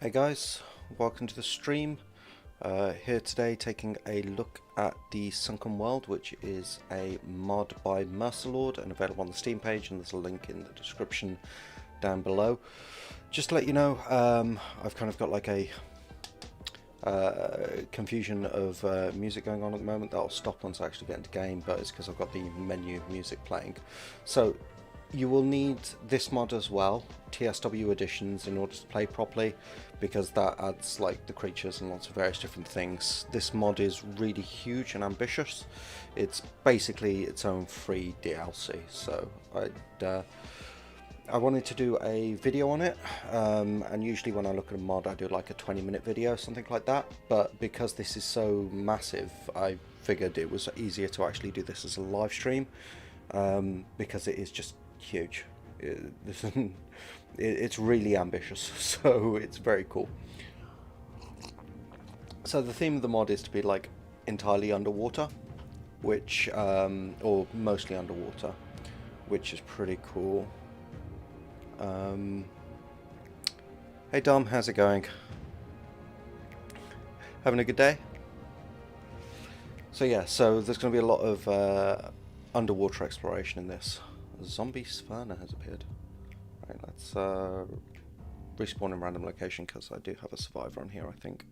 Hey guys, welcome to the stream. Here today taking a look at the Sunken World, which is a mod by Mercer and available on the Steam page, and there's a link in the description down below. Just to let you know, I've kind of got like a confusion of music going on at the moment. That'll stop once I actually get into game, but it's because I've got the menu music playing. So you will need this mod as well, TSW editions, in order to play properly, because that adds like the creatures and lots of various different things. This mod is really huge and ambitious. It's basically its own free DLC, so I wanted to do a video on it, and usually when I look at a mod I do like a 20-minute video, something like that, but because this is so massive I figured it was easier to actually do this as a live stream, because it is just huge. It's really ambitious, so it's very cool. So the theme of the mod is to be like entirely underwater, which or mostly underwater, which is pretty cool. Hey Dom, how's it going? Having a good day? So yeah, so there's going to be a lot of underwater exploration in this. A zombie spawner has appeared. Right, let's respawn in random location, because I do have a survivor on here, I think.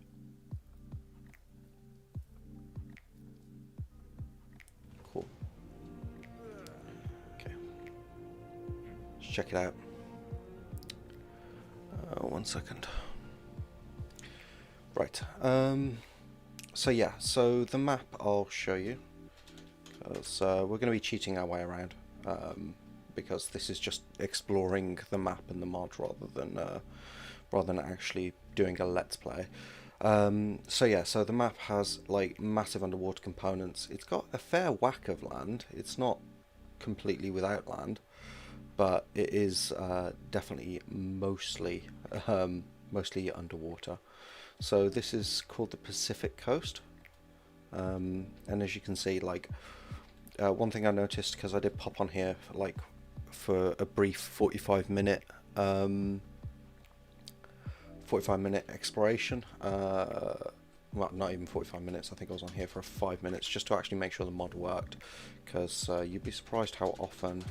Cool. Okay. Let's check it out. 1 second. Right. So yeah, so the map I'll show you, because we're going to be cheating our way around. Because this is just exploring the map and the mod rather than actually doing a let's play. So yeah, so the map has like massive underwater components. It's got a fair whack of land. It's not completely without land, but it is definitely mostly underwater. So this is called the Pacific Coast, and as you can see, like one thing I noticed, because I did pop on here for a brief 45 minute exploration, well, not even 45 minutes, I think I was on here for 5 minutes just to actually make sure the mod worked, because you'd be surprised how often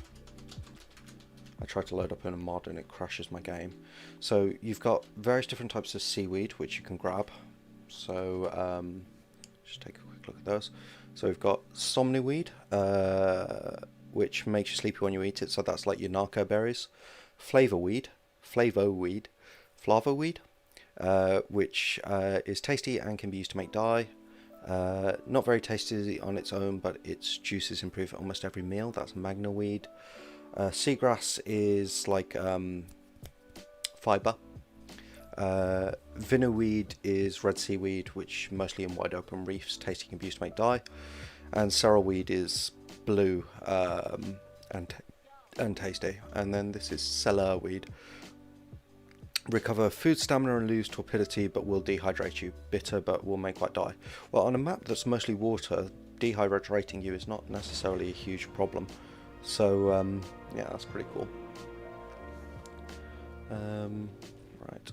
I try to load up in a mod and it crashes my game. So you've got various different types of seaweed which you can grab, so just take a quick look at those. So we've got somniweed, which makes you sleepy when you eat it, so that's like your narco berries. Flavoweed, which is tasty and can be used to make dye. Not very tasty on its own, but its juices improve almost every meal. That's magnaweed. Seagrass is like fibre. Vinnerweed is red seaweed, which mostly in wide open reefs, tasty, can be used to make dye. And sorrelweed is blue and tasty. And then this is cellarweed. Recover food stamina and lose torpidity, but will dehydrate you. Bitter, but will make white dye. Well, on a map that's mostly water, dehydrating you is not necessarily a huge problem. So yeah, that's pretty cool. Right.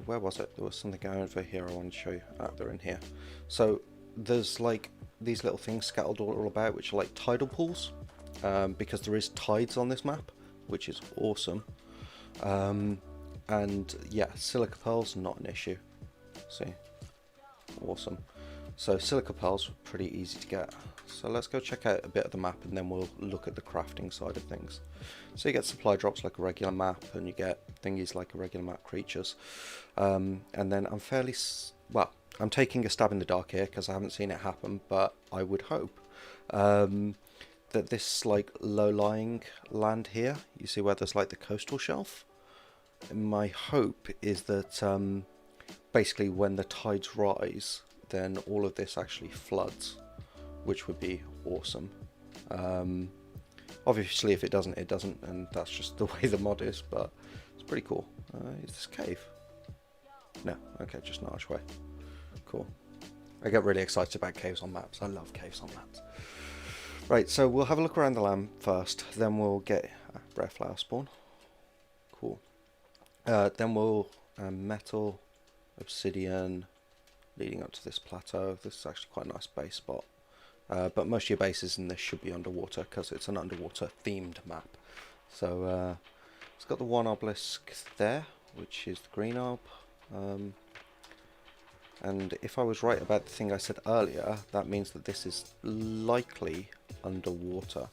Where was it? There was something over here I wanted to show you. They're in here. So there's like these little things scattered all about, which are like tidal pools, because there is tides on this map, which is awesome. And yeah, silica pearls, not an issue. See, awesome. So silica pearls, pretty easy to get. So let's go check out a bit of the map, and then we'll look at the crafting side of things. So you get supply drops like a regular map, and you get thingies like a regular map creatures. And then I'm taking a stab in the dark here because I haven't seen it happen, but I would hope that this like low-lying land here, you see where there's like the coastal shelf? My hope is that basically when the tides rise, then all of this actually floods, which would be awesome. Obviously if it doesn't, it doesn't, and that's just the way the mod is, but it's pretty cool. Is this cave? No, okay, just an archway. Cool. I get really excited about caves on maps. I love caves on maps. Right, so we'll have a look around the land first, then we'll get rare flower spawn. Cool. Then we'll metal, obsidian, leading up to this plateau. This is actually quite a nice base spot. But most of your bases in this should be underwater because it's an underwater themed map. So it's got the one obelisk there, which is the green orb. And if I was right about the thing I said earlier, that means that this is likely underwater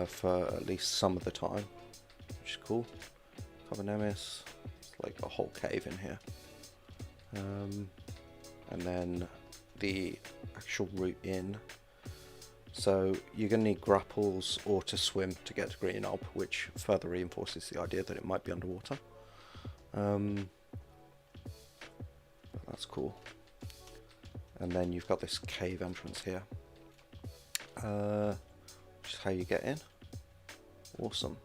for at least some of the time, which is cool. Carbonemis, it's like a whole cave in here. And then the actual route in. So you're going to need grapples or to swim to get to Green Orb, which further reinforces the idea that it might be underwater. That's cool. And then you've got this cave entrance here, which is how you get in. Awesome.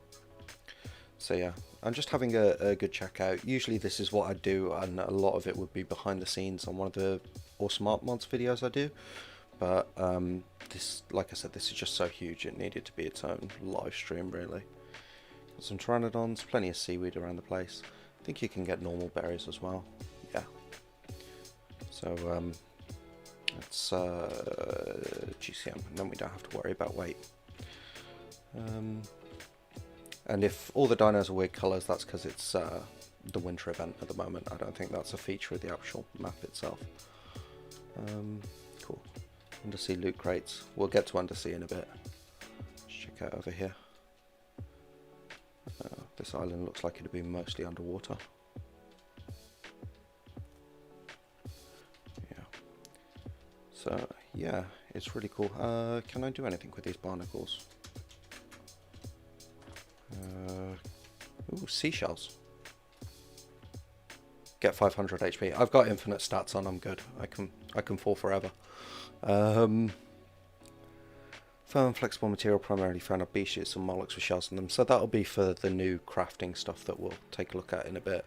So yeah, I'm just having a good check out. Usually this is what I do, and a lot of it would be behind the scenes on one of the awesome art mods videos I do. But this, like I said, this is just so huge it needed to be its own live stream really. Got some pteranodons, plenty of seaweed around the place. I think you can get normal berries as well. Yeah. So it's GCM, and then we don't have to worry about weight. And if all the dinos are weird colours, that's because it's the winter event at the moment. I don't think that's a feature of the actual map itself. Cool. Undersea loot crates. We'll get to undersea in a bit. Let's check out over here. This island looks like it'd be mostly underwater. Yeah. So yeah, it's really cool. Can I do anything with these barnacles? Ooh, seashells. Get 500 HP. I've got infinite stats on. I'm good. I can fall forever. Firm, flexible material primarily found on beaches and mollusks with shells in them. So that'll be for the new crafting stuff that we'll take a look at in a bit.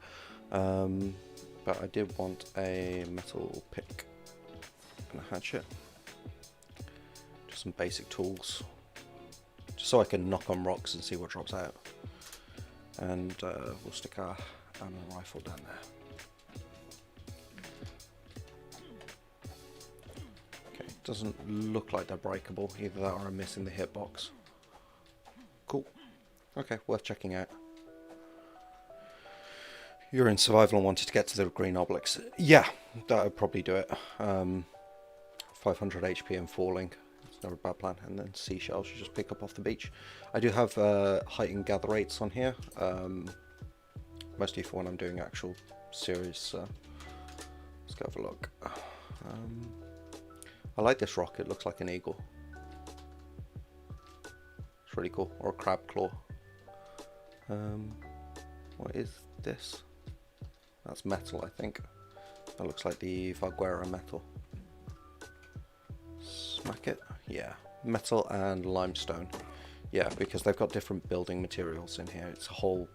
But I did want a metal pick and a hatchet. Just some basic tools. Just so I can knock on rocks and see what drops out. And we'll stick our ammo rifle down there. Okay, doesn't look like they're breakable. Either that or I'm missing the hitbox. Cool. Okay, worth checking out. You're in survival and wanted to get to the green obelisk. Yeah, that would probably do it. 500 HP and falling. It's never a bad plan. And then seashells you just pick up off the beach. I do have height and gather rates on here. Mostly for when I'm doing actual series. So let's go have a look. I like this rock. It looks like an eagle. It's really cool. Or a crab claw. What is this? That's metal, I think. That looks like the Valguera metal. Smack it. Yeah, metal and limestone. Yeah, because they've got different building materials in here. It's a whole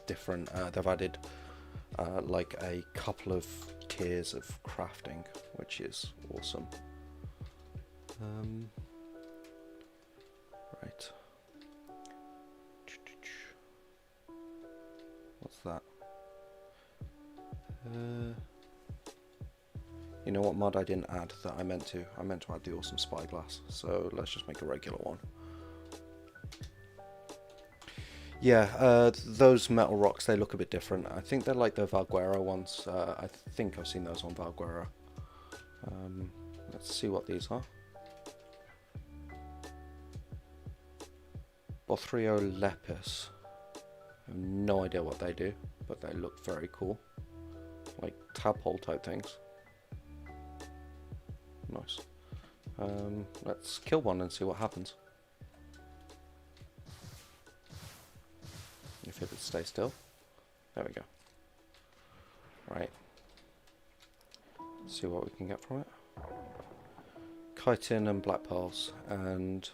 different. They've added like a couple of tiers of crafting, which is awesome. Right. What's that? You know what mod I didn't add that I meant to? I meant to add the awesome spyglass. So let's just make a regular one. Yeah, those metal rocks, they look a bit different. I think they're like the Valguera ones. I think I've seen those on Valguera. Let's see what these are. Bothrio-lepis. I have no idea what they do, but they look very cool. Like tadpole type things. Nice. Let's kill one and see what happens. If it would stay still. There we go. Right. Let's see what we can get from it. Chitin and black pearls, and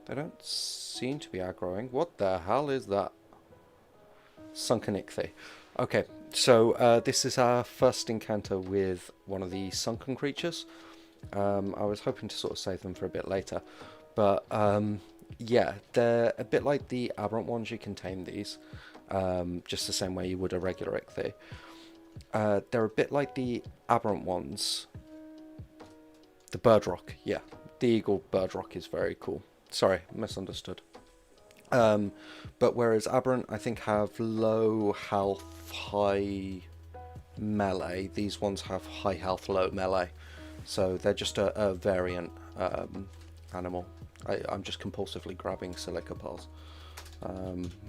they don't seem to be aggroing. What the hell is that? Sunken ichthy. Okay, so this is our first encounter with one of the sunken creatures. I was hoping to sort of save them for a bit later, but Yeah, they're a bit like the aberrant ones. You can tame these, just the same way you would a regular ichthy. They're a bit like the aberrant ones. The bird rock, yeah. The eagle bird rock is very cool. Sorry, misunderstood. But whereas aberrant, I think, have low health, high melee, these ones have high health, low melee. So they're just a variant animal. I'm just compulsively grabbing silica pearls,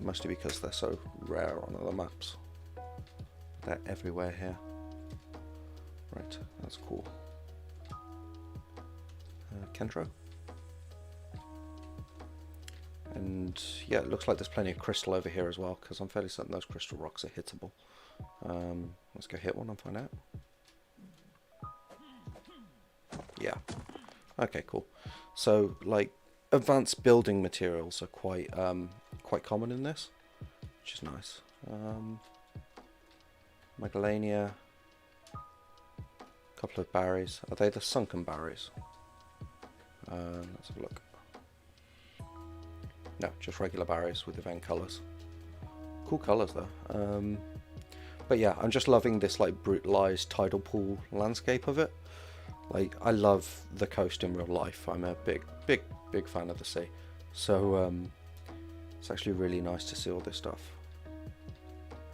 mostly because they're so rare on other maps. They're everywhere here. Right, that's cool. Kentro. And yeah, it looks like there's plenty of crystal over here as well, because I'm fairly certain those crystal rocks are hittable. Let's go hit one and find out. Yeah. Okay, cool. So, like, advanced building materials are quite common in this, which is nice. Megalania. A couple of berries. Are they the sunken berries? Let's have a look. No, just regular berries with event colours. Cool colours though. But yeah, I'm just loving this like brutalised tidal pool landscape of it. Like, I love the coast in real life. I'm a big fan of the sea. So it's actually really nice to see all this stuff.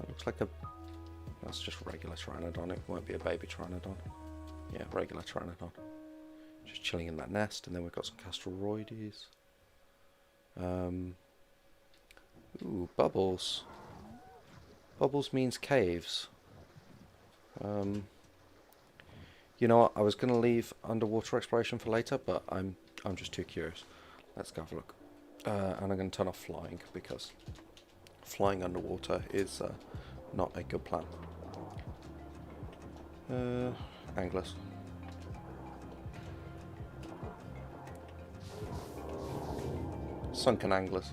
It looks like that's just regular Pteranodon. It won't be a baby Pteranodon. Yeah, regular Pteranodon. Just chilling in that nest, and then we've got some Castroroides. Ooh, bubbles. Bubbles means caves. You know what? I was going to leave underwater exploration for later, but I'm just too curious. Let's go have a look. And I'm going to turn off flying, because flying underwater is not a good plan. Anglers. Sunken anglers.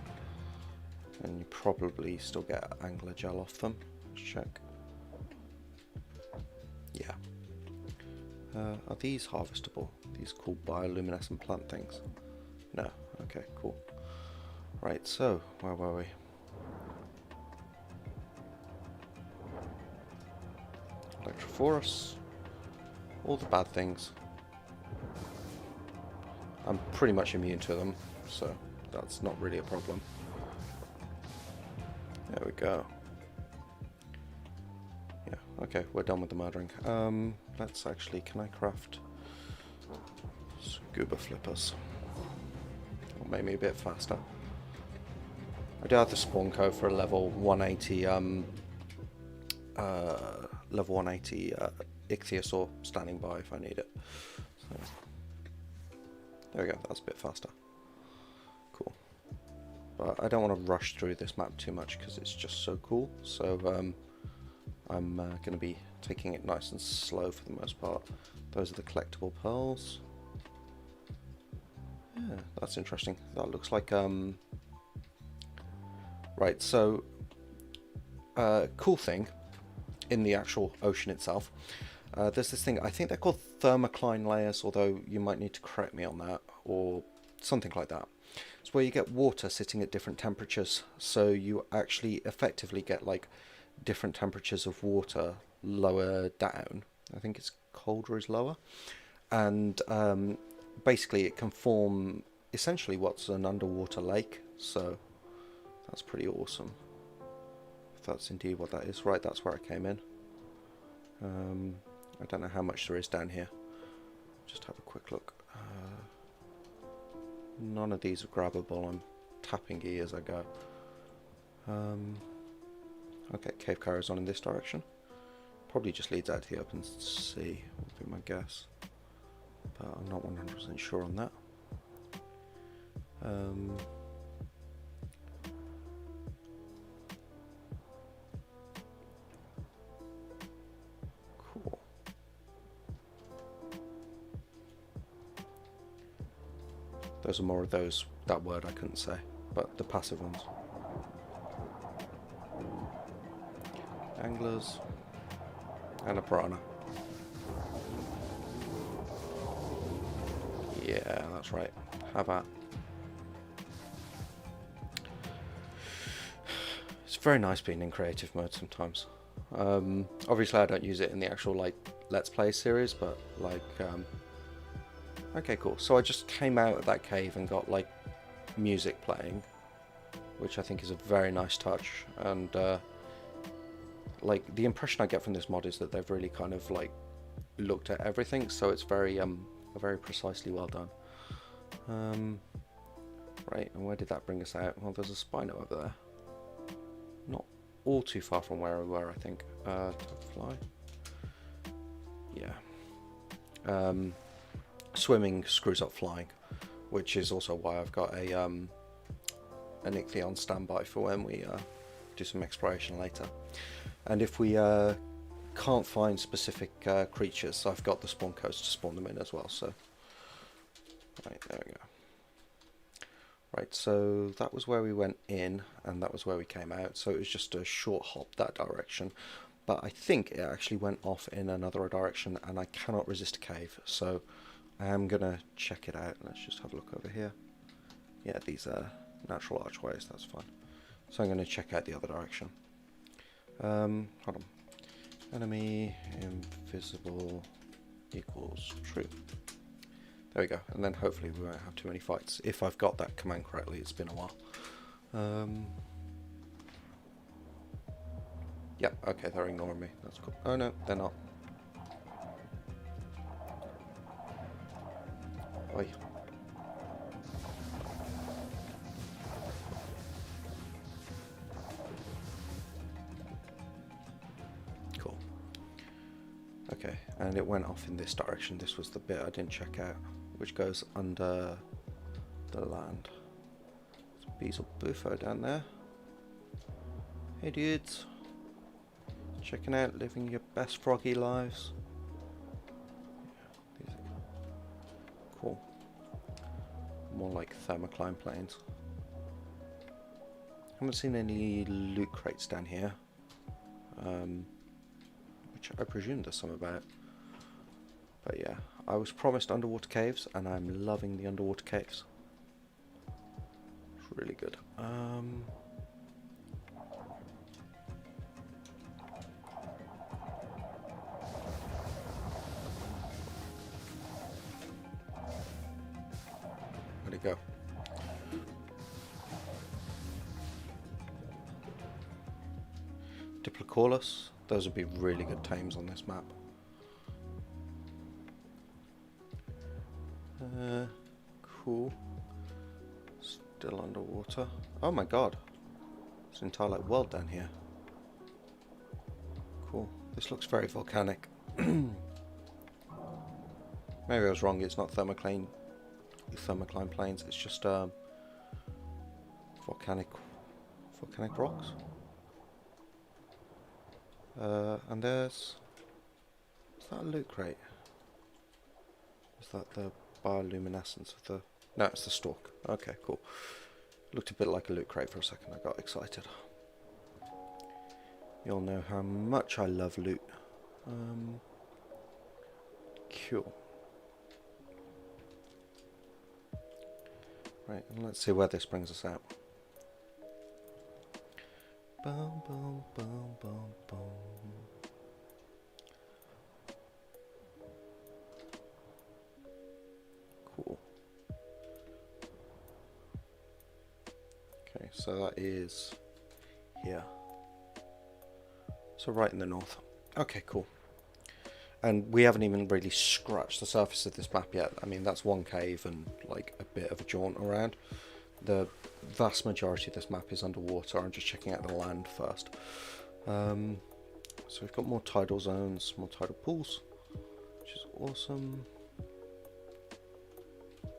And you probably still get angler gel off them. Let's check. Yeah. Are these harvestable? These cool bioluminescent plant things? No. Okay, cool. Right, so, where were we? Electrophorus. All the bad things. I'm pretty much immune to them, so that's not really a problem. There we go. Yeah, okay, we're done with the murdering. Let's actually, can I craft scuba flippers? Or maybe a bit faster. I do have the spawn code for a level 180 ichthyosaur standing by if I need it. So, there we go, that's a bit faster. Cool. But I don't want to rush through this map too much because it's just so cool. So I'm going to be taking it nice and slow for the most part. Those are the collectible pearls. Yeah, that's interesting. That looks like right, so cool thing in the actual ocean itself. There's this thing, I think they're called thermocline layers, although you might need to correct me on that, or something like that. It's where you get water sitting at different temperatures, so you actually effectively get like different temperatures of water lower down. I think it's colder is lower, and basically it can form essentially what's an underwater lake, so that's pretty awesome. If that's indeed what that is. Right, that's where I came in. I don't know how much there is down here. Just have a quick look. None of these are grabbable. I'm tapping E as I go. Okay, cave carries on in this direction. Probably just leads out to the open sea, would be my guess. But I'm not 100% sure on that. Cool. Those are more of those, that word I couldn't say, but the passive ones. Anglers. And a piranha. Yeah, that's right. Have at. very nice being in creative mode sometimes. Obviously I don't use it in the actual like Let's Play series, but like okay, cool. So I just came out of that cave and got like music playing, which I think is a very nice touch, and like the impression I get from this mod is that they've really kind of like looked at everything, so it's very precisely well done. Right, and where did that bring us out? Well, there's a Spino over there. Not all too far from where we were, I think. To fly. Yeah. Swimming screws up flying, which is also why I've got a Ichthy on standby for when we do some exploration later. And if we can't find specific creatures, I've got the spawn codes to spawn them in as well. So, right, there we go. Right, so that was where we went in, and that was where we came out, so it was just a short hop that direction. But I think it actually went off in another direction, and I cannot resist a cave, so I am going to check it out. Let's just have a look over here. Yeah, these are natural archways, that's fine. So I'm going to check out the other direction. Hold on. Enemy invisible equals true. There we go, and then hopefully we won't have too many fights. If I've got that command correctly, it's been a while. Yep, okay, they're ignoring me. That's cool. Oh no, they're not. Oi. Cool. Okay, and it went off in this direction. This was the bit I didn't check out, which goes under the land. There's a Beezle Bufo down there. Hey dudes. Checking out, living your best froggy lives. Yeah, these are cool. More like thermocline planes. Haven't seen any loot crates down here. Which I presume there's some about. But yeah, I was promised underwater caves, and I'm loving the underwater caves. It's really good. Where'd it go? Diplocaulus. Those would be really good tames on this map. Cool. Still underwater. Oh my god. There's an entire like world down here. Cool. This looks very volcanic. Maybe I was wrong, it's not thermocline plains, it's just volcanic rocks. And there's... is that a loot crate? Is that the bioluminescence of the... no, it's the stalk. Okay, cool. Looked a bit like a loot crate for a second, I got excited. You all know how much I love loot. Cool. Right, and let's see where this brings us out. Boom, boom, boom, boom, boom. Cool. Okay, so that is here. So right in the north. Okay, cool. And we haven't even really scratched the surface of this map yet. I mean, that's one cave and like a bit of a jaunt around. The vast majority of this map is underwater. I'm just checking out the land first. So we've got more tidal zones, more tidal pools, which is awesome. I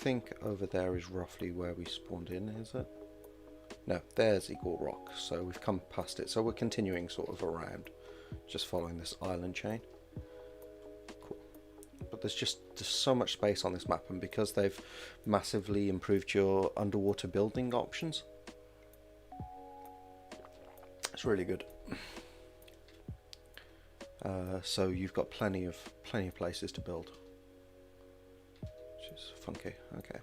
think over there is roughly where we spawned in, is it? No, there's Eagle Rock, so we've come past it. So we're continuing sort of around, just following this island chain. Cool. But there's so much space on this map, and because they've massively improved your underwater building options, it's really good. So you've got plenty of places to build, which is funky. Okay,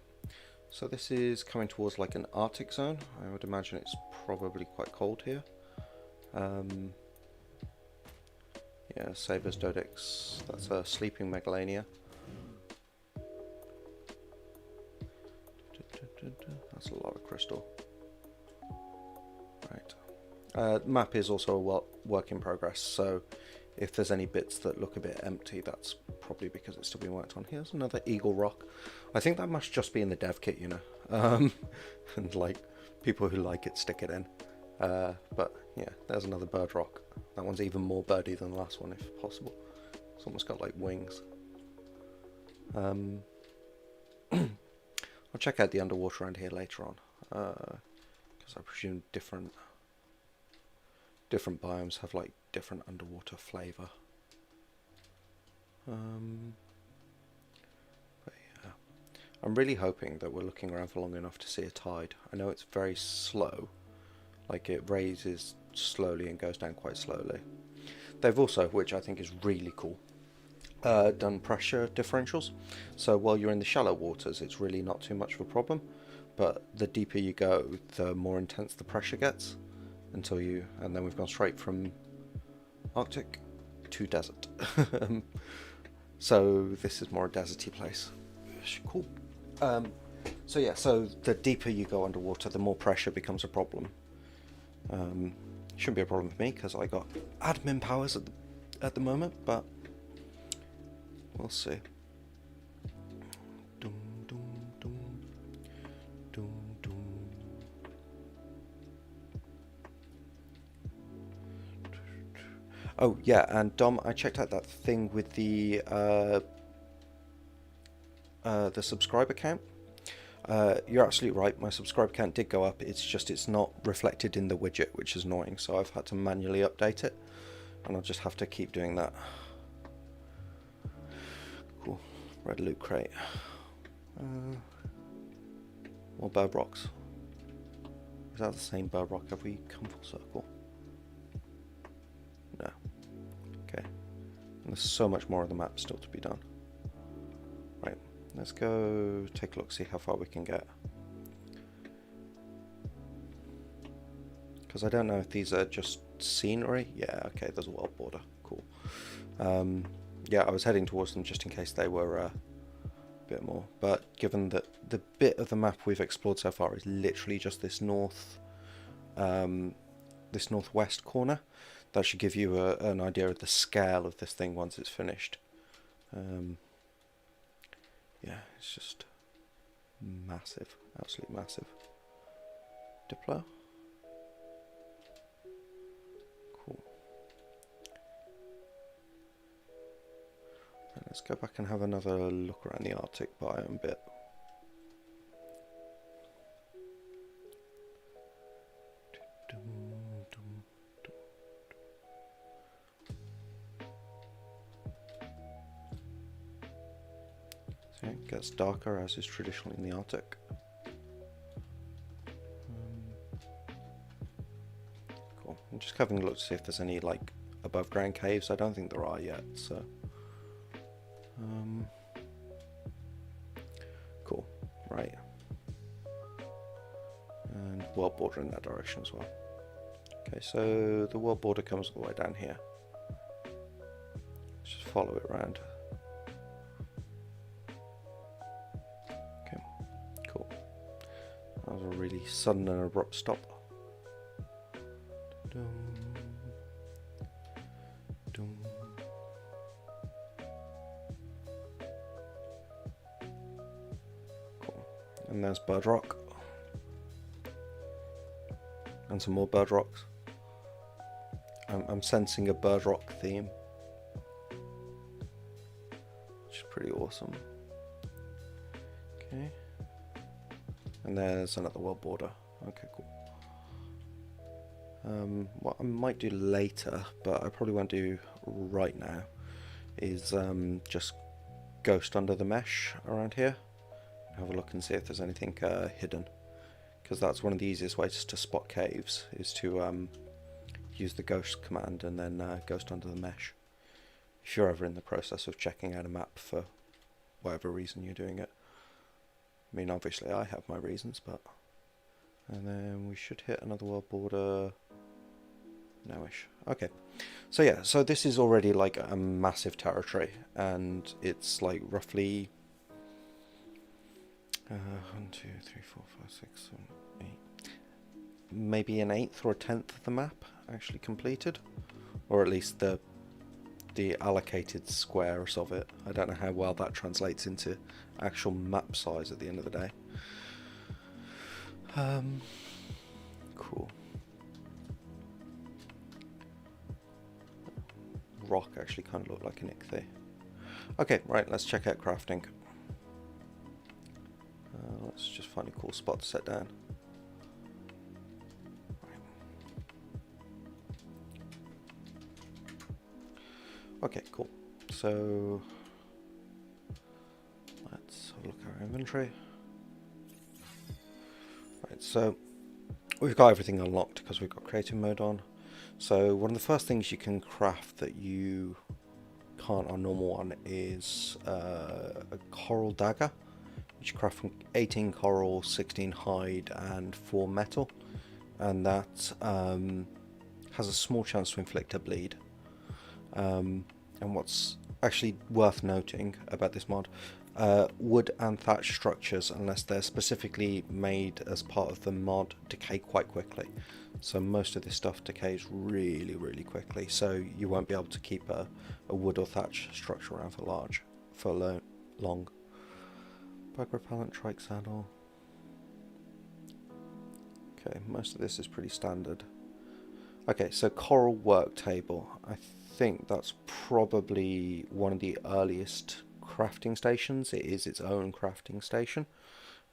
So this is coming towards like an Arctic zone. I would imagine it's probably quite cold here. Yeah, Sabers Dodix, that's a sleeping Megalania. That's a lot of crystal. Right. Map is also a work in progress, so if there's any bits that look a bit empty, that's probably because it's still being worked on. Here's another Eagle Rock. I think that must just be in the dev kit, you know. And like people who like it stick it in. But yeah, there's another bird rock. That one's even more birdy than the last one, if possible. It's almost got like wings. I'll check out the underwater around here later on, because I presume different biomes have like different underwater flavour. But yeah, I'm really hoping that we're looking around for long enough to see a tide. I know it's very slow, like it raises slowly and goes down quite slowly. They've also, which I think is really cool, done pressure differentials, so while you're in the shallow waters it's really not too much of a problem, but the deeper you go the more intense the pressure gets, until you, and then we've gone straight from Arctic to desert. So this is more a deserty place. Cool. So yeah, so the deeper you go underwater the more pressure becomes a problem. Shouldn't be a problem for me because I got admin powers at the moment, but we'll see. Dum, dum, dum, dum, dum. Oh yeah, and Dom, I checked out that thing with the subscriber count. You're absolutely right, my subscriber count did go up, it's not reflected in the widget, which is annoying, so I've had to manually update it, and I'll just have to keep doing that. Cool, red loot crate. More bird rocks. Is that the same bird rock? Have we come full circle? No. Okay. And there's so much more of the map still to be done. Right. Let's go take a look, see how far we can get. Because I don't know if these are just scenery. Yeah, okay, there's a world border. Cool. Yeah, I was heading towards them just in case they were a bit more. But given that the bit of the map we've explored so far is literally just this this northwest corner, that should give you an idea of the scale of this thing once it's finished. Yeah, it's just massive, absolutely massive. Diplo. Cool. And let's go back and have another look around the Arctic biome bit. So it gets darker as is traditional in the Arctic. Cool. I'm just having a look to see if there's any like above ground caves. I don't think there are yet, so cool. Right. And world border in that direction as well. Okay, so the world border comes all the way down here. Let's just follow it around. Okay, cool. That was a really sudden and abrupt stop. Dum, dum. Cool. And there's Bird Rock. And some more bird rocks. I'm sensing a bird rock theme, which is pretty awesome. Okay, and there's another world border. Okay, cool. What I might do later, but I probably won't do right now, is just ghost under the mesh around here. Have a look and see if there's anything hidden. Because that's one of the easiest ways to spot caves, is to use the ghost command and then ghost under the mesh. If you're ever in the process of checking out a map for whatever reason you're doing it. I mean, obviously I have my reasons, but... And then we should hit another world border... No-ish. Okay. So yeah, so this is already like a massive territory, and it's like roughly... 1, 2, 3, 4, 5, 6, 7, 8... Maybe an eighth or a tenth of the map actually completed. Or at least the allocated squares of it. I don't know how well that translates into actual map size at the end of the day. Cool. Rock actually kind of looked like an ichthy. Okay, right, let's check out crafting. Let's just find a cool spot to set down. Okay, cool. So let's have a look at our inventory. Right, so we've got everything unlocked because we've got creative mode on. So one of the first things you can craft that you can't on normal one is a coral dagger, which you craft from 18 coral, 16 hide, and 4 metal, and that has a small chance to inflict a bleed. And what's actually worth noting about this mod, wood and thatch structures, unless they're specifically made as part of the mod, decay quite quickly. So most of this stuff decays really, really quickly, so you won't be able to keep a wood or thatch structure around for long. Bug repellent, trike saddle. Okay, most of this is pretty standard. Okay, so coral work table. I think that's probably one of the earliest crafting stations. It is its own crafting station,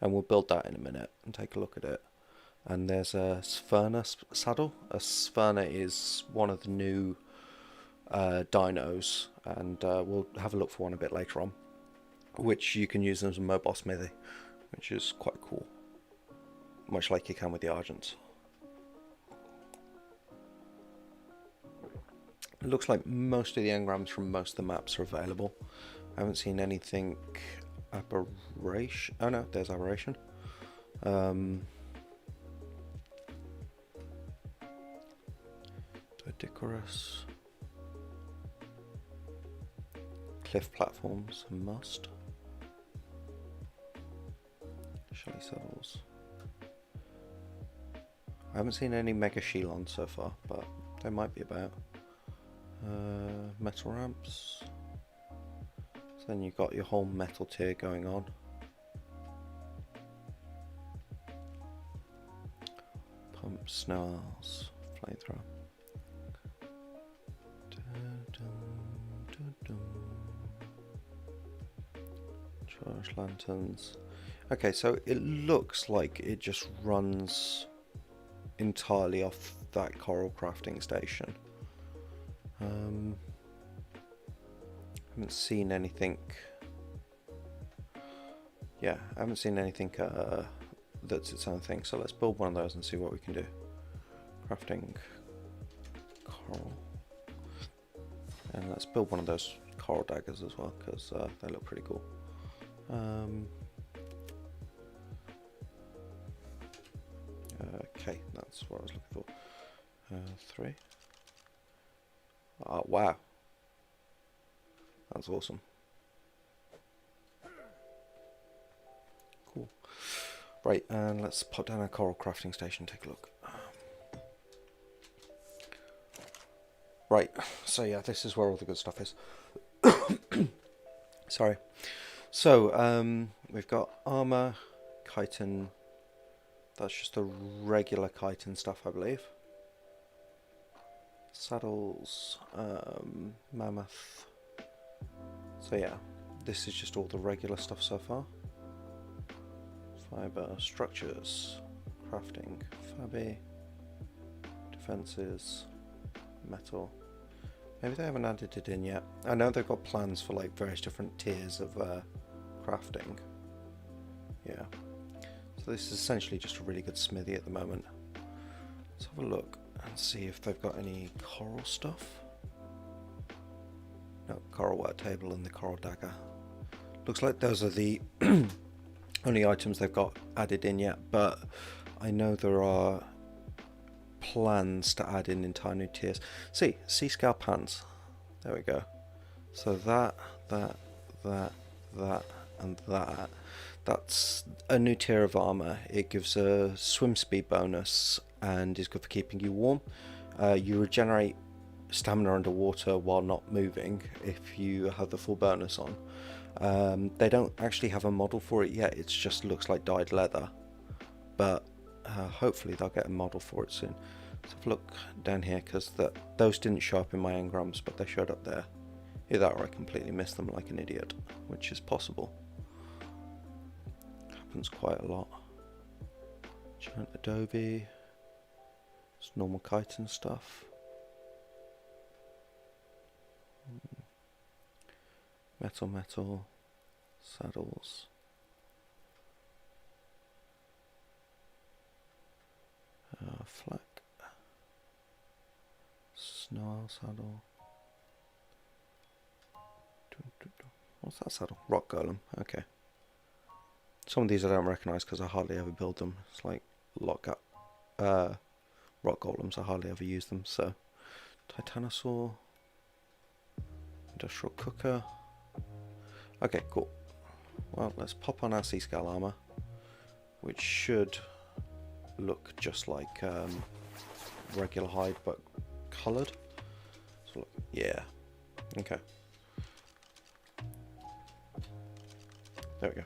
and we'll build that in a minute and take a look at it. And there's a Sphyrna saddle. A Sphyrna is one of the new dinos, and we'll have a look for one a bit later on, which you can use as a mobile smithy, which is quite cool, much like you can with the Argents. It looks like most of the engrams from most of the maps are available. I haven't seen anything aberration. Oh no, there's aberration. Diodorus. Cliff platforms, a must. Shelly saddles. I haven't seen any Mega Shelons so far, but they might be about. Metal ramps. So then you've got your whole metal tier going on. Pump, snow owls, flamethrower. Charge lanterns. Okay, so it looks like it just runs entirely off that coral crafting station. Haven't seen anything. Yeah, I haven't seen anything that's its own thing. So let's build one of those and see what we can do. Crafting coral, and let's build one of those coral daggers as well because they look pretty cool. Okay, that's what I was looking for. 3. Oh, wow. That's awesome. Cool. Right, and let's pop down our coral crafting station and take a look. Right, so yeah, this is where all the good stuff is. Sorry. So, we've got armor, chitin. That's just the regular chitin stuff, I believe. Saddles, mammoth. So yeah, this is just all the regular stuff so far. Fiber, structures, crafting, fabi, defenses, metal. Maybe they haven't added it in yet. I know they've got plans for like various different tiers of crafting. Yeah. So this is essentially just a really good smithy at the moment. Let's have a look and see if they've got any coral stuff. No, coral work table and the coral dagger. Looks like those are the only items they've got added in yet, but I know there are plans to add in entire new tiers. See, scale pants. There we go. So that, and that. That's a new tier of armor. It gives a swim speed bonus and is good for keeping you warm. You regenerate stamina underwater while not moving if you have the full bonus on. They don't actually have a model for it yet. It just looks like dyed leather, but hopefully they'll get a model for it soon. Let's have a look down here, because those didn't show up in my engrams, but they showed up there. Either that or I completely missed them like an idiot, which is possible. Happens quite a lot. Giant adobe. It's normal chitin stuff. Metal. Saddles. Flak. Snow saddle. What's that saddle? Rock golem. Okay. Some of these I don't recognise because I hardly ever build them. It's like rock golems. I hardly ever use them. So, titanosaur, industrial cooker. Okay, cool. Well, let's pop on our sea-scale armour, which should look just like regular hide but coloured. So look, yeah. Okay. There we go.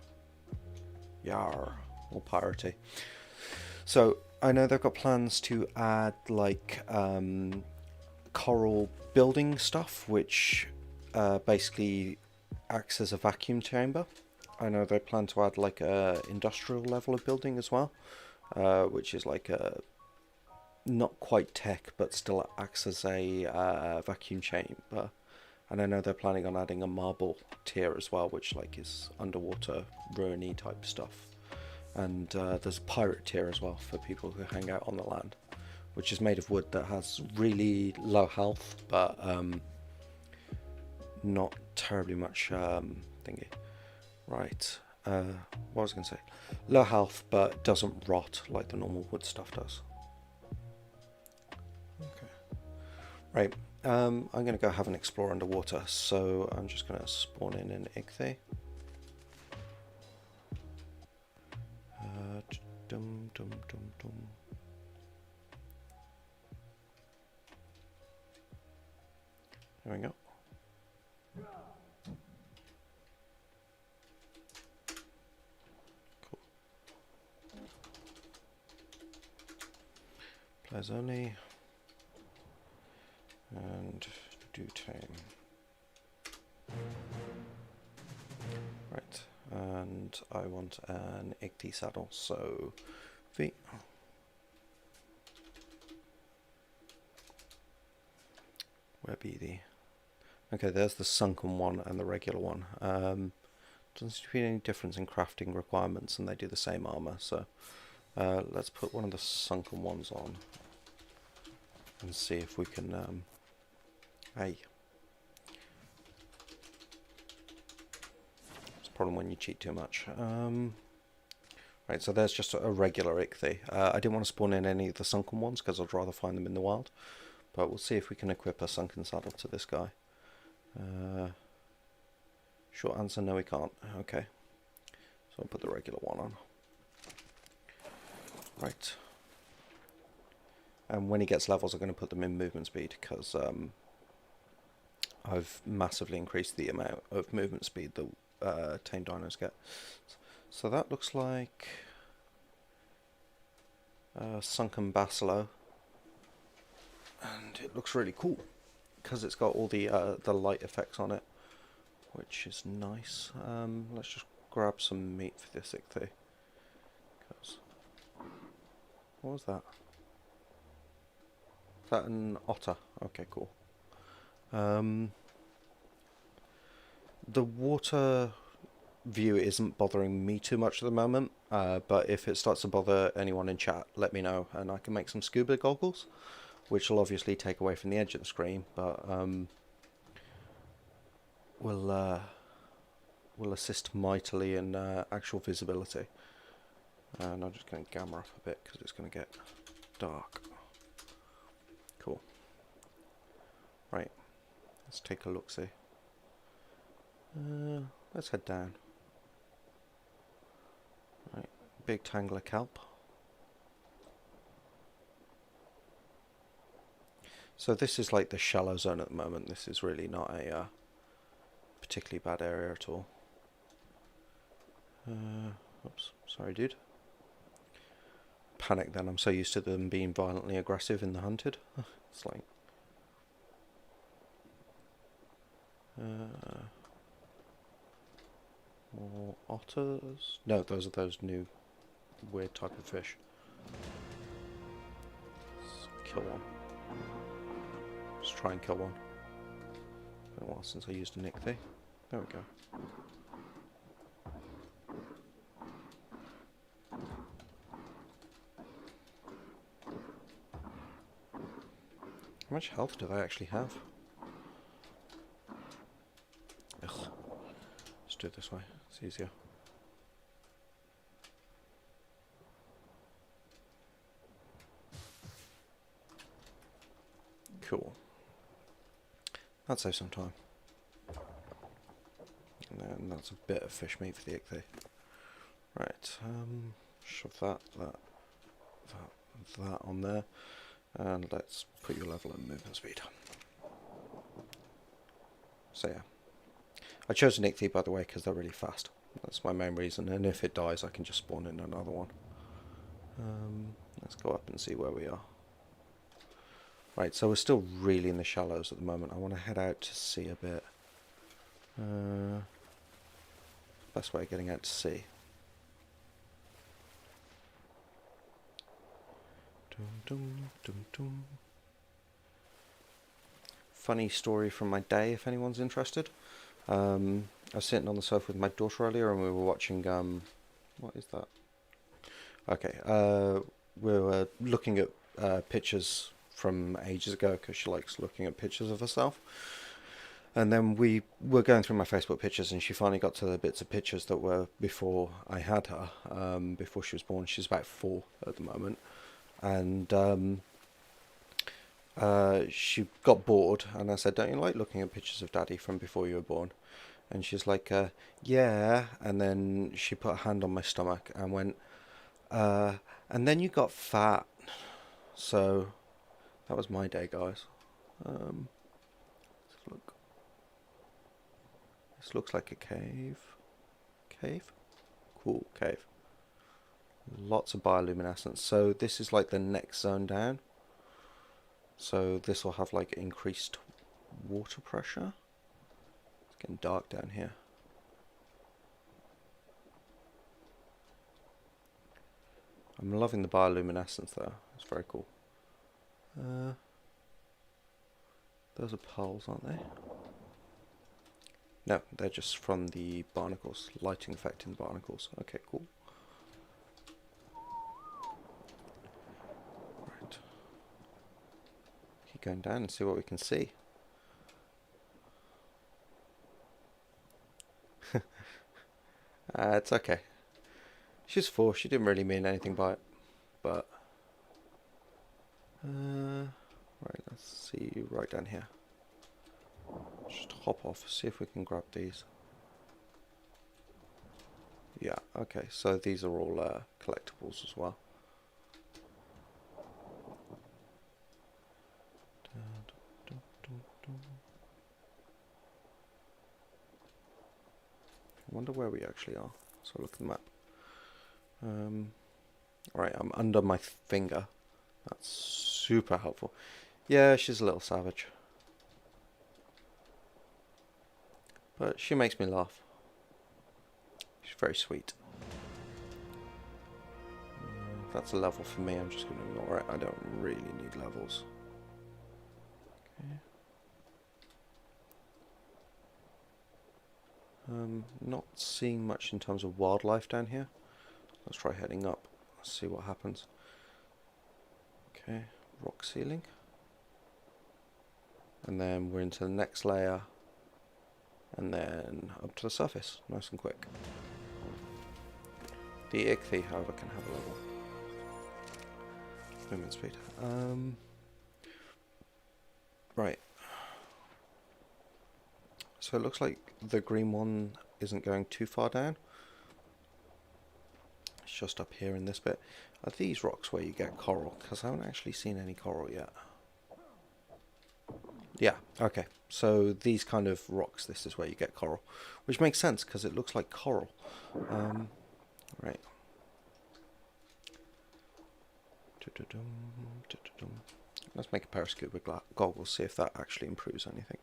Yar, all piratey. So I know they've got plans to add like coral building stuff, which basically acts as a vacuum chamber. I know they plan to add like a industrial level of building as well, which is like a not quite tech, but still acts as a vacuum chamber. And I know they're planning on adding a marble tier as well, which like is underwater ruiny type stuff. And there's a pirate tier as well for people who hang out on the land, which is made of wood that has really low health, but not terribly much thingy. Right, what was I going to say? Low health, but doesn't rot like the normal wood stuff does. Okay. Right. I'm going to go have an explore underwater, so I'm just going to spawn in an ichthy. There we go. Cool. Players only. And do tame. Right, and I want an ichthy saddle, so V. Where be the? Okay, there's the sunken one and the regular one. Doesn't seem to be any difference in crafting requirements, and they do the same armor. So let's put one of the sunken ones on and see if we can. Hey. It's a problem when you cheat too much. Right, so there's just a regular ichthy. I didn't want to spawn in any of the sunken ones because I'd rather find them in the wild. But we'll see if we can equip a sunken saddle to this guy. Short answer, no we can't. Okay. So I'll put the regular one on. Right. And when he gets levels, I'm going to put them in movement speed because I've massively increased the amount of movement speed that tame dinos get. So that looks like sunken basilo, and it looks really cool because it's got all the light effects on it, which is nice. Let's just grab some meat for this ichthy. What was that? Is that an otter? Okay, cool. The water view isn't bothering me too much at the moment, but if it starts to bother anyone in chat, let me know and I can make some scuba goggles, which will obviously take away from the edge of the screen, but we'll will assist mightily in actual visibility. And I'm just going to gamma up a bit because it's going to get dark. Cool. Right, let's take a look-see. Let's head down. Right, big tangle of kelp. So this is like the shallow zone at the moment. This is really not a particularly bad area at all. Oops, sorry dude. Panic then, I'm so used to them being violently aggressive in the hunted. It's like... more otters? No, those are those new weird type of fish. Let's kill one. Just try and kill one. It's been a while since I used a nick thing. There we go. How much health do they actually have? Ugh. Let's do it this way, it's easier. Cool. That saves some time. And then that's a bit of fish meat for the ichthy. Right, shove that on there. And let's put your level and movement speed. So yeah. I chose an ichthy by the way because they're really fast. That's my main reason, and if it dies I can just spawn in another one. Let's go up and see where we are. Right, so we're still really in the shallows at the moment. I want to head out to sea a bit. Best way of getting out to sea. Dum, dum, dum, dum. Funny story from my day, if anyone's interested. I was sitting on the sofa with my daughter earlier, and we were watching. What is that? Okay, we were looking at pictures from ages ago because she likes looking at pictures of herself. And then we were going through my Facebook pictures, and she finally got to the bits of pictures that were before I had her, before she was born. She's about 4 at the moment. And she got bored, and I said, "Don't you like looking at pictures of Daddy from before you were born?" And she's like, "Yeah." And then she put a hand on my stomach and went, "And then you got fat." So that was my day, guys. Let's look. This looks like a cave. Cave? Cool, cave. Lots of bioluminescence. So this is like the next zone down. So this will have like increased water pressure. It's getting dark down here. I'm loving the bioluminescence though. It's very cool. Those are pearls, aren't they? No, they're just from the barnacles. Lighting effect in the barnacles. Okay, cool. Right. Keep going down and see what we can see. It's okay. She's 4. She didn't really mean anything by it. But... right, let's see right down here. Just hop off, see if we can grab these. Yeah, okay, so these are all collectibles as well. I wonder where we actually are. So look at the map. Alright, I'm under my finger. That's super helpful. Yeah, she's a little savage. But she makes me laugh. She's very sweet. If that's a level for me, I'm just going to ignore it. I don't really need levels. Okay. Not seeing much in terms of wildlife down here. Let's try heading up. Let's see what happens. Okay, rock ceiling. And then we're into the next layer. and then up to the surface, nice and quick. The Ichthy, however, can have a level movement speed. Right. So it looks like the green one isn't going too far down. It's just up here in this bit. Are these rocks where you get coral? Because I haven't actually seen any coral yet. Yeah, okay. So these kind of rocks, this is where you get coral. Which makes sense, because it looks like coral. Right. Let's make a pair of scuba goggles, see if that actually improves anything.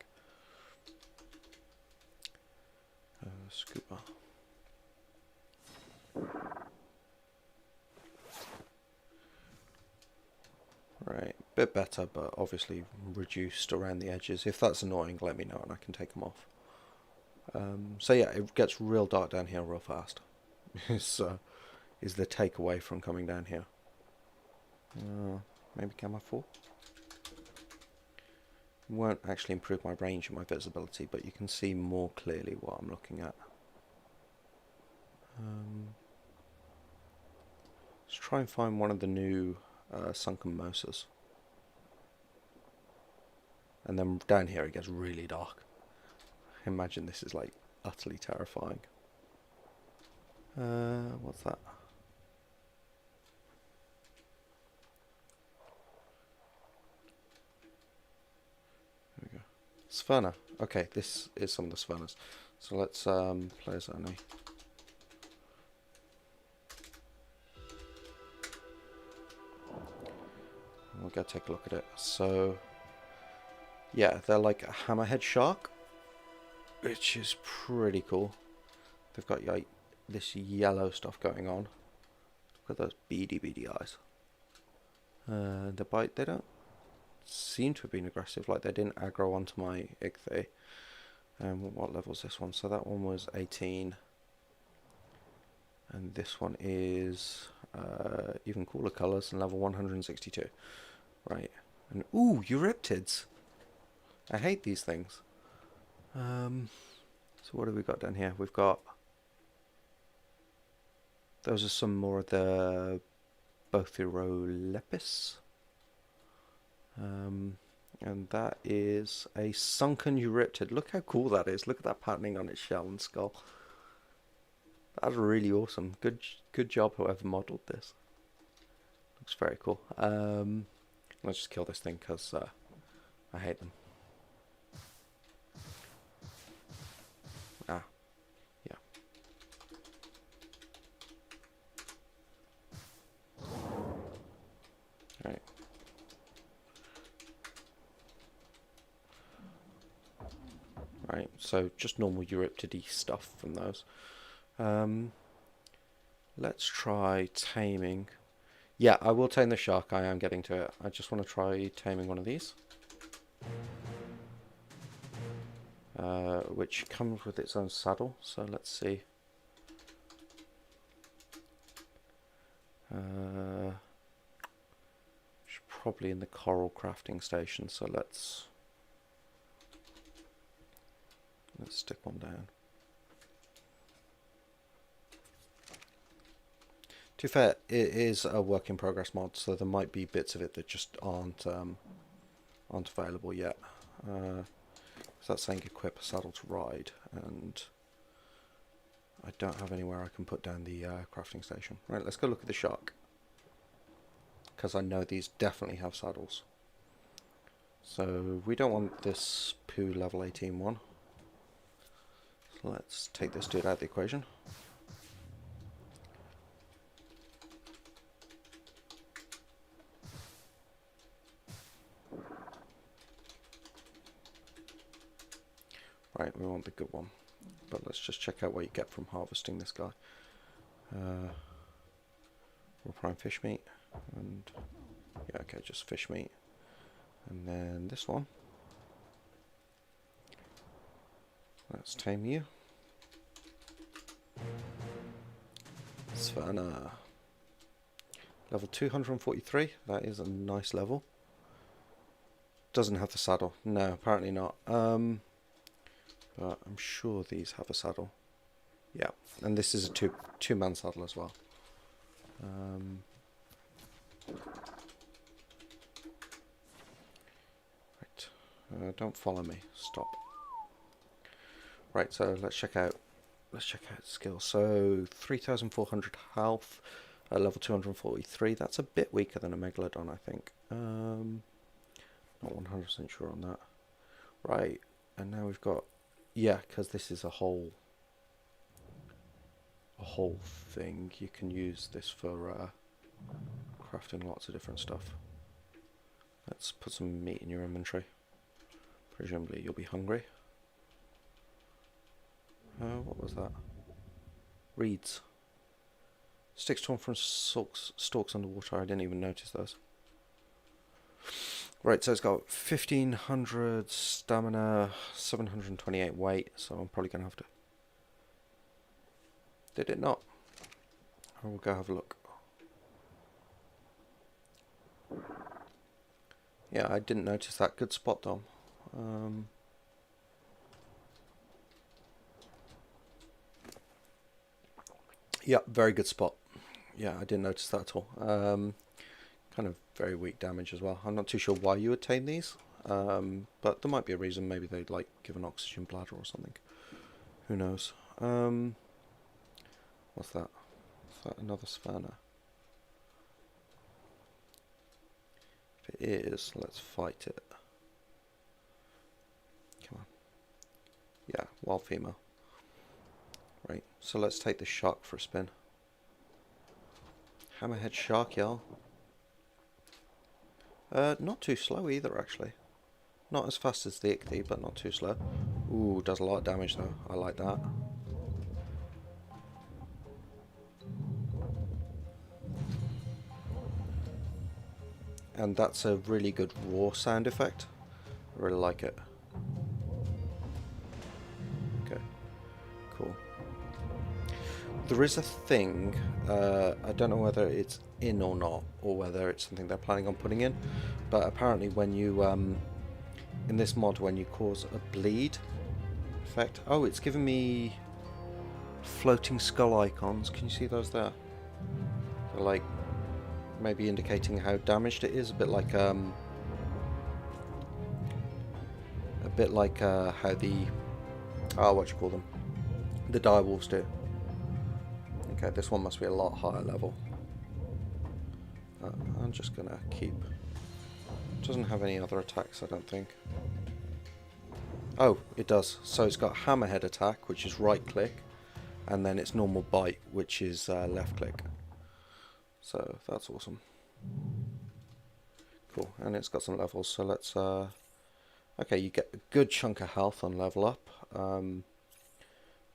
Scuba. Right, bit better, but obviously reduced around the edges. If that's annoying, let me know and I can take them off. So yeah, it gets real dark down here real fast. is the takeaway from coming down here. Maybe gamma 4? Won't actually improve my range and my visibility, but you can see more clearly what I'm looking at. Let's try and find one of the new sunken Mercers. And then down here it gets really dark. Imagine this is like utterly terrifying. What's that? There we go. Sphena. Okay, this is some of the Sphenas. So let's players only. We'll go take a look at it. So yeah, they're like a hammerhead shark, which is pretty cool. They've got like this yellow stuff going on. Look at those beady eyes. The bite, they don't seem to have been aggressive, like they didn't aggro onto my Ichthy. What level is this one? So that one was 18. And this one is even cooler colours and level 162. Right. And ooh, Euryptids. I hate these things. So what have we got down here? We've got... Those are some more of the Bothyrolepis. And that is a sunken Euryptid. Look how cool that is. Look at that patterning on its shell and skull. That's really awesome. Good job whoever modelled this. Looks very cool. Let's just kill this thing because I hate them. Ah, yeah. Alright. Right, so just normal Euryptidy stuff from those. Let's try taming. Yeah, I will tame the shark. I am getting to it. I just want to try taming one of these. Which comes with its own saddle. So let's see. It's probably in the coral crafting station. So let's stick one down. To be fair, it is a work in progress mod, so there might be bits of it that just aren't available yet. So that's saying equip a saddle to ride, and I don't have anywhere I can put down the crafting station. Right, let's go look at the shark, because I know these definitely have saddles. So we don't want this poo level 18 one. So let's take this dude out of the equation. Right, we want the good one, but let's just check out what you get from harvesting this guy. Raw prime fish meat, and yeah, okay, just fish meat. And then this one, let's tame you. Sphena, level 243, that is a nice level. Doesn't have the saddle, no, apparently not. but I'm sure these have a saddle. Yeah, and this is a two-man saddle as well. Right, don't follow me. Stop. Right, so let's check out skills. So 3,400 health, level 243. That's a bit weaker than a megalodon, I think. Not 100% sure on that. Right, and now we've got, yeah, because this is a whole thing. You can use this for crafting lots of different stuff. Let's put some meat in your inventory. Presumably you'll be hungry. What was that? Reeds. Sticks torn from stalks underwater. I didn't even notice those. Right, so it's got 1,500 stamina, 728 weight, so I'm probably going to have to... Did it not? I will go have a look. Yeah, I didn't notice that. Good spot, Dom. Yeah, very good spot. Yeah, I didn't notice that at all. Kind of very weak damage as well. I'm not too sure why you would tame these, but there might be a reason. Maybe they'd like give an oxygen bladder or something. Who knows? What's that? Is that another Savannah? If it is, let's fight it. Come on. Yeah, wild female. Right, so let's take the shark for a spin. Hammerhead shark, y'all. Not too slow either, actually. Not as fast as the Ichthys, but not too slow. Ooh, does a lot of damage though. I like that. And that's a really good roar sound effect. I really like it. Okay, cool. There is a thing, I don't know whether it's in or not, or whether it's something they're planning on putting in, but apparently when you, in this mod, when you cause a bleed effect, oh, it's giving me floating skull icons. Can you see those there? They're like, maybe indicating how damaged it is, a bit like how the, what do you call them? The direwolves do. Okay, this one must be a lot higher level. I'm just gonna keep... Doesn't have any other attacks, I don't think. Oh, it does. So it's got hammerhead attack, which is right click, and then it's normal bite, which is left click. So that's awesome. Cool, and it's got some levels, so let's... okay, you get a good chunk of health on level up.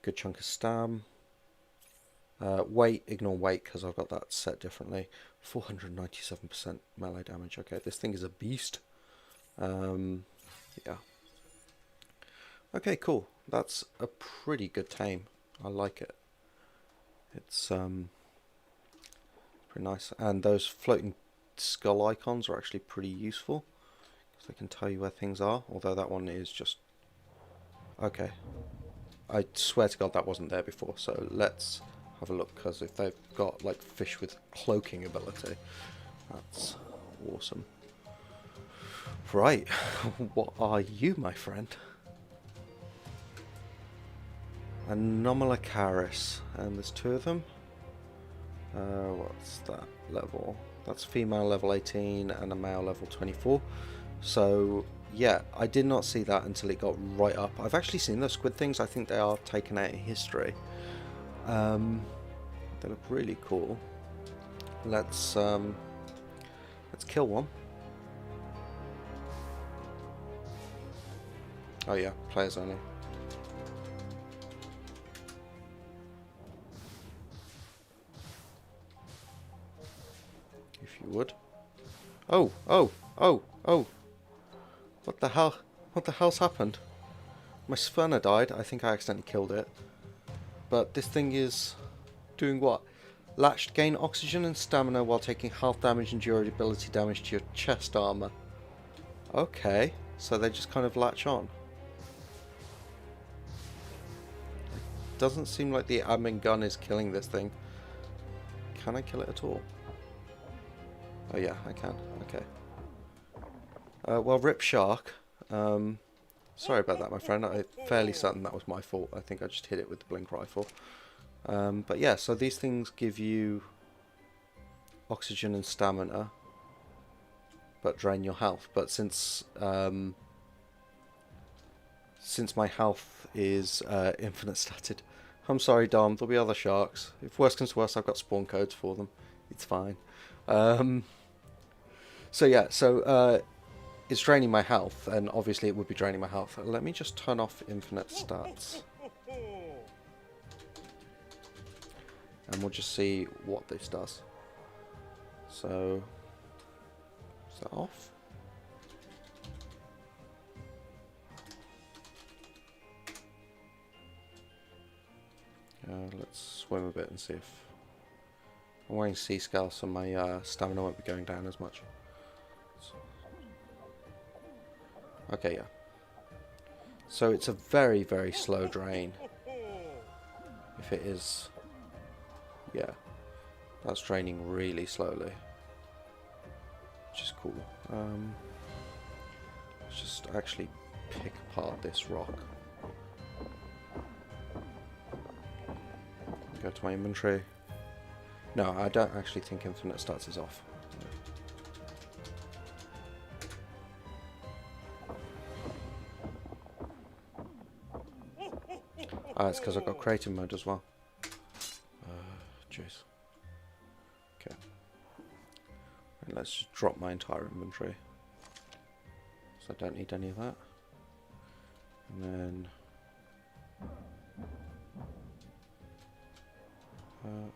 Good chunk of stam. Weight, ignore weight because I've got that set differently. 497% melee damage. Okay, this thing is a beast. Yeah. Okay, cool. That's a pretty good tame. I like it. It's pretty nice. And those floating skull icons are actually pretty useful because they can tell you where things are. Although that one is just... Okay. I swear to God that wasn't there before. So let's have a look, because if they've got like fish with cloaking ability, that's awesome. Right, what are you, my friend? Anomalocaris, and there's two of them. What's that level? That's female level 18 and a male level 24. So yeah, I did not see that until it got right up. I've actually seen those squid things. I think they are taken out in history. They look really cool. Let's kill one. Oh yeah, players only. If you would. Oh, oh, oh, oh. What the hell? What the hell's happened? My Sphyrna died. I think I accidentally killed it. But this thing is doing what? Latched, gain oxygen and stamina while taking health damage and durability damage to your chest armor. Okay, so they just kind of latch on. doesn't seem like the admin gun is killing this thing. Can I kill it at all? Oh yeah, I can. Okay. Well, rip shark. Sorry about that, my friend. I'm fairly certain that was my fault. I think I just hit it with the blink rifle. But yeah, so these things give you oxygen and stamina, but drain your health. But since my health is infinite statted, I'm sorry, Dom. There'll be other sharks. If worse comes to worse, I've got spawn codes for them. It's fine. So yeah, it's draining my health, and obviously it would be draining my health. Let me just turn off infinite stats. And we'll just see what this does. So, is that off? Let's swim a bit and see if... I'm wearing sea scale, so my stamina won't be going down as much. Okay, yeah. So it's a very, very slow drain. If it is... Yeah. That's draining really slowly. Which is cool. Let's just actually pick apart this rock. Go to my inventory. No, I don't actually think infinite stats is off. It's because I've got creative mode as well. Jeez. Okay. And let's just drop my entire inventory. So I don't need any of that. And then...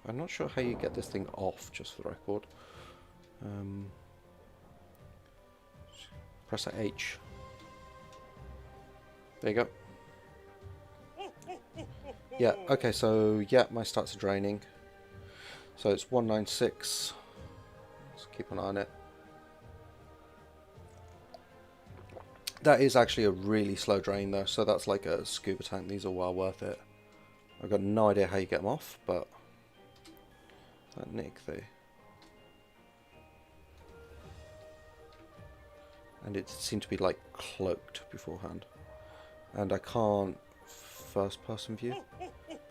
I'm not sure how you get this thing off, just for the record. Press H. There you go. Yeah, okay, so yeah, my stats are draining. So it's 196. Let's keep an eye on it. That is actually a really slow drain though, so that's like a scuba tank. These are well worth it. I've got no idea how you get them off, but that nick there. And it seemed to be like cloaked beforehand. And I can't first person view.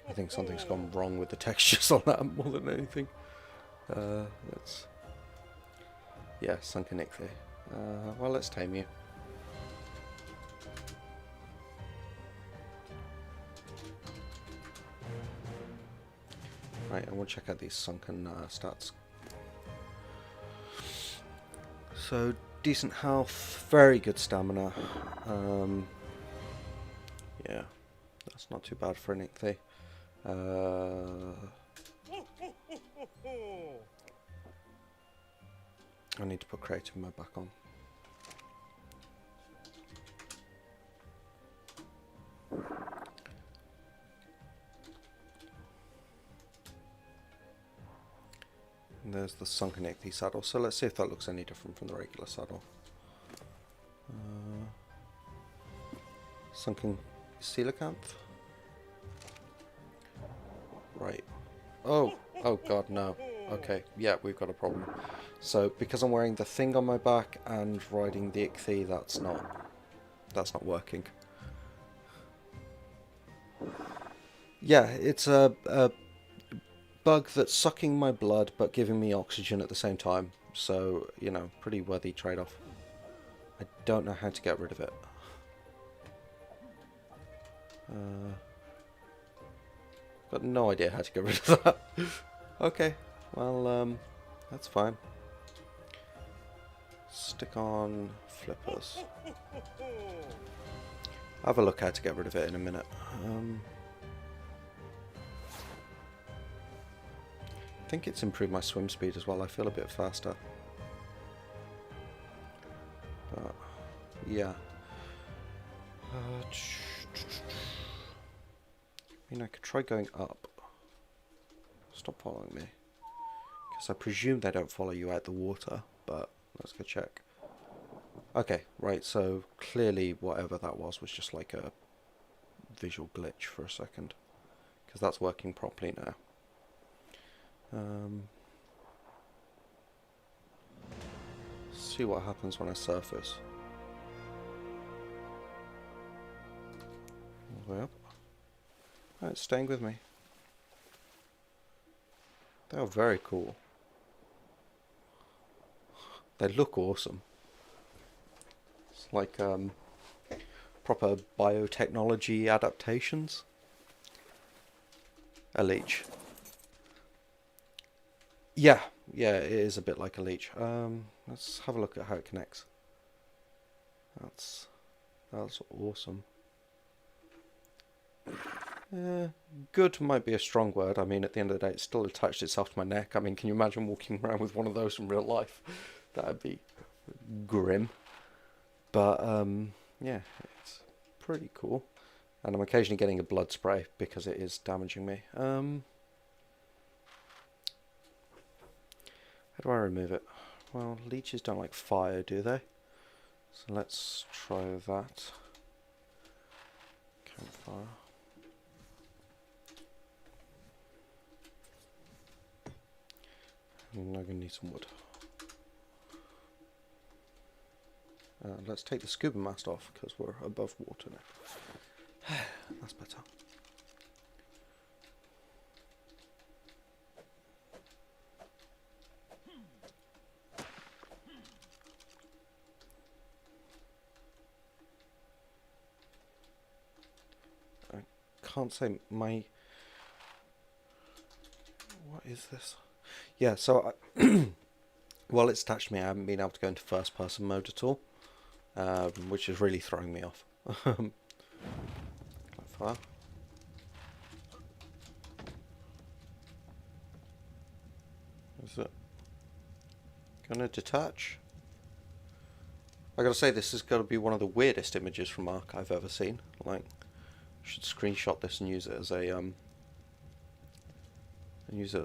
I think something's gone wrong with the textures on that more than anything. Let's... Yeah, sunken nick there. Well, let's tame you. Right, and we'll check out these sunken stats. So, decent health, very good stamina. Yeah, that's not too bad for an ichthy. I need to put creative mode back on. And there's the sunken ichthy saddle. So let's see if that looks any different from the regular saddle. Sunken coelacanth. Right. Oh god, no. Okay, yeah, we've got a problem. So because I'm wearing the thing on my back and riding the ichthy, that's not working. Yeah, it's a bug that's sucking my blood but giving me oxygen at the same time. So, you know, pretty worthy trade-off. I don't know how to get rid of it. Got no idea how to get rid of that. Okay, well, that's fine. Stick on flippers. I'll have a look how to get rid of it in a minute. I think it's improved my swim speed as well. I feel a bit faster. But, yeah. I mean, I could try going up. Stop following me. Because I presume they don't follow you out the water, but let's go check. Okay, right, so clearly whatever that was just like a visual glitch for a second. because that's working properly now. See what happens when I surface. All the way up. Oh, it's staying with me. They are very cool. They look awesome. It's like proper biotechnology adaptations. A leech. Yeah, it is a bit like a leech. Let's have a look at how it connects. That's awesome. Good might be a strong word. I mean, at the end of the day, it's still attached itself to my neck. I mean, can you imagine walking around with one of those in real life? That'd be grim. But yeah, it's pretty cool. And I'm occasionally getting a blood spray because it is damaging me. How do I remove it? Well, leeches don't like fire, do they? So let's try that. Campfire. I'm going to need some wood. Let's take the scuba mask off because we're above water now. That's better. I can't say my... What is this? Yeah, so while it's attached to me, I haven't been able to go into first person mode at all, which is really throwing me off. Fire. Is it gonna detach? I gotta say, this has got to be one of the weirdest images from Ark I've ever seen. Like, I should screenshot this and use it as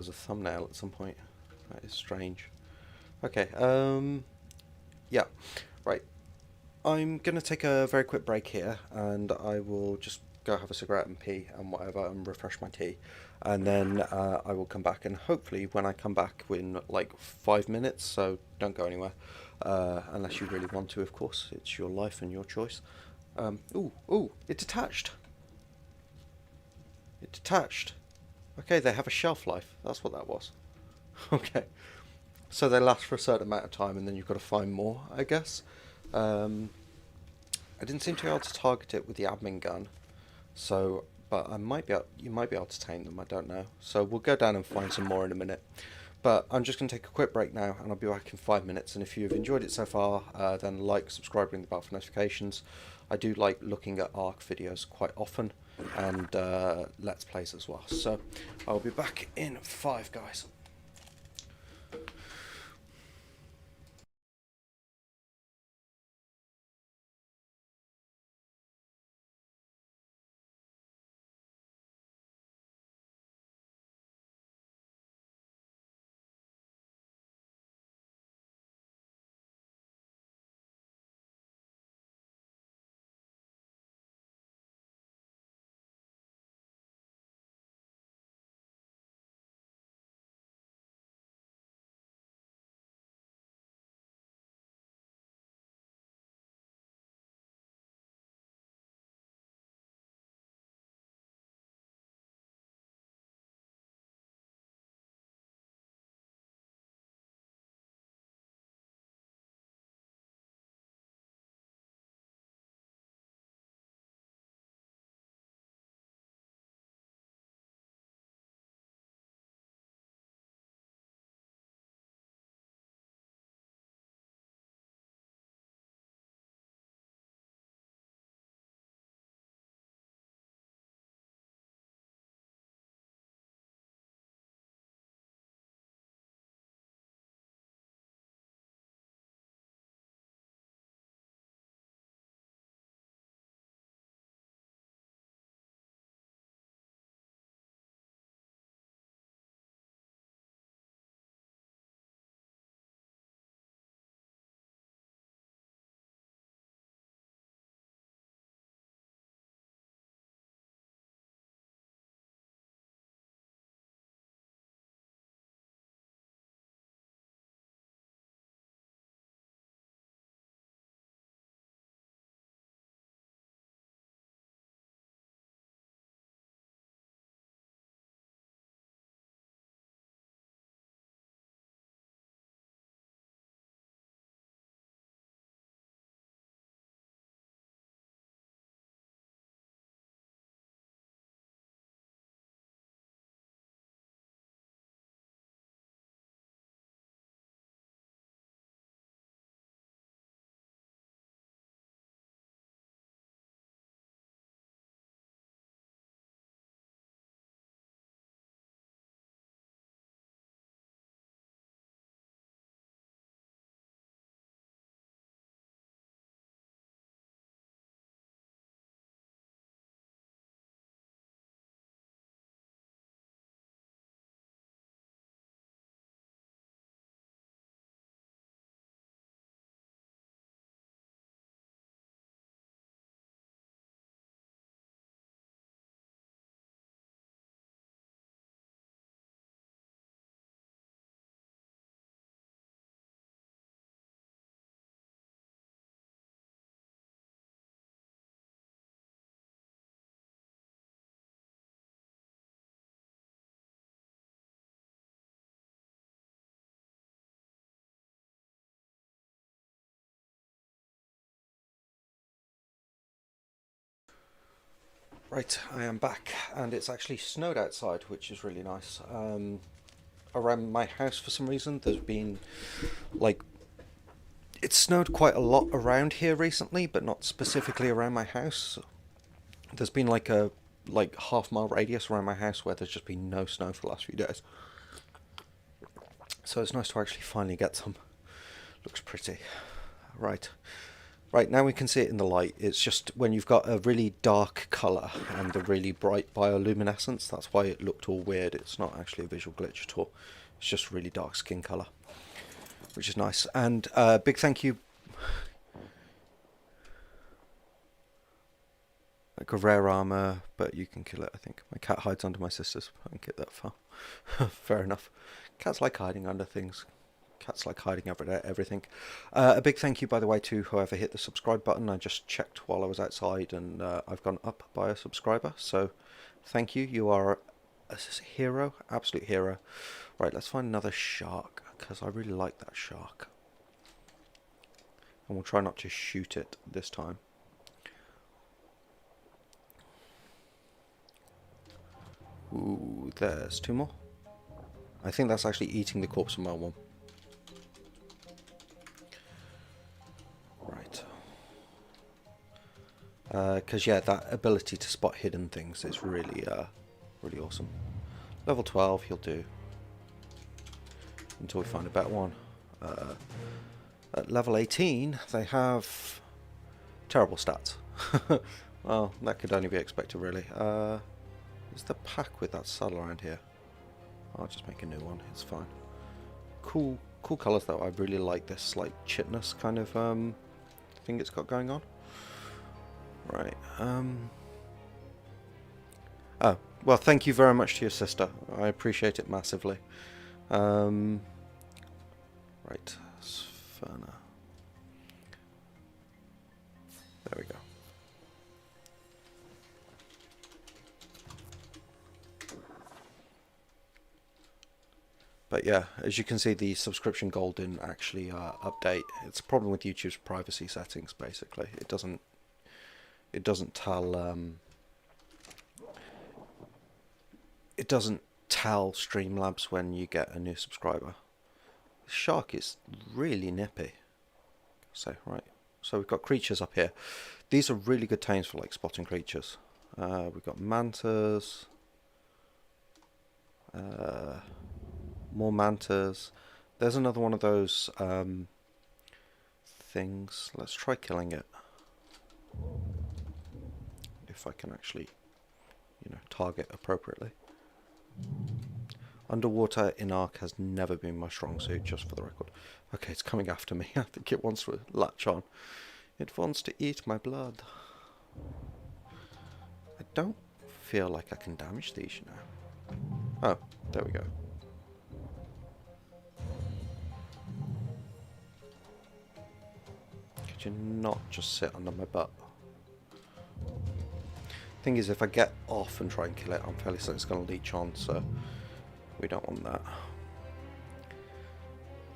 a thumbnail at some point. That is strange. Okay, yeah, right. I'm gonna take a very quick break here, and I will just go have a cigarette and pee and whatever, and refresh my tea, and then I will come back. And hopefully, when I come back in like 5 minutes, so don't go anywhere, unless you really want to. Of course, it's your life and your choice. Ooh, it detached. It detached. Okay, they have a shelf life. That's what that was. Okay. So they last for a certain amount of time, and then you've got to find more, I guess. I didn't seem to be able to target it with the admin gun, so but you might be able to tame them. I don't know. So we'll go down and find some more in a minute. But I'm just going to take a quick break now, and I'll be back in 5 minutes. And if you've enjoyed it so far, then like, subscribe, ring the bell for notifications. I do like looking at Ark videos quite often, and Let's Plays as well. So I'll be back in 5, guys. Right, I am back, and it's actually snowed outside, which is really nice. Around my house, for some reason, there's been like it snowed quite a lot around here recently, but not specifically around my house. There's been like a half-mile radius around my house where there's just been no snow for the last few days. So it's nice to actually finally get some. Looks pretty. Right. Right, now we can see it in the light. It's just when you've got a really dark colour and the really bright bioluminescence, that's why it looked all weird. It's not actually a visual glitch at all. It's just really dark skin colour, which is nice. And big thank you. Like a rare armour, but you can kill it, I think. My cat hides under my sister's. I can get that far. Fair enough. Cats like hiding under things. Cats like hiding under everything. A big thank you, by the way, to whoever hit the subscribe button. I just checked while I was outside, and I've gone up by a subscriber. So, thank you. You are a hero, absolute hero. Right, let's find another shark, because I really like that shark. And we'll try not to shoot it this time. Ooh, there's two more. I think that's actually eating the corpse of my one. Right. Because yeah, that ability to spot hidden things is really, really awesome. Level 12, he'll do. Until we find a better one. At level 18, they have terrible stats. Well, that could only be expected, really. Is the pack with that saddle around here? I'll just make a new one. It's fine. Cool colours though. I really like this like chitness kind of thing it's got going on. Right. Oh, well, thank you very much to your sister. I appreciate it massively. Right. Sferna. There we go. But yeah, as you can see, the subscription goal didn't actually update. It's a problem with YouTube's privacy settings. Basically, it doesn't tell Streamlabs when you get a new subscriber. The shark is really nippy. So right, so we've got creatures up here. These are really good tames for like spotting creatures. We've got mantas. More mantas. There's another one of those things. Let's try killing it. If I can actually, target appropriately. Underwater in Ark has never been my strong suit, just for the record. Okay, it's coming after me. I think it wants to latch on. It wants to eat my blood. I don't feel like I can damage these, Oh, there we go. Could you not just sit under my butt? Thing is, if I get off and try and kill it, I'm fairly certain it's going to leech on, so we don't want that.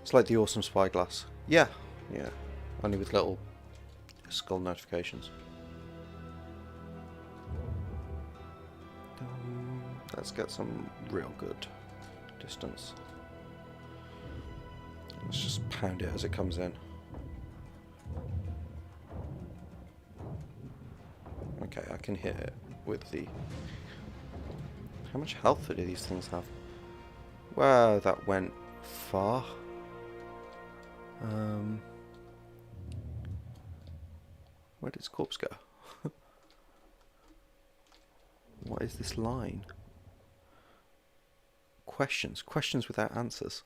It's like the awesome spyglass. Yeah, only with little skull notifications. Let's get some real good distance. Let's just pound it as it comes in. Okay, I can hit it with the... How much health do these things have? Wow, that went far. Where did its corpse go? What is this line? Questions without answers.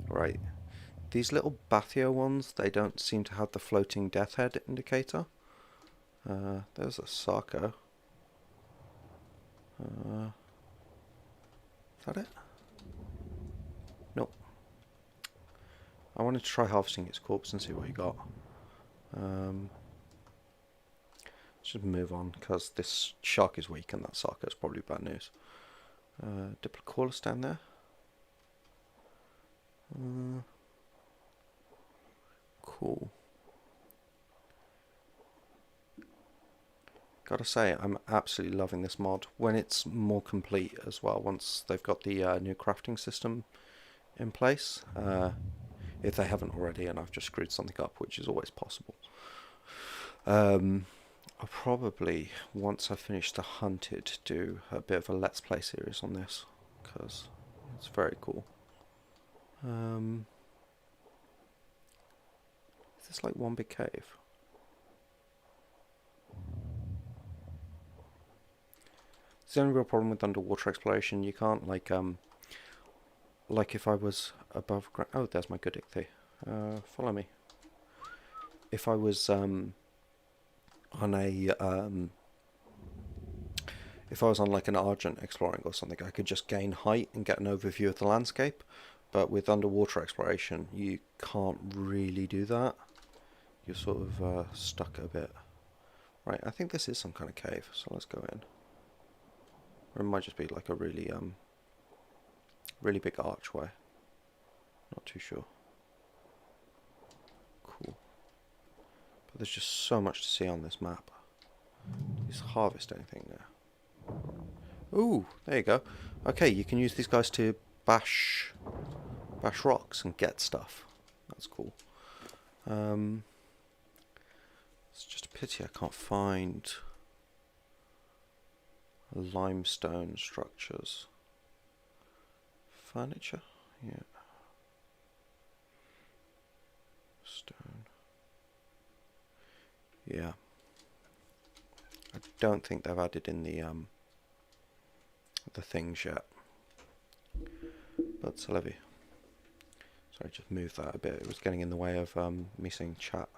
Right. These little Bathio ones, they don't seem to have the floating death head indicator. There's a Sarko. Is that it? Nope. I wanted to try harvesting its corpse and see what he got. Let's just move on, because this shark is weak and that Sarko is probably bad news. Diplocaulus down there. Cool. Gotta say, I'm absolutely loving this mod. When it's more complete as well, once they've got the new crafting system in place, if they haven't already and I've just screwed something up, which is always possible. I'll probably, once I finish the Hunted, do a bit of a Let's Play series on this, because it's very cool. Is this like one big cave? It's the only real problem with underwater exploration. You can't like if I was above ground. Oh, there's my good ichthy. Follow me. If I was on a if I was on like an Argent exploring or something, I could just gain height and get an overview of the landscape. But with underwater exploration, you can't really do that. You're sort of stuck a bit. Right, I think this is some kind of cave, so let's go in. Or it might just be like a really really big archway. Not too sure. Cool. But there's just so much to see on this map. Let's harvest anything there. Ooh, there you go. Okay, you can use these guys to bash rocks and get stuff. That's cool. It's just a pity I can't find limestone structures. Furniture? Yeah. Stone. Yeah. I don't think they've added in the things yet. But Levy. Sorry, just move that a bit. It was getting in the way of me seeing chat.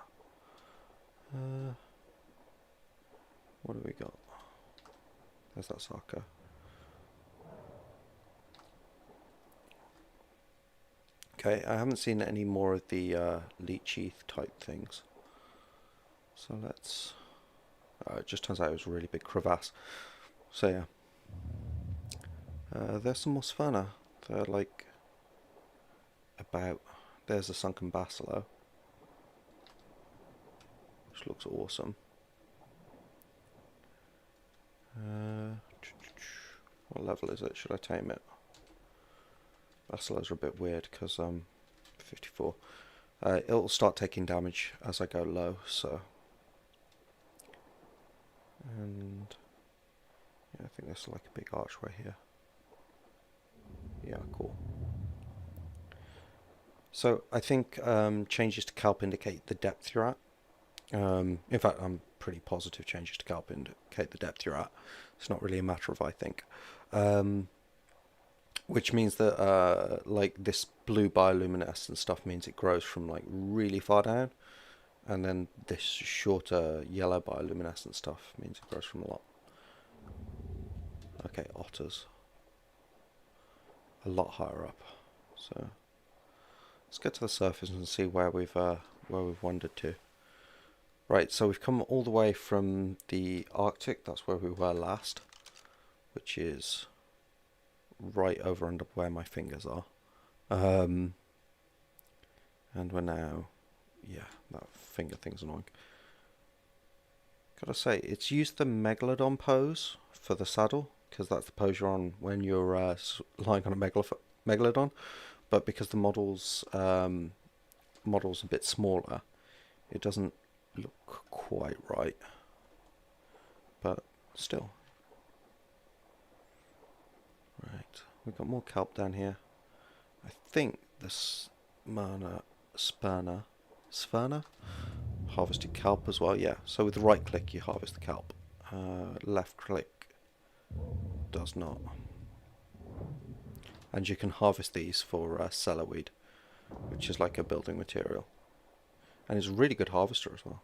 What have we got? There's that Saka. Okay, I haven't seen any more of the leechy type things. So let's... it just turns out it was a really big crevasse. So yeah. There's some more Sphana. They're like... about... There's a sunken basilar. Which looks awesome. What level is it? Should I tame it? Basilars are a bit weird because 54. It'll start taking damage as I go low, so. And yeah, I think there's like a big archway here. Yeah, cool. So I think changes to Kelp indicate the depth you're at. In fact, I'm pretty positive changes to Kelp indicate the depth you're at. It's not really a matter of I think. Which means that like this blue bioluminescent stuff means it grows from like really far down, and then this shorter yellow bioluminescent stuff means it grows from a lot. Okay, otters. A lot higher up. So let's get to the surface and see where we've wandered to. Right, so we've come all the way from the Arctic. That's where we were last, which is right over under where my fingers are. And we're now, yeah, that finger thing's annoying. Gotta say, it's used the Megalodon pose for the saddle, because that's the pose you're on when you're lying on a Megalodon. But because the model's a bit smaller, it doesn't look quite right. But still. Right, we've got more kelp down here. I think the Sphana harvested kelp as well. Yeah, so with the right click you harvest the kelp. Left click does not. And you can harvest these for cellarweed, which is like a building material. And it's a really good harvester as well.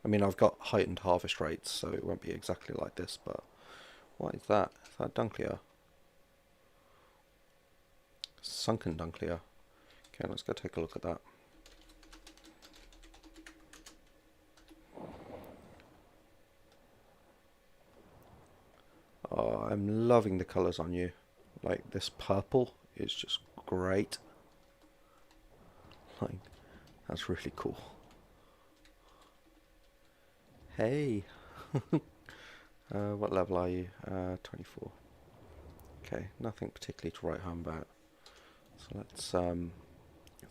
I mean, I've got heightened harvest rates, so it won't be exactly like this, but what is that? Is that Dunklear? Sunken Dunklear. Okay, let's go take a look at that. Oh, I'm loving the colours on you. Like, this purple is just great. Like, that's really cool. Hey. What level are you? 24. Okay, nothing particularly to write home about. So let's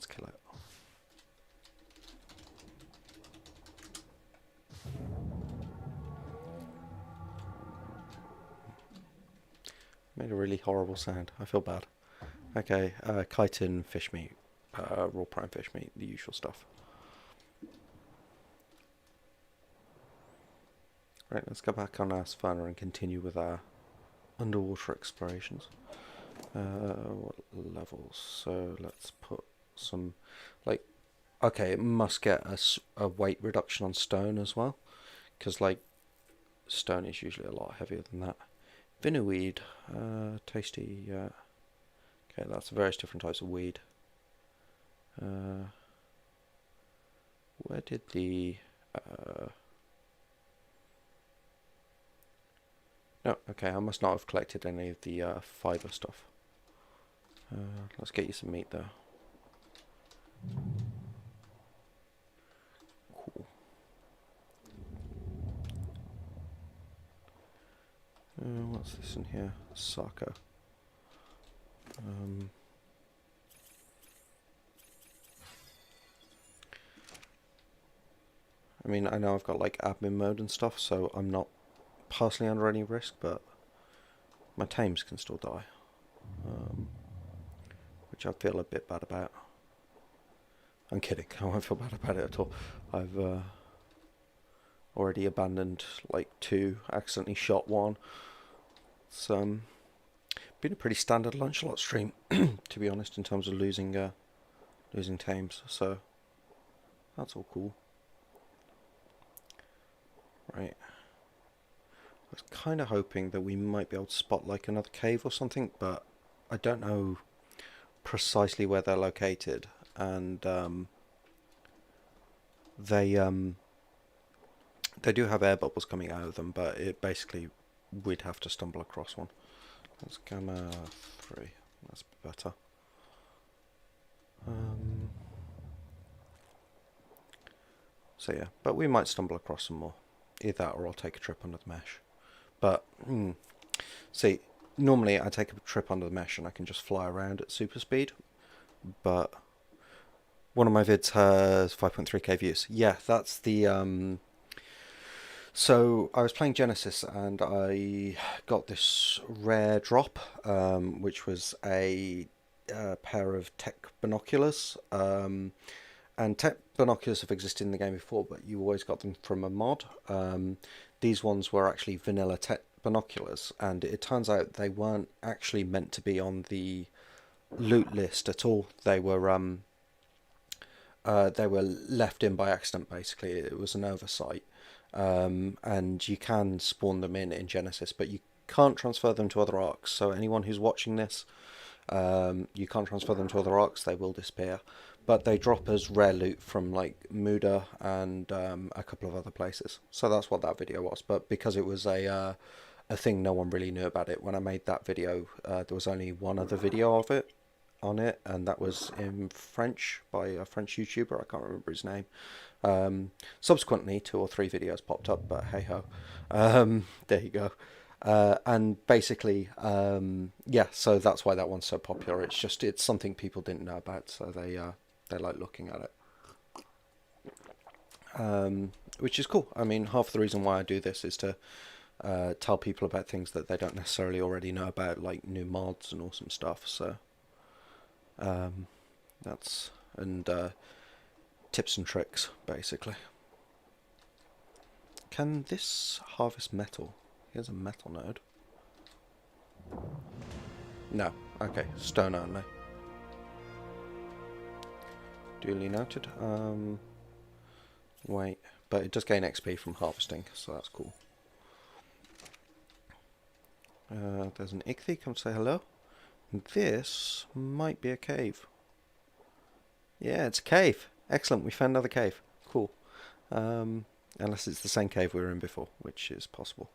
kill it. Made a really horrible sound. I feel bad. Okay, chitin, fish meat, raw prime fish meat, the usual stuff. Right, let's go back on our Savannah and continue with our underwater explorations. What levels? So let's put some, like, okay, it must get a weight reduction on stone as well, because like stone is usually a lot heavier than that. Vinnerweed, tasty. Okay, that's various different types of weed. Where did the no, okay, I must not have collected any of the fibre stuff. Let's get you some meat though. Cool. What's this in here? Sarco. I mean, I know I've got like admin mode and stuff, so I'm not personally under any risk, but my Tames can still die, which I feel a bit bad about. I'm kidding, I won't feel bad about it at all. I've already abandoned like 2, accidentally shot 1. It's been a pretty standard Lunchalot stream, to be honest, in terms of losing Tames, so that's all cool. Right. I was kind of hoping that we might be able to spot like another cave or something, but I don't know precisely where they're located, and they do have air bubbles coming out of them, but it basically we'd have to stumble across one. Let's gamma 3. That's better. So yeah, but we might stumble across some more. Either that or I'll take a trip under the mesh. But, see, normally I take a trip under the mesh and I can just fly around at super speed. But one of my vids has 5.3k views. Yeah, that's the... So I was playing Genesis and I got this rare drop, which was a pair of tech binoculars. And tech binoculars have existed in the game before, but you always got them from a mod. These ones were actually vanilla tech binoculars, and it turns out they weren't actually meant to be on the loot list at all. They were left in by accident, basically. It was an oversight. And you can spawn them in Genesis, but you can't transfer them to other arcs. So anyone who's watching this, you can't transfer them to other arcs, they will disappear. But they drop as rare loot from like Muda and a couple of other places. So that's what that video was. But because it was a thing, no one really knew about it. When I made that video, there was only one other video of it on it, and that was in French by a French YouTuber. I can't remember his name. Subsequently, 2 or 3 videos popped up, but hey ho. There you go. And basically, yeah, so that's why that one's so popular. It's something people didn't know about, so they like looking at it. Which is cool. I mean, half the reason why I do this is to tell people about things that they don't necessarily already know about, like new mods and awesome stuff. So that's tips and tricks, basically. Can this harvest metal? Here's a metal node. No. Okay, stone only. Duly noted. Wait, but it does gain XP from harvesting, so that's cool. There's an Ichthy, come say hello. This might be a cave. Yeah, it's a cave. Excellent, we found another cave. Cool. Unless it's the same cave we were in before, which is possible.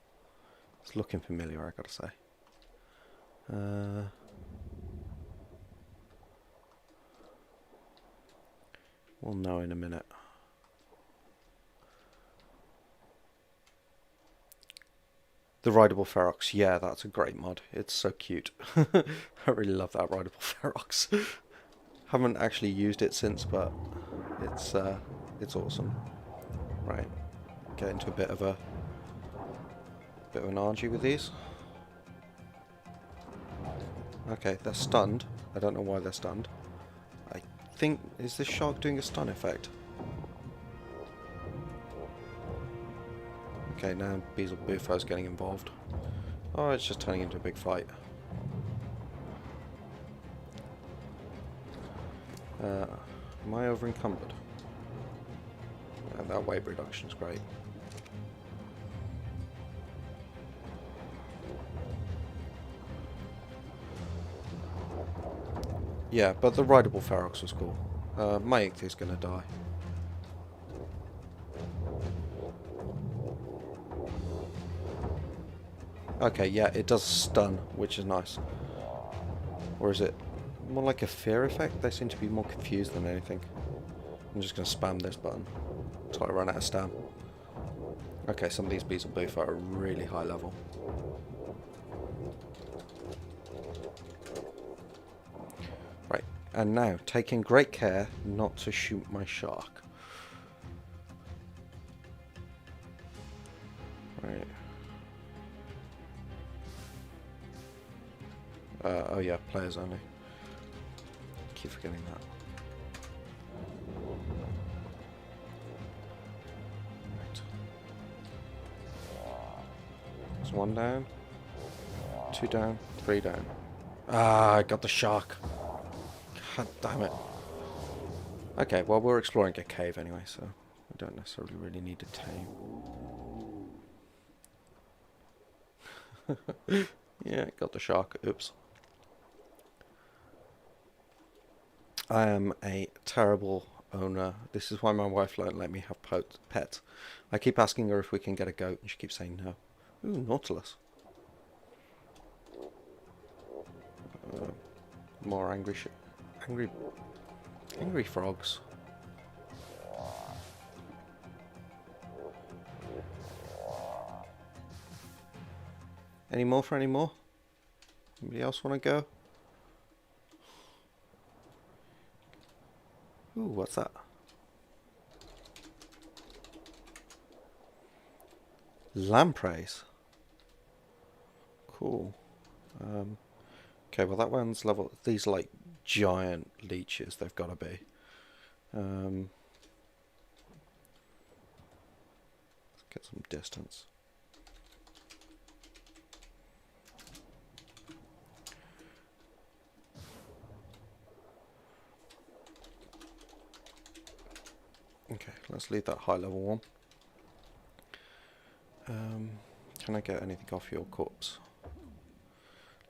It's looking familiar, I gotta say. We'll know in a minute. The rideable Ferox, yeah, that's a great mod. It's so cute. I really love that rideable Ferox. Haven't actually used it since, but it's awesome. Right, get into a bit of an RNG with these. Okay, they're stunned. I don't know why they're stunned. I think, is this shark doing a stun effect? Okay, now Beezle Bufo's getting involved. Oh, it's just turning into a big fight. Am I over encumbered? That weight reduction is great. Yeah, but the rideable Ferox was cool. My Ichthyor's gonna die. Okay, yeah, it does stun, which is nice. Or is it more like a fear effect? They seem to be more confused than anything. I'm just going to spam this button until I run out of stam. Okay, some of these Beezle Bufo are really high level. Right, and now, taking great care not to shoot my shark. Right. Oh yeah, players only. Keep forgetting that. Right. There's one down. Two down. Three down. Ah, I got the shark. God damn it. Okay, well we're exploring a cave anyway, so we don't necessarily really need a tame. Yeah, got the shark. Oops. I am a terrible owner. This is why my wife won't let me have pets. I keep asking her if we can get a goat, and she keeps saying no. Ooh, Nautilus. More angry frogs. Any more for any more? Anybody else want to go? Ooh, what's that? Lampreys. Cool. Okay, well that one's level. These are like giant leeches. They've got to be. Let's get some distance. Okay, let's leave that high level one. Can I get anything off your corpse?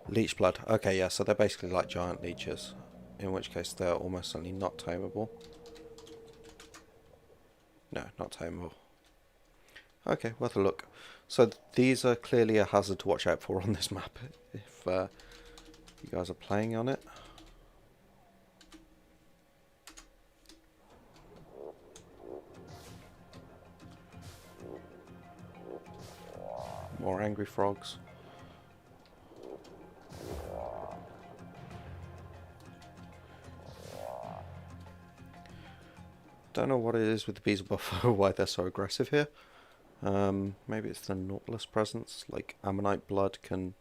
Leech blood. Okay, yeah, so they're basically like giant leeches, in which case they're almost certainly not tameable. No, not tameable. Okay, worth a look. So these are clearly a hazard to watch out for on this map, if you guys are playing on it. More angry frogs. Don't know what it is with the Beezle Buffalo, why they're so aggressive here. Maybe it's the Nautilus presence, like Ammonite blood can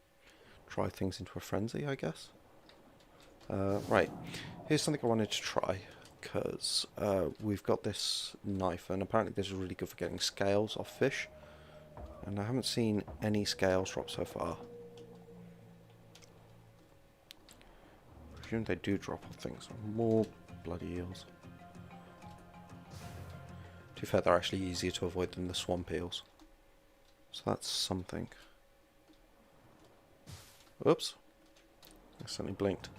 drive things into a frenzy, I guess. Right, here's something I wanted to try, because we've got this knife, and apparently this is really good for getting scales off fish. And I haven't seen any scales drop so far. I presume they do drop off things. More bloody eels. To be fair, they're actually easier to avoid than the swamp eels. So that's something. Oops. I suddenly blinked.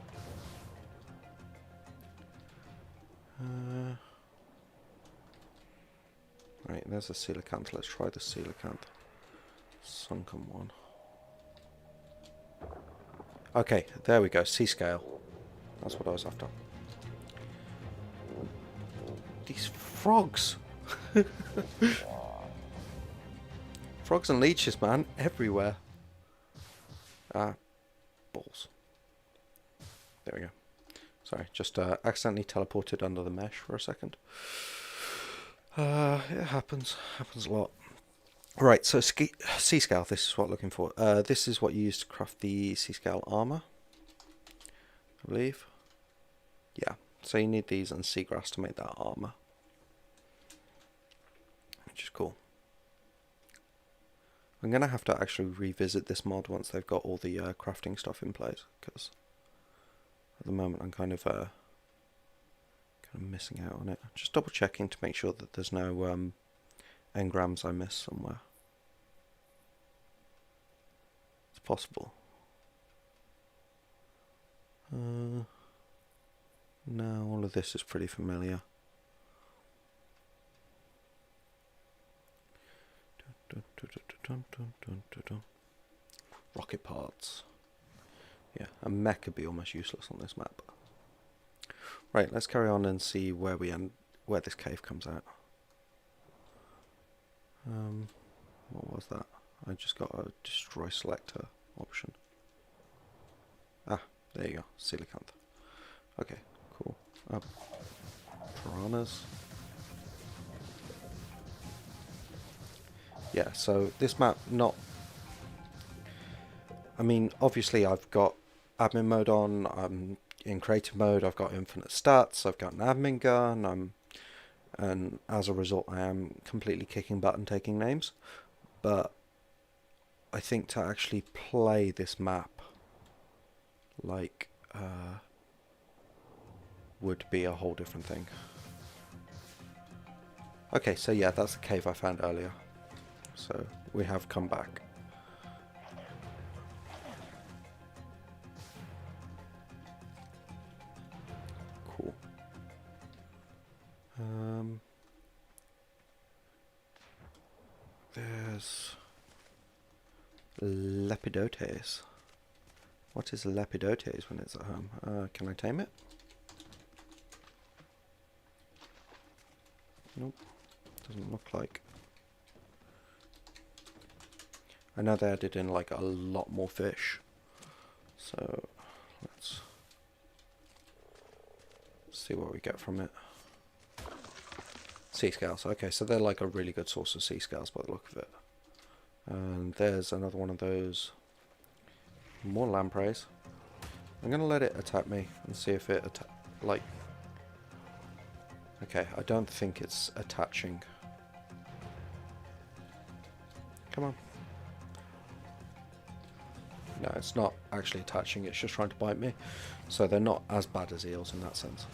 Right, there's a coelacanth. Let's try the coelacanth. Sunken one. Okay, there we go. Sea scale. That's what I was after. These frogs! Frogs and leeches, man, everywhere. Ah, balls. There we go. Sorry, just accidentally teleported under the mesh for a second. It happens. Happens a lot. Right, so sea scale, this is what I'm looking for. This is what you use to craft the sea scale armor, I believe. Yeah, so you need these and seagrass to make that armor, which is cool. I'm going to have to actually revisit this mod once they've got all the crafting stuff in place, because at the moment I'm kind of missing out on it. Just double checking to make sure that there's no engrams I missed somewhere. It's possible. No, all of this is pretty familiar. Rocket parts. Yeah, a mech could be almost useless on this map. Right, let's carry on and see where we end, where this cave comes out. What was that? I just got a destroy selector option. Ah, there you go, coelacanth. Okay, cool. Piranhas. Yeah, so this map I mean, obviously I've got admin mode on, I'm in creative mode, I've got infinite stats, I've got an admin gun, and as a result I am completely kicking butt and taking names. But I think to actually play this map like would be a whole different thing. Okay, so yeah, that's the cave I found earlier. So we have come back. Cool. There's Lepidotes. What is Lepidotes when it's at home? Can I tame it? Nope. Doesn't look like. I know they added in like a lot more fish. So let's see what we get from it. Sea scales. Okay, so they're like a really good source of sea scales by the look of it. And there's another one of those. More lampreys. I'm going to let it attack me and see if it like... Okay, I don't think it's attaching. Come on. No, it's not actually attaching, it's just trying to bite me. So they're not as bad as eels in that sense.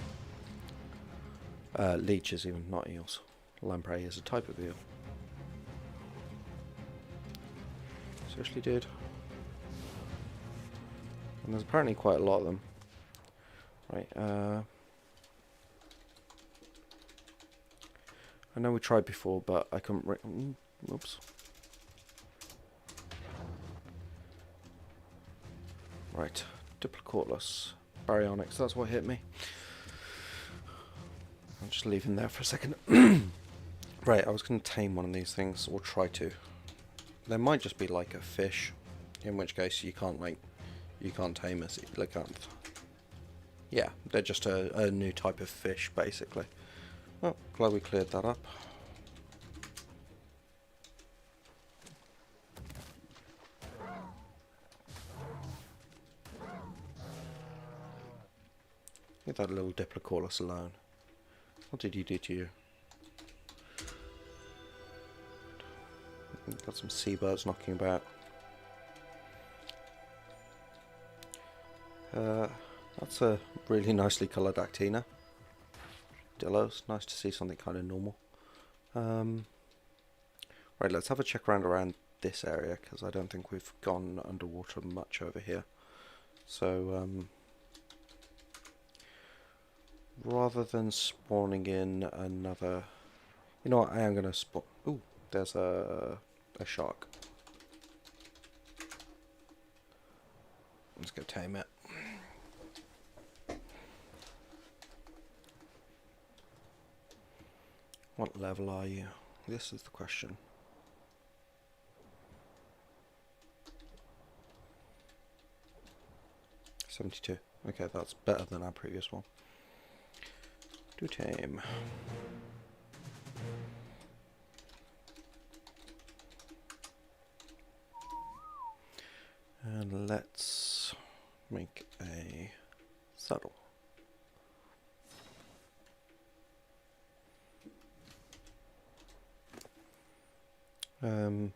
Leeches even, not eels. Lamprey is a type of eel. Seriously, dude? And there's apparently quite a lot of them. Right, I know we tried before, but I couldn't oops. Right, Diplocaulus, Baryonyx, that's what hit me. I'll just leave him there for a second. Right, I was going to tame one of these things, or try to. There might just be like a fish, in which case you can't tame a coelacanth. Yeah, they're just a new type of fish, basically. Well, glad we cleared that up. Leave that little Diplocaulus alone. What did you do to you? Got some seabirds knocking about. That's a really nicely coloured Actina. Delos, nice to see something kind of normal. Right, let's have a check around this area, because I don't think we've gone underwater much over here. So, rather than spawning in another... You know what, I am going to spawn... Ooh, there's a shark. Let's go tame it. What level are you? This is the question. 72. Okay, that's better than our previous one. Do tame. And let's make a saddle.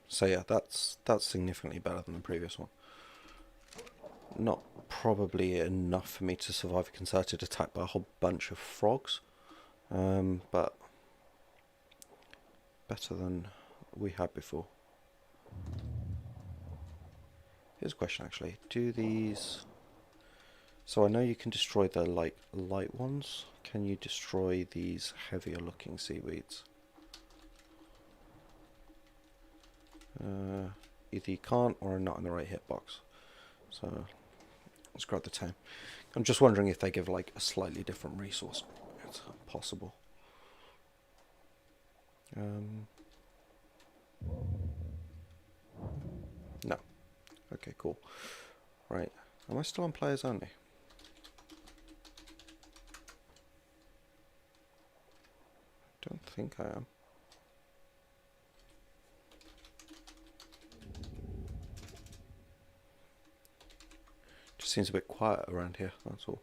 So yeah, that's significantly better than the previous one. Not probably enough for me to survive a concerted attack by a whole bunch of frogs, but better than we had before. Here's a question actually. Do these... So I know you can destroy the light ones. Can you destroy these heavier looking seaweeds? Either you can't or are not in the right hitbox. So let's grab the tame. I'm just wondering if they give like a slightly different resource. It's possible. No. Okay, cool. Right. Am I still on players only? Don't think I am. Just seems a bit quiet around here, that's all.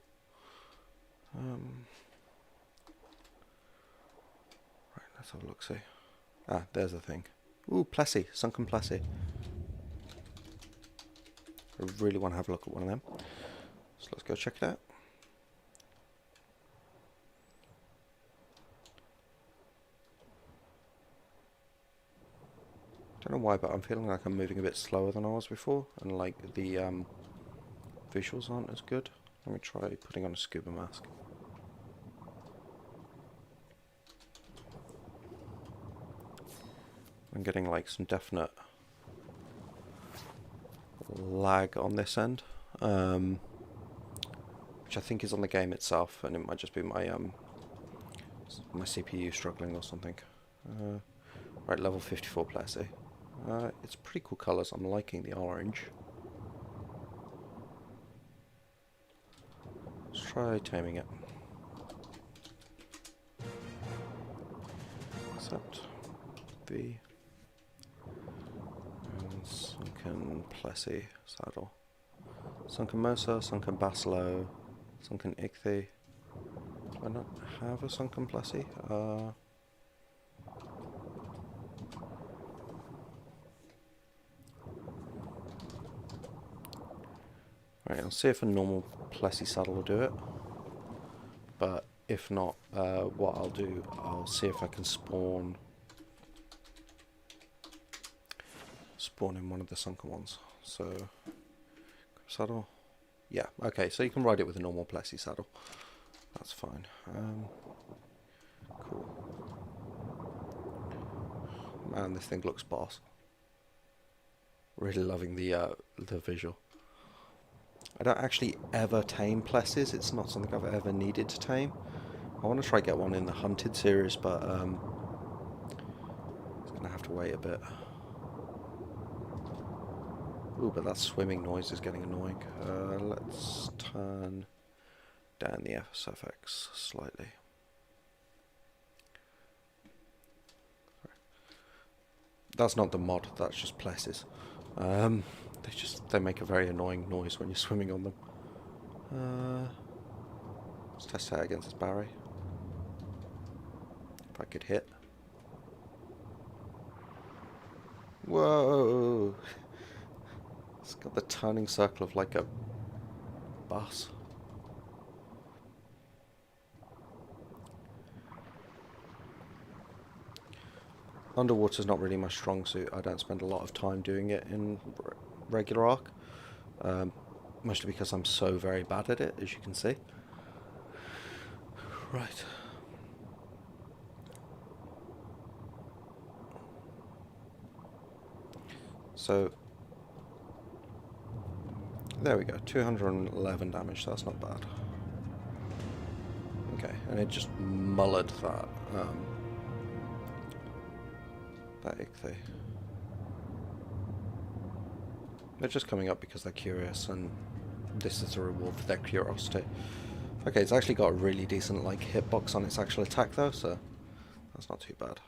Right, let's have a look, see. Ah, there's the thing. Ooh, Plessy, Sunken Plessy. I really want to have a look at one of them. So let's go check it out. Don't know why, but I'm feeling like I'm moving a bit slower than I was before, and like the visuals aren't as good. Let me try putting on a scuba mask. I'm getting like some definite lag on this end, which I think is on the game itself, and it might just be my my CPU struggling or something. Right, level 54 Plessy. It's pretty cool colours. I'm liking the orange. Let's try taming it. Accept V. And Sunken Plessy saddle. Sunken Mercer, Sunken Basilo, Sunken Ichthy. Do I not have a Sunken Plessy? Right, I'll see if a normal Plessy saddle will do it. But if not, what I'll do, I'll see if I can spawn in one of the sunken ones. So, saddle. Yeah, okay, so you can ride it with a normal Plessy saddle. That's fine. Cool. Man, this thing looks boss. Really loving the visual. I don't actually ever tame Plessys. It's not something I've ever needed to tame. I want to try get one in the hunted series, but it's gonna have to wait a bit. Ooh, but that swimming noise is getting annoying. Let's turn down the SFX slightly. That's not the mod, that's just Plessys. They make a very annoying noise when you're swimming on them. Let's test that against this Barry. If I could hit. Whoa! It's got the turning circle of like a bus. Underwater's not really my strong suit. I don't spend a lot of time doing it in regular Ark. Mostly because I'm so very bad at it, as you can see. Right. So, there we go, 211 damage, that's not bad. Okay, and it just mullered that, that Ichthy. They're just coming up because they're curious and this is a reward for their curiosity. Okay, it's actually got a really decent like hitbox on its actual attack though, so that's not too bad.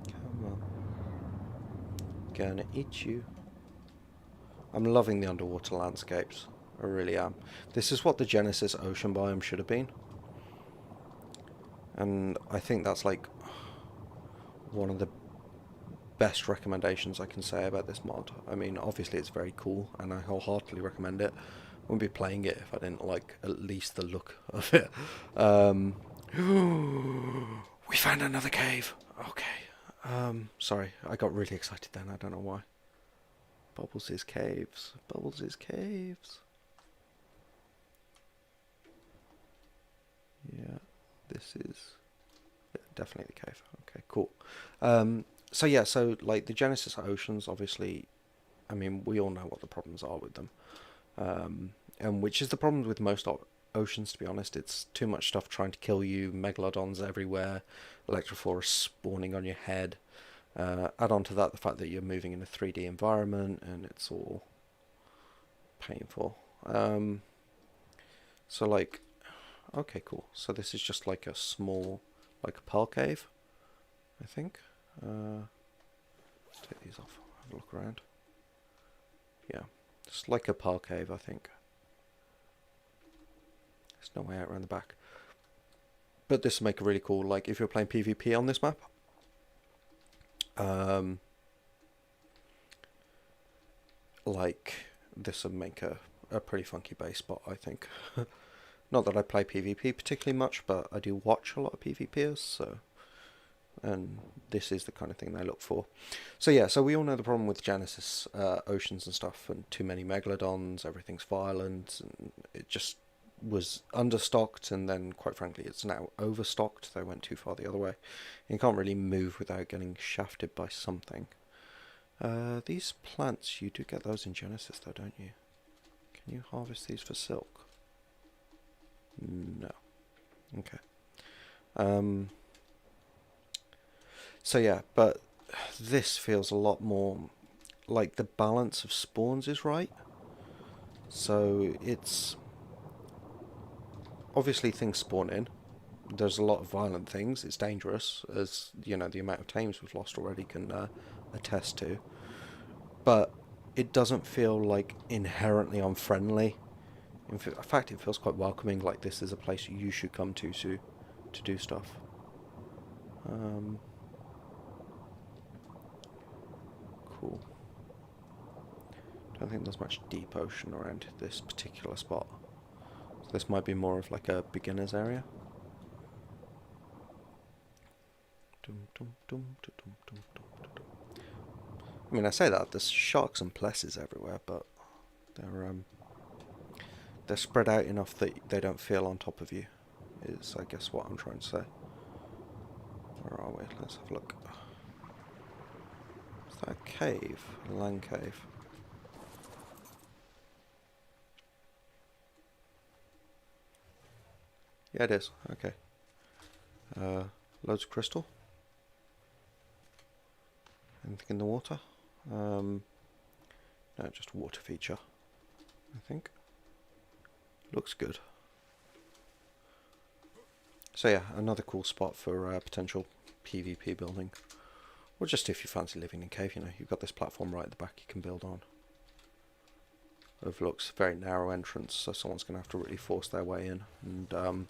Come on. Gonna eat you. I'm loving the underwater landscapes. I really am. This is what the Genesis ocean biome should have been. And I think that's like one of the best recommendations I can say about this mod. I mean, obviously it's very cool and I wholeheartedly recommend it. I wouldn't be playing it if I didn't like at least the look of it. We found another cave. Okay. Sorry, I got really excited then. I don't know why. Bubbles is caves. Bubbles is caves. Yeah, this is definitely the cave. Okay, cool. So yeah, so like the Genesis Oceans, obviously, I mean, we all know what the problems are with them. And which is the problem with most oceans, to be honest. It's too much stuff trying to kill you, megalodons everywhere, electrophores spawning on your head. Add on to that the fact that you're moving in a 3D environment, and it's all painful. So like, okay, cool. So this is just like a small, like a pearl cave, I think. Take these off, have a look around. Yeah, it's like a pearl cave, I think. There's no way out around the back. But this will make a really cool, like if you're playing PvP on this map, like this would make a pretty funky base spot, I think. Not that I play PvP particularly much, but I do watch a lot of PvPers, so, and this is the kind of thing they look for. So yeah, so we all know the problem with Genesis oceans and stuff, and too many megalodons, everything's violent, and it just was understocked, and then quite frankly it's now overstocked. They went too far the other way. You can't really move without getting shafted by something. These plants, you do get those in Genesis though, don't you? Can you harvest these for silk? No. Okay. So yeah, but this feels a lot more like the balance of spawns is right. So it's obviously things spawn in. There's a lot of violent things. It's dangerous, as you know, the amount of Tames we've lost already can attest to. But it doesn't feel like inherently unfriendly. In fact, it feels quite welcoming. Like this is a place you should come to do stuff. Cool. Don't think there's much deep ocean around this particular spot. So this might be more of like a beginner's area. I mean, I say that there's sharks and plesses everywhere, but they're spread out enough that they don't feel on top of you. Is I guess what I'm trying to say. Where are we? Let's have a look. Is that a cave? A land cave? Yeah, it is. Okay. Loads of crystal. Anything in the water? No, just a water feature, I think. Looks good. So yeah, another cool spot for potential PvP building. Or just if you fancy living in a cave, you know, you've got this platform right at the back you can build on. Overlooks a very narrow entrance, so someone's going to have to really force their way in. And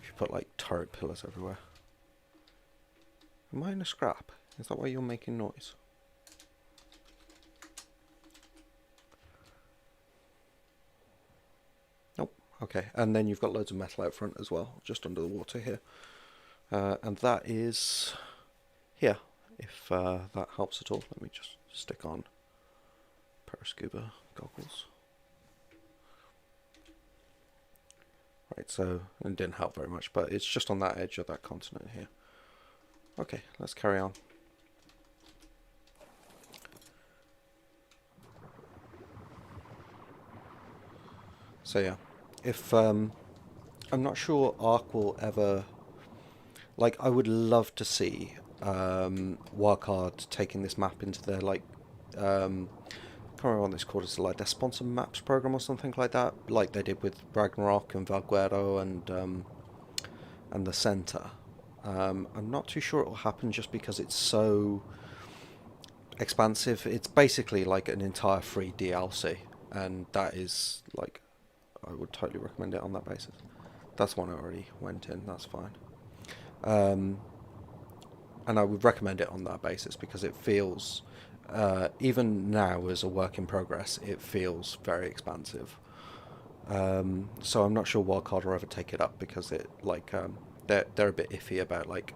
if you put like turret pillars everywhere. Am I in a scrap? Is that why you're making noise? Nope. Okay, and then you've got loads of metal out front as well, just under the water here. And that is here, if that helps at all. Let me just stick on a pair of scuba goggles. Right, so it didn't help very much, but it's just on that edge of that continent here. Okay, let's carry on. So yeah, if I'm not sure Ark will ever, like, I would love to see Wildcard taking this map into their like can't remember what it's called. It's like their sponsor maps program or something like that, like they did with Ragnarok and Valguero and the Center. I'm not too sure it will happen just because it's so expansive. It's basically like an entire free DLC, and that is like, I would totally recommend it on that basis. That's one I already went in. That's fine. And I would recommend it on that basis because it feels, even now as a work in progress, it feels very expansive. So I'm not sure Wildcard will ever take it up because it like they're a bit iffy about like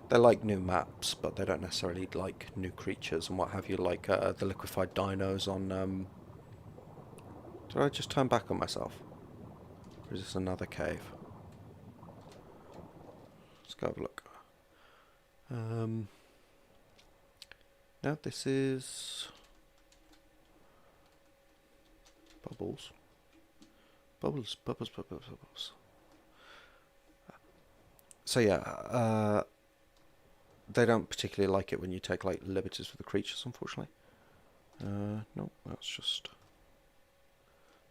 they like new maps, but they don't necessarily like new creatures and what have you. Like the liquefied dinos on. Did I just turn back on myself? Or is this another cave? Let's go have a look. No, this is bubbles. Bubbles. So yeah, they don't particularly like it when you take like liberties with the creatures, unfortunately. No, that's just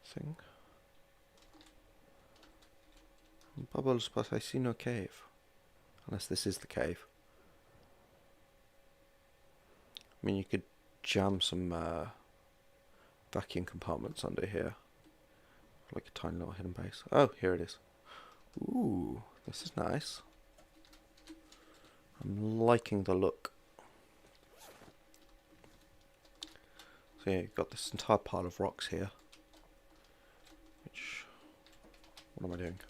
a thing. Bubbles, but I see no cave. Unless this is the cave. I mean, you could jam some vacuum compartments under here. Like a tiny little hidden base. Oh, here it is. Ooh, this is nice. I'm liking the look. So yeah, you've got this entire pile of rocks here. Which, what am I doing?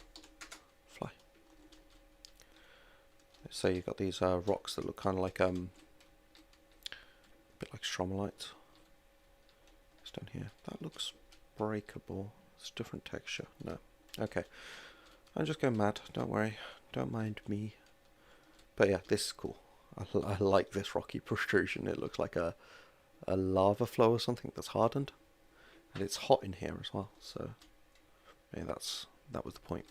Fly. So you've got these rocks that look kind of like a bit like stromatolites. It's down here. That looks breakable. It's a different texture. No. Okay. I'm just going mad. Don't worry. Don't mind me. But yeah, this is cool. I like this rocky protrusion. It looks like a lava flow or something that's hardened. And it's hot in here as well. So yeah, that was the point.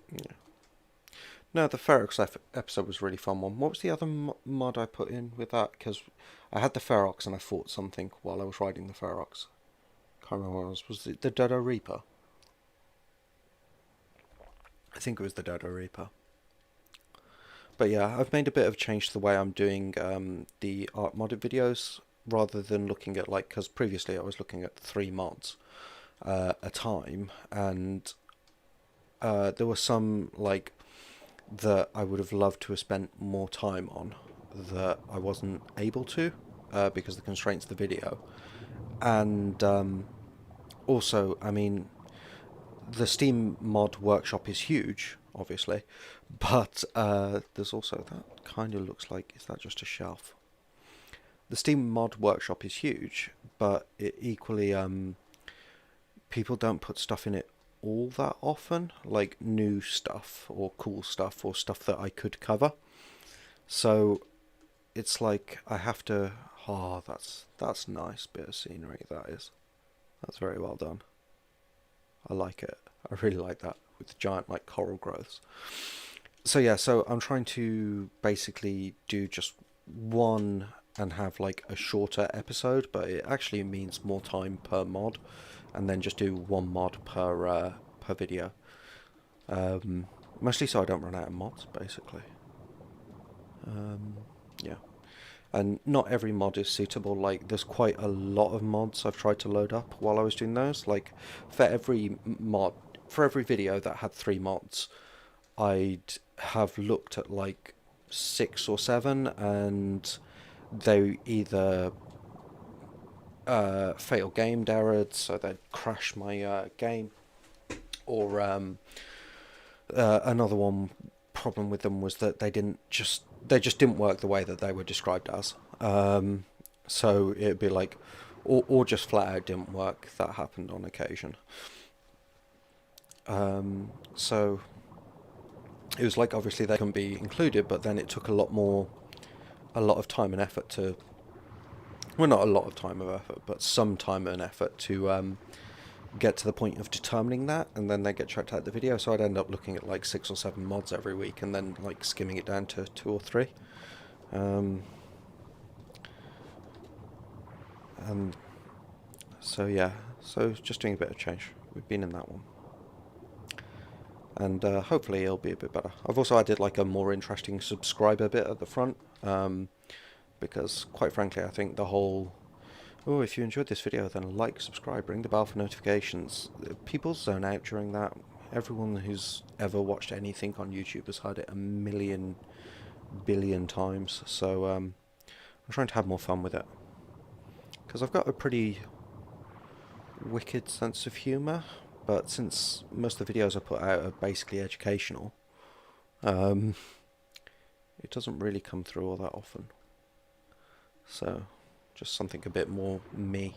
Yeah. No, the Ferox episode was a really fun one. What was the other mod I put in with that? Because I had the Ferox and I fought something while I was riding the Ferox. Can't remember what it was. Was it the Dodo Reaper? I think it was the Dodo Reaper. But yeah, I've made a bit of change to the way I'm doing the art modded videos, rather than looking at like, because previously I was looking at 3 mods a time, and there were some like that I would have loved to have spent more time on that I wasn't able to because of the constraints of the video. And also, I mean, the Steam mod workshop is huge, obviously, but there's also, that kind of looks like, is that just a shelf? The Steam mod workshop is huge, but it equally, people don't put stuff in it all that often, like new stuff or cool stuff or stuff that I could cover. So it's like I have to, oh, that's nice bit of scenery, that is. That's very well done. I like it. I really like that with the giant like coral growths. So yeah, so I'm trying to basically do just one and have like a shorter episode, but it actually means more time per mod, and then just do one mod per video. Mostly so I don't run out of mods, basically. Yeah. And not every mod is suitable. Like, there's quite a lot of mods I've tried to load up while I was doing those. Like, for every video that had 3 mods, I'd have looked at like 6 or 7, and they either fatal gamed errored, so they'd crash my game, or another one problem with them was that they just didn't work the way that they were described as. So it'd be like, or just flat out didn't work. That happened on occasion. So it was like, obviously they couldn't be included, but then it took a lot of time and effort to, well, not a lot of time of effort, but some time and effort to get to the point of determining that, and then they get checked out the video. So I'd end up looking at like 6 or 7 mods every week, and then like skimming it down to 2 or 3. And so yeah, so just doing a bit of change. We've been in that one, and hopefully it'll be a bit better. I've also added like a more interesting subscriber bit at the front, because quite frankly I think the whole, oh, if you enjoyed this video then like, subscribe, ring the bell for notifications, people zone out during that. Everyone who's ever watched anything on YouTube has heard it a million billion times, so I'm trying to have more fun with it, because I've got a pretty wicked sense of humour, but since most of the videos I put out are basically educational, it doesn't really come through all that often. So just something a bit more me.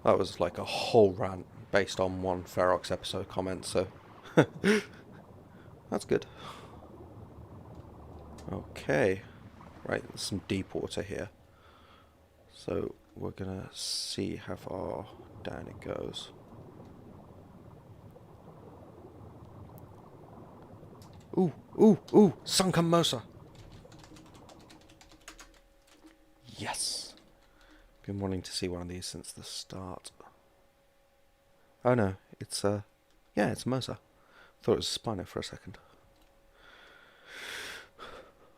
That was like a whole rant based on one Ferox episode comment, so that's good. Okay, right, there's some deep water here, so we're gonna see how far down it goes. Ooh, ooh, ooh, sunken Mercer. Yes. Been wanting to see one of these since the start. Oh no, it's yeah, it's Mercer. Thought it was a Spino for a second.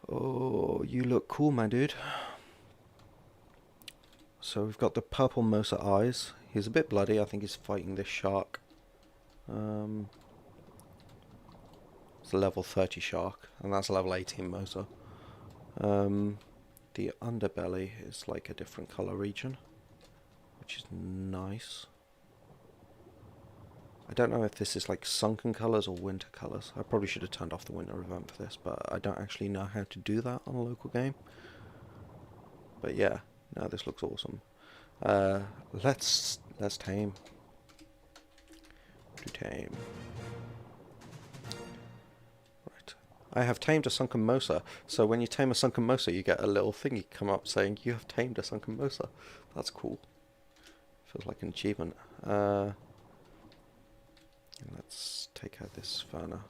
Oh, you look cool, my dude. So we've got the purple Mercer eyes. He's a bit bloody. I think he's fighting this shark. It's a level 30 shark, and that's a level 18 Mercer. The underbelly is like a different colour region, which is nice. I don't know if this is like sunken colours or winter colours. I probably should have turned off the winter event for this, but I don't actually know how to do that on a local game. But yeah, no, this looks awesome. Let's tame. To tame. Right. I have tamed a sunken Mercer. So when you tame a sunken Mercer, you get a little thingy come up saying you have tamed a sunken Mercer. That's cool. Feels like an achievement. Let's take out this Ferner.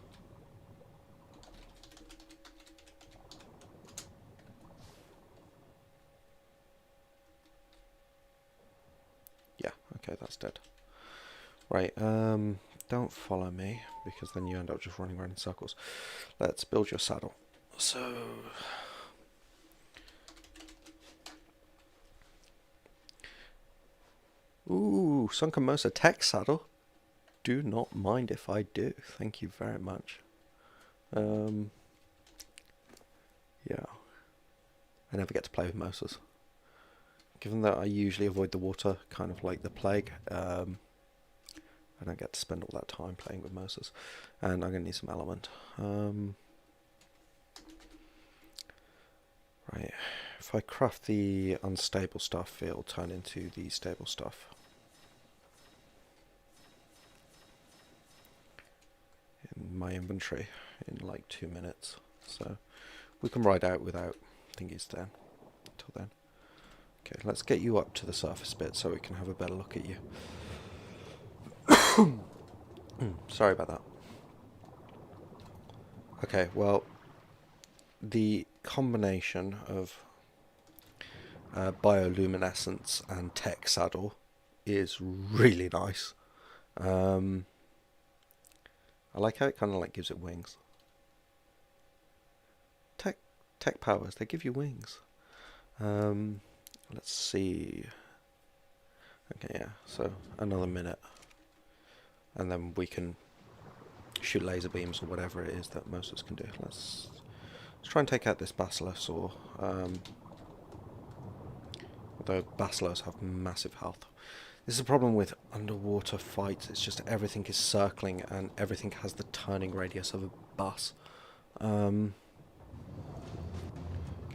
Yeah, okay, that's dead. Right, don't follow me, because then you end up just running around in circles. Let's build your saddle. So... ooh, sunken Mercer tech saddle. Do not mind if I do. Thank you very much. Yeah. I never get to play with Mercers. Given that I usually avoid the water, kind of like the plague, I don't get to spend all that time playing with Mercers. And I'm going to need some element. Right. If I craft the unstable stuff, it'll turn into the stable stuff. In my inventory in like 2 minutes, so we can ride out without thingies then until then. Okay, let's get you up to the surface bit so we can have a better look at you. Sorry about that. Okay, well, the combination of bioluminescence and tech saddle is really nice. I like how it kind of like gives it wings. Tech powers, they give you wings. Let's see. Okay, yeah, so another minute. And then we can shoot laser beams or whatever it is that most of us can do. Let's try and take out this Basilosaur. Although Basilos have massive health. This is a problem with underwater fights. It's just everything is circling and everything has the turning radius of a bus. Okay,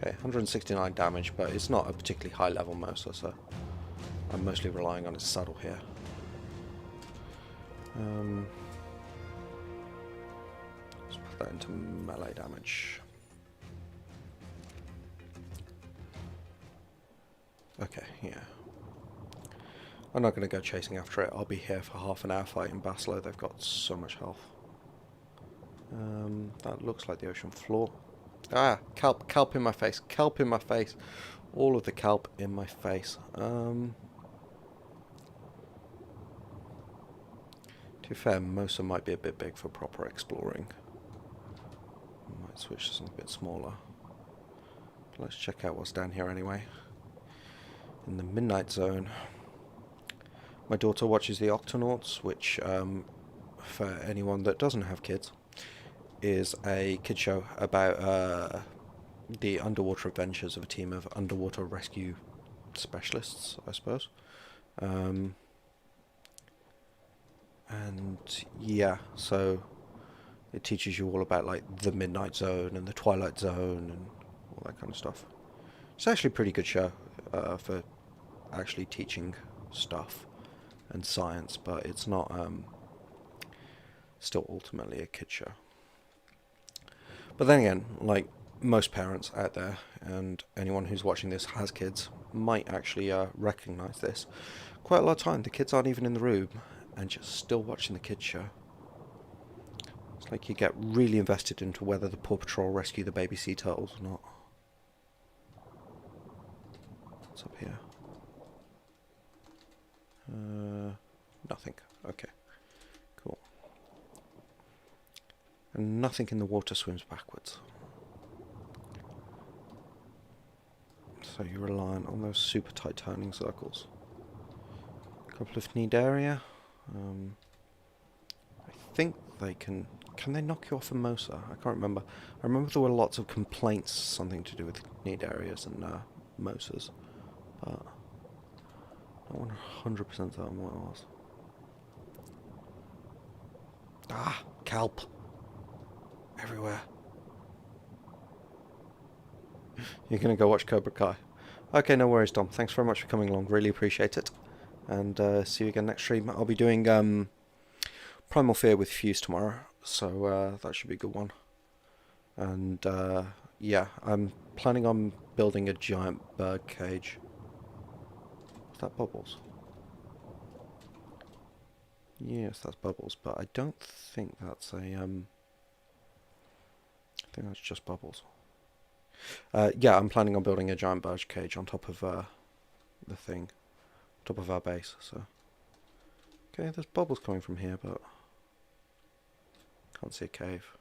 169 damage, but it's not a particularly high level Mercer, so I'm mostly relying on its saddle here. Let's put that into melee damage. Okay, yeah. I'm not going to go chasing after it. I'll be here for half an hour fighting Basilo. They've got so much health. That looks like the ocean floor. Ah, kelp, kelp in my face, kelp in my face. All of the kelp in my face. To be fair, Mercer might be a bit big for proper exploring. Might switch to something a bit smaller. But let's check out what's down here anyway. In the Midnight Zone. My daughter watches the Octonauts, which, for anyone that doesn't have kids, is a kid show about the underwater adventures of a team of underwater rescue specialists, I suppose. And yeah, so it teaches you all about like the Midnight Zone and the Twilight Zone and all that kind of stuff. It's actually a pretty good show for actually teaching stuff and science, but it's not still ultimately a kid show. But then again, like most parents out there, and anyone who's watching this has kids, might actually recognise this. Quite a lot of time, the kids aren't even in the room, and just still watching the kids show. It's like you get really invested into whether the Paw Patrol rescue the baby sea turtles or not. What's up here? Nothing. Okay. Cool. And nothing in the water swims backwards. So you're reliant on those super tight turning circles. A couple of Cnidaria. I think they can they knock you off a Mercer? I can't remember. I remember there were lots of complaints, something to do with Cnidarias and Mercers, but not 100% certain what it was. Ah, kelp. Everywhere. You're going to go watch Cobra Kai. Okay, no worries, Dom. Thanks very much for coming along. Really appreciate it. And see you again next stream. I'll be doing Primal Fear with Fuse tomorrow, so that should be a good one. And yeah, I'm planning on building a giant bird cage. Is that Bubbles? Yes, that's Bubbles, but I don't think that's a I think that's just Bubbles. Yeah, I'm planning on building a giant bird cage on top of the thing, top of our base. So, okay, there's bubbles coming from here, but can't see a cave.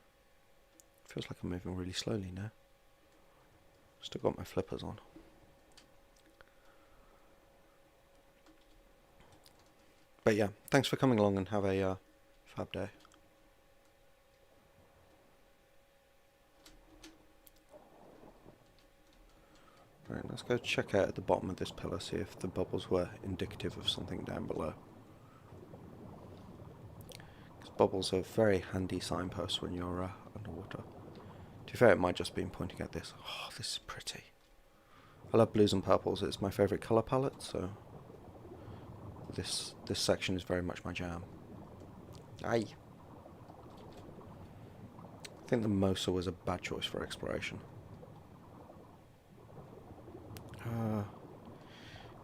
Feels like I'm moving really slowly now. Still got my flippers on. But yeah, thanks for coming along and have a fab day. Right, let's go check out at the bottom of this pillar, see if the bubbles were indicative of something down below. Because bubbles are very handy signposts when you're underwater. To be fair, it might just be pointing at this. Oh, this is pretty. I love blues and purples. It's my favourite colour palette, so this section is very much my jam. Aye. I think the Mercer was a bad choice for exploration.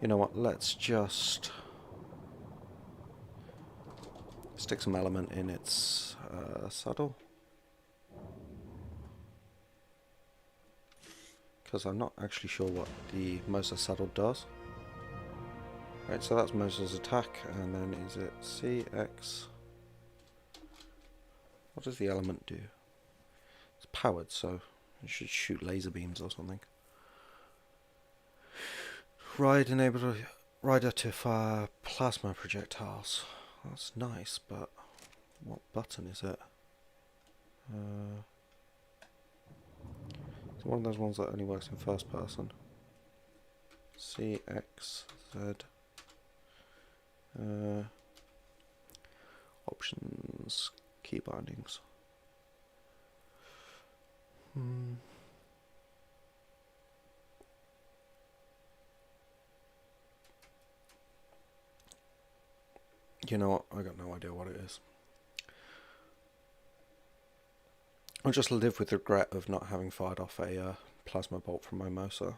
You know what, let's just stick some element in its saddle. Because I'm not actually sure what the Mercer saddle does. Right, so that's Mercer's attack, and then is it CX? What does the element do? It's powered, so it should shoot laser beams or something. Rider to fire plasma projectiles. That's nice, but what button is it? It's one of those ones that only works in first person. CXZ. Options, key bindings. You know what? I got no idea what it is. I'll just live with the regret of not having fired off a plasma bolt from my Mercer.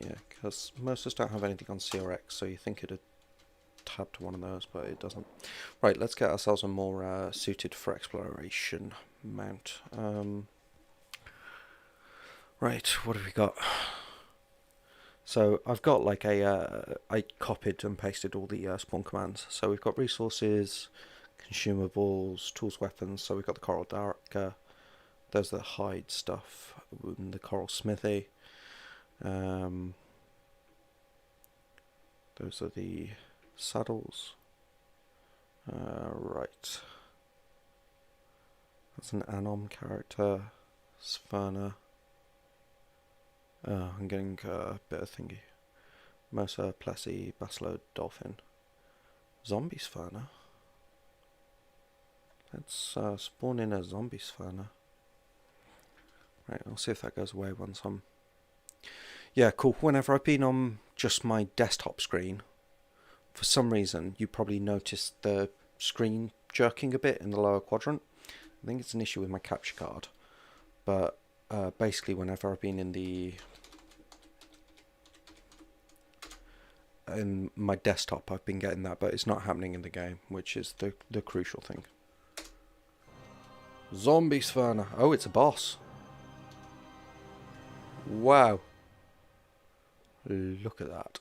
Yeah, because Mercers don't have anything on CRX, so you think it'd tab to one of those, but it doesn't. Right, let's get ourselves a more suited for exploration mount. Right, what have we got? So I've got like I copied and pasted all the spawn commands. So we've got resources, consumables, tools, weapons. So we've got the coral darker. There's the hide stuff, the coral smithy. Those are the saddles. Right. That's an Anom character. Sverna. I'm getting a bit of thingy. Mercer, Plessy, Basilo, Dolphin. Zombie Sverna. Let's spawn in a zombie Sverna. Right, I'll see if that goes away once I'm... Yeah, cool. Whenever I've been on just my desktop screen, for some reason, you probably noticed the screen jerking a bit in the lower quadrant. I think it's an issue with my capture card. But basically, whenever I've been in my desktop, I've been getting that, but it's not happening in the game, which is the crucial thing. Zombie Sverna. Oh, it's a boss. Wow. Look at that.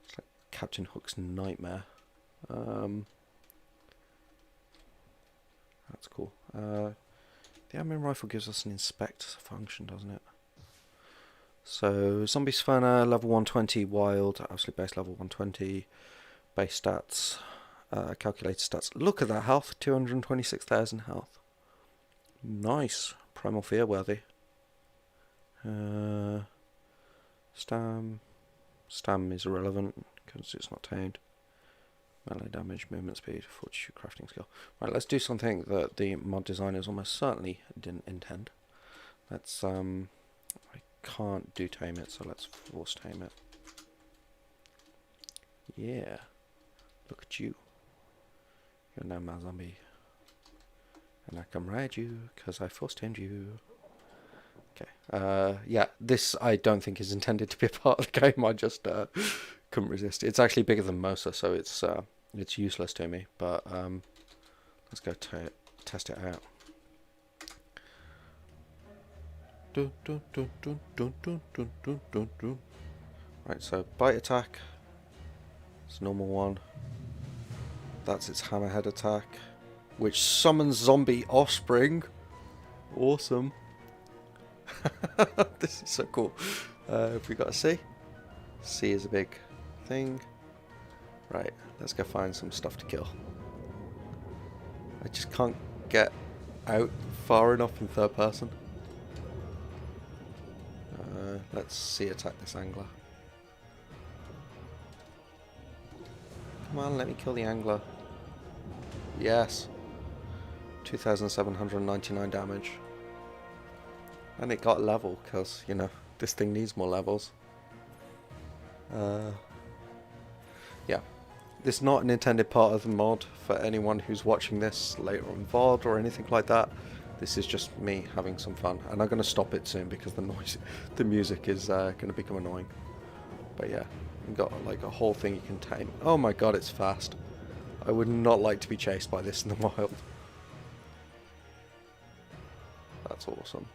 It's like Captain Hook's nightmare. That's cool. The admin rifle gives us an inspect function, doesn't it? So, Zombie Sverna, level 120, wild, absolute base level 120, base stats, calculated stats. Look at that health, 226,000 health. Nice. Primal Fear worthy. Stam is irrelevant because it's not tamed. Melee damage, movement speed, fortitude, crafting skill. Right, let's do something that the mod designers almost certainly didn't intend. Let's I can't do tame it, so let's force tame it. Yeah, look at you. You're now my zombie, and I can ride you because I force tamed you. Okay. Yeah, this I don't think is intended to be a part of the game. I just couldn't resist. It's actually bigger than Mercer, so it's useless to me. But let's go test it out. Right, so bite attack. It's a normal one. That's its hammerhead attack, which summons zombie offspring. Awesome. This is so cool. Have we got a C? C is a big thing. Right, let's go find some stuff to kill. I just can't get out far enough in third person. Let's C attack this angler. Come on, let me kill the angler. Yes. 2,799 damage. And it got level because, you know, this thing needs more levels. Yeah. This is not an intended part of the mod for anyone who's watching this later on VOD or anything like that. This is just me having some fun. And I'm going to stop it soon because the music is going to become annoying. But yeah, you've got like a whole thing you can tame. Oh my god, it's fast. I would not like to be chased by this in the wild. That's awesome.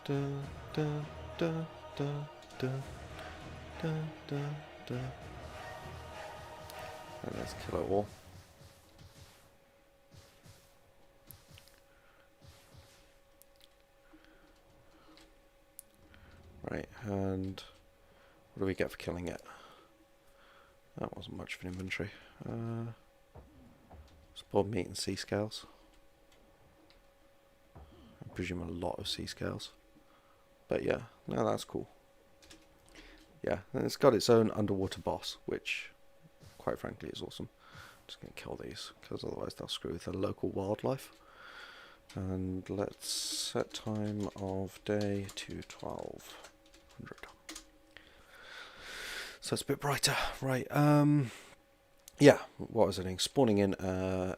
And let's kill it all. Right, and what do we get for killing it? That wasn't much of an inventory. Spoiled meat and sea scales. I presume a lot of sea scales. But yeah, no, that's cool. Yeah, and it's got its own underwater boss, which, quite frankly, is awesome. I'm just going to kill these, because otherwise they'll screw with the local wildlife. And let's set time of day to 1200. So it's a bit brighter. Right, yeah, what was I doing? Spawning in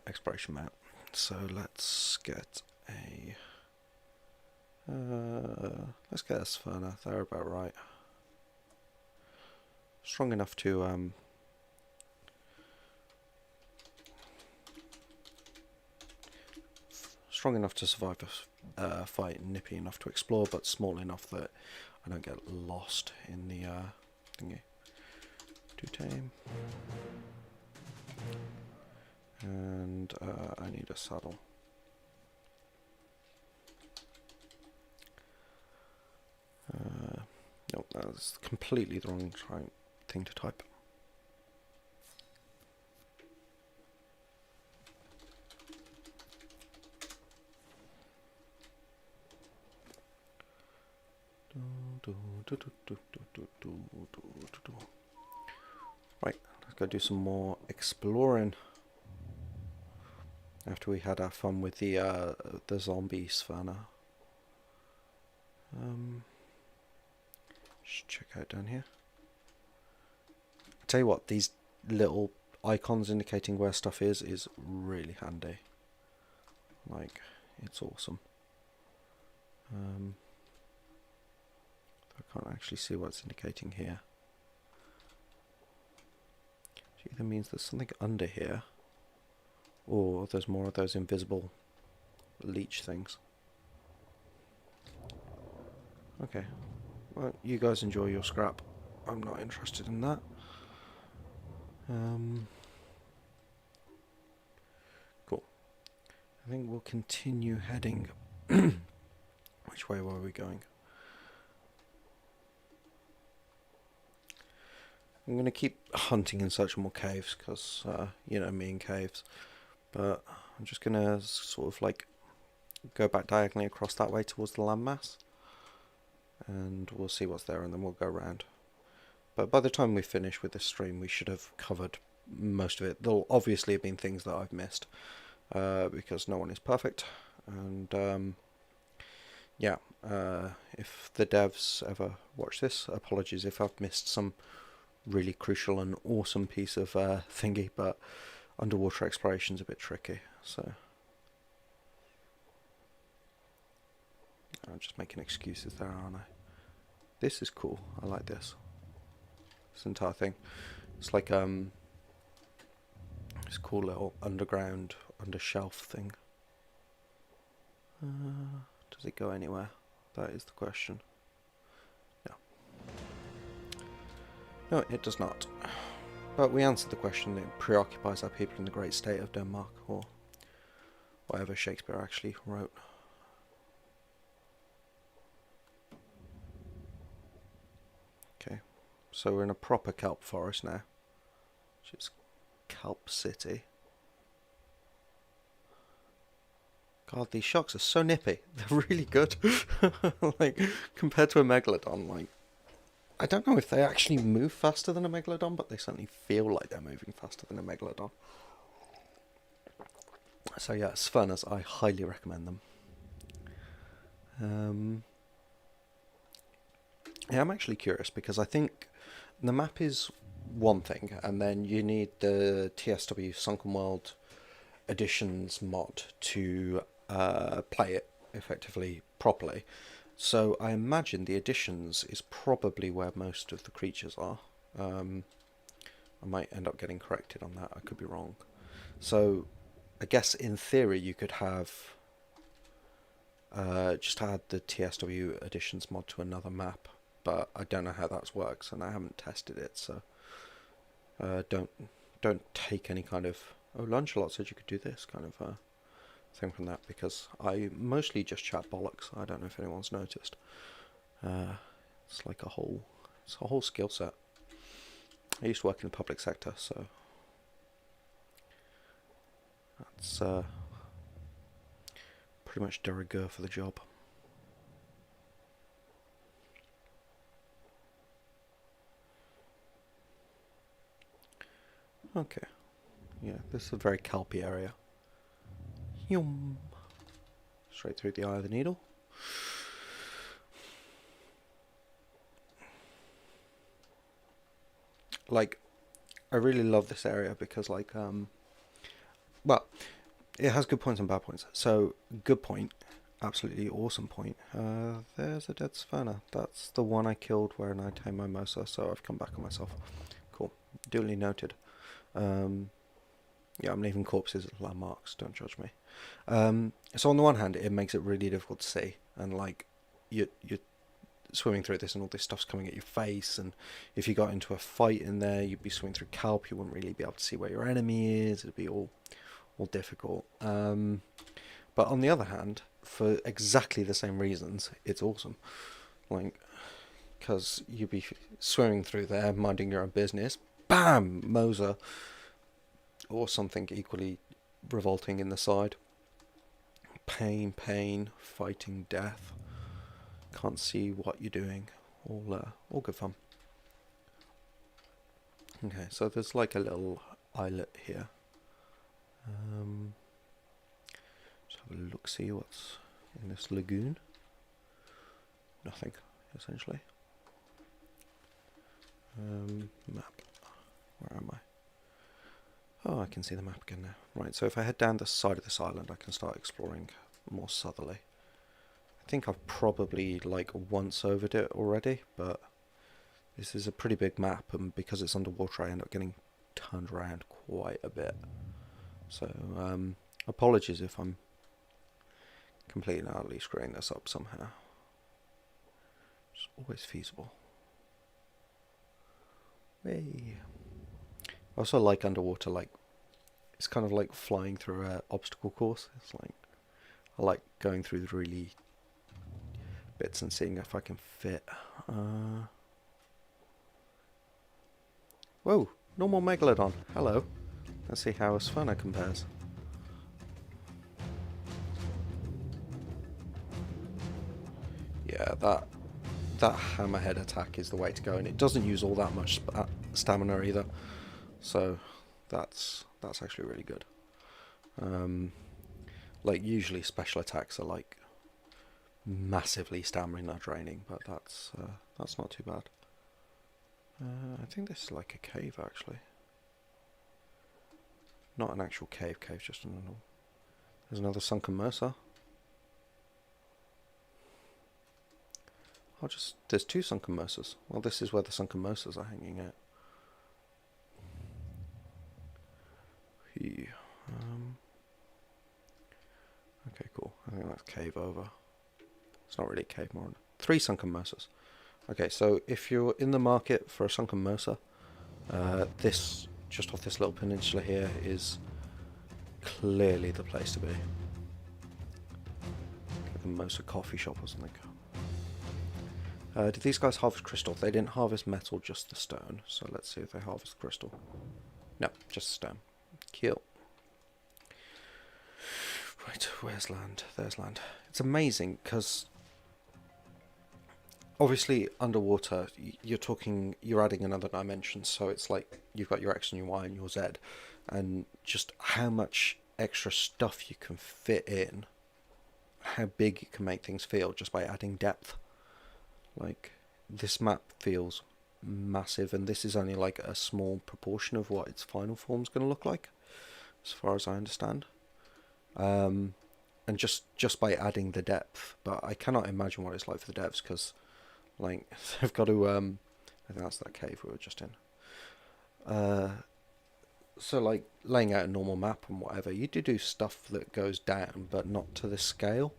exploration map. So let's get a Let's get a Sferna. They're about right. Strong enough to survive a fight, nippy enough to explore, but small enough that I don't get lost in the thingy. To tame. And I need a saddle. Nope, that's completely the wrong thing to type. Right, let's go do some more exploring. After we had our fun with the zombie Sferna. Just check out down here. I tell you what, these little icons indicating where stuff is really handy. Like, it's awesome. I can't actually see what it's indicating here. It either means there's something under here, or there's more of those invisible leech things. Okay, well, you guys enjoy your scrap. I'm not interested in that. Cool. I think we'll continue heading. Which way were we going? I'm going to keep hunting in search of more caves, because, you know me and caves. But I'm just going to sort of like go back diagonally across that way towards the landmass. And we'll see what's there, and then we'll go around. But by the time we finish with this stream, we should have covered most of it. There'll obviously have been things that I've missed, because no one is perfect. And yeah, if the devs ever watch this, apologies if I've missed some really crucial and awesome piece of thingy, but underwater exploration's a bit tricky, so I'm just making excuses there, aren't I? This is cool. I like this. This entire thing. It's like this cool little underground, undershelf thing. Does it go anywhere? That is the question. No, it does not. But we answered the question that preoccupies our people in the great state of Denmark, or whatever Shakespeare actually wrote. Okay, so we're in a proper kelp forest now, which is Kelp City. God, these shocks are so nippy. They're really good. Like, compared to a Megalodon, like, I don't know if they actually move faster than a Megalodon, but they certainly feel like they're moving faster than a Megalodon. So yeah, Sfernas, I highly recommend them. Yeah, I'm actually curious, because I think the map is one thing, and then you need the TSW Sunken World Editions mod to play it effectively properly. So I imagine the additions is probably where most of the creatures are. I might end up getting corrected on that. I could be wrong. So I guess in theory you could have just add the TSW additions mod to another map, but I don't know how that works, and I haven't tested it. So don't take any kind of Lunchalot said you could do this kind of thing from that, because I mostly just chat bollocks. I don't know if anyone's noticed. It's like a whole skill set. I used to work in the public sector, so that's pretty much de rigueur for the job. Okay, yeah, this is a very kelpy area. Yum. Straight through the eye of the needle. Like, I really love this area because, like, well, it has good points and bad points. So, good point, absolutely awesome point. There's a dead Sverna. That's the one I killed when I tamed my Mercer, so I've come back on myself. Cool. Duly noted. Yeah, I'm leaving corpses as landmarks, don't judge me. So on the one hand, it makes it really difficult to see, and like, you're swimming through this and all this stuff's coming at your face, and if you got into a fight in there, you'd be swimming through kelp, you wouldn't really be able to see where your enemy is, it'd be all difficult. But on the other hand, for exactly the same reasons, it's awesome. Like, because you'd be swimming through there, minding your own business, bam, Moser, or something equally revolting in the side. Pain, fighting death. Can't see what you're doing. All good fun. Okay, so there's like a little islet here. Just have a look, see what's in this lagoon. Nothing, essentially. Map. Where am I? Oh, I can see the map again now. Right, so if I head down the side of this island, I can start exploring more southerly. I think I've probably like once overed it already, but this is a pretty big map, and because it's underwater, I end up getting turned around quite a bit. So, apologies if I'm completely and utterly screwing this up somehow. It's always feasible. Hey. I also like underwater, like, it's kind of like flying through an obstacle course. It's like, I like going through the really bits and seeing if I can fit. Whoa, normal Megalodon, hello. Let's see how Sverna compares. Yeah, that hammerhead attack is the way to go, and it doesn't use all that much stamina either. So that's actually really good. Like, usually special attacks are like massively stamina draining, but that's not too bad. I think this is like a cave, actually. Not an actual cave, just another. There's another sunken Mercer. There's two sunken Mercers. Well, this is where the sunken Mercers are hanging out. Okay, cool. I think that's cave over. It's not really a cave, more. 3 sunken Mercers. Okay, so if you're in the market for a sunken Mercer, this, just off this little peninsula here, is clearly the place to be. Like the Mercer coffee shop or something. Did these guys harvest crystal? They didn't harvest metal, just the stone. So let's see if they harvest crystal. No, just stone. Kill. Right, where's land? There's land. It's amazing because obviously underwater you're adding another dimension, so it's like you've got your X and your Y and your Z, and just how much extra stuff you can fit in, how big you can make things feel just by adding depth. Like, this map feels massive, and this is only like a small proportion of what its final form's going to look like, as far as I understand. And just by adding the depth, but I cannot imagine what it's like for the devs, because like they've got to I think that's that cave we were just in. So like laying out a normal map and whatever, you do stuff that goes down, but not to this scale.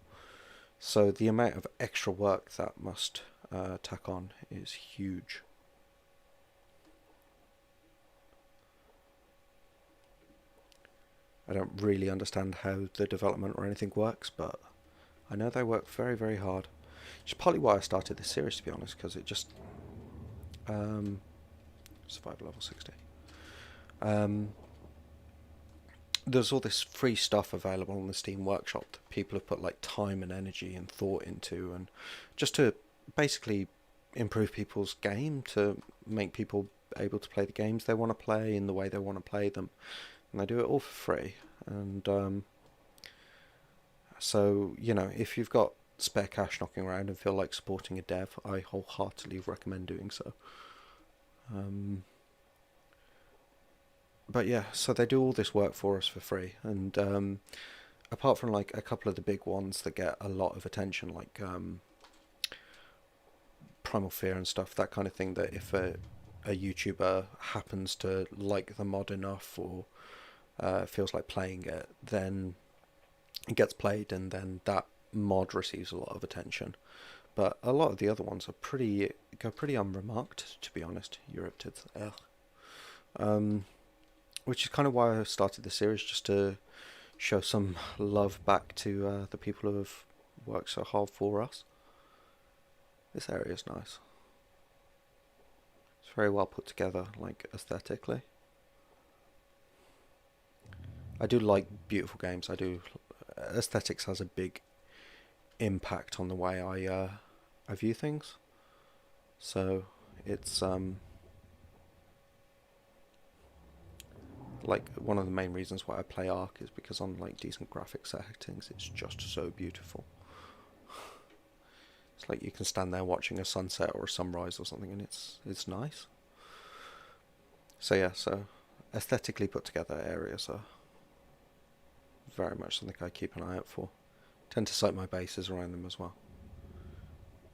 So the amount of extra work that must tack on is huge. I don't really understand how the development or anything works, but I know they work very, very hard. Which is partly why I started this series, to be honest, because it just survival level 60. There's all this free stuff available on the Steam Workshop that people have put like time and energy and thought into, and just to basically improve people's game, to make people able to play the games they want to play in the way they want to play them, and they do it all for free. And so, you know, if you've got spare cash knocking around and feel like supporting a dev, I wholeheartedly recommend doing so. But yeah, so they do all this work for us for free, and apart from like a couple of the big ones that get a lot of attention, like Primal Fear and stuff, that kind of thing, that if a YouTuber happens to like the mod enough or feels like playing it, then it gets played and then that mod receives a lot of attention. But a lot of the other ones are go pretty unremarked, to be honest. Europtids, which is kind of why I started the series, just to show some love back to the people who have worked so hard for us. This area is nice. It's very well put together, like aesthetically. I do like beautiful games. Aesthetics has a big impact on the way I view things. So it's like one of the main reasons why I play Ark is because on like decent graphic settings, it's just so beautiful. It's like you can stand there watching a sunset or a sunrise or something, and it's nice. So yeah, so aesthetically put together areas are very much something I keep an eye out for. Tend to site my bases around them as well,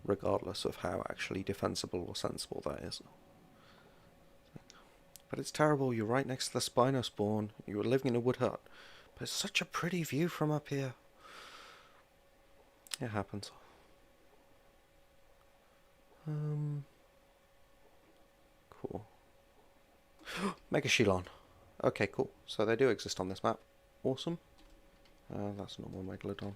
regardless of how actually defensible or sensible that is. But it's terrible, you're right next to the Spino spawn, you were living in a wood hut, but it's such a pretty view from up here. It happens. Cool. Megashelon. Okay, cool. So they do exist on this map. Awesome. That's a normal Megalodon.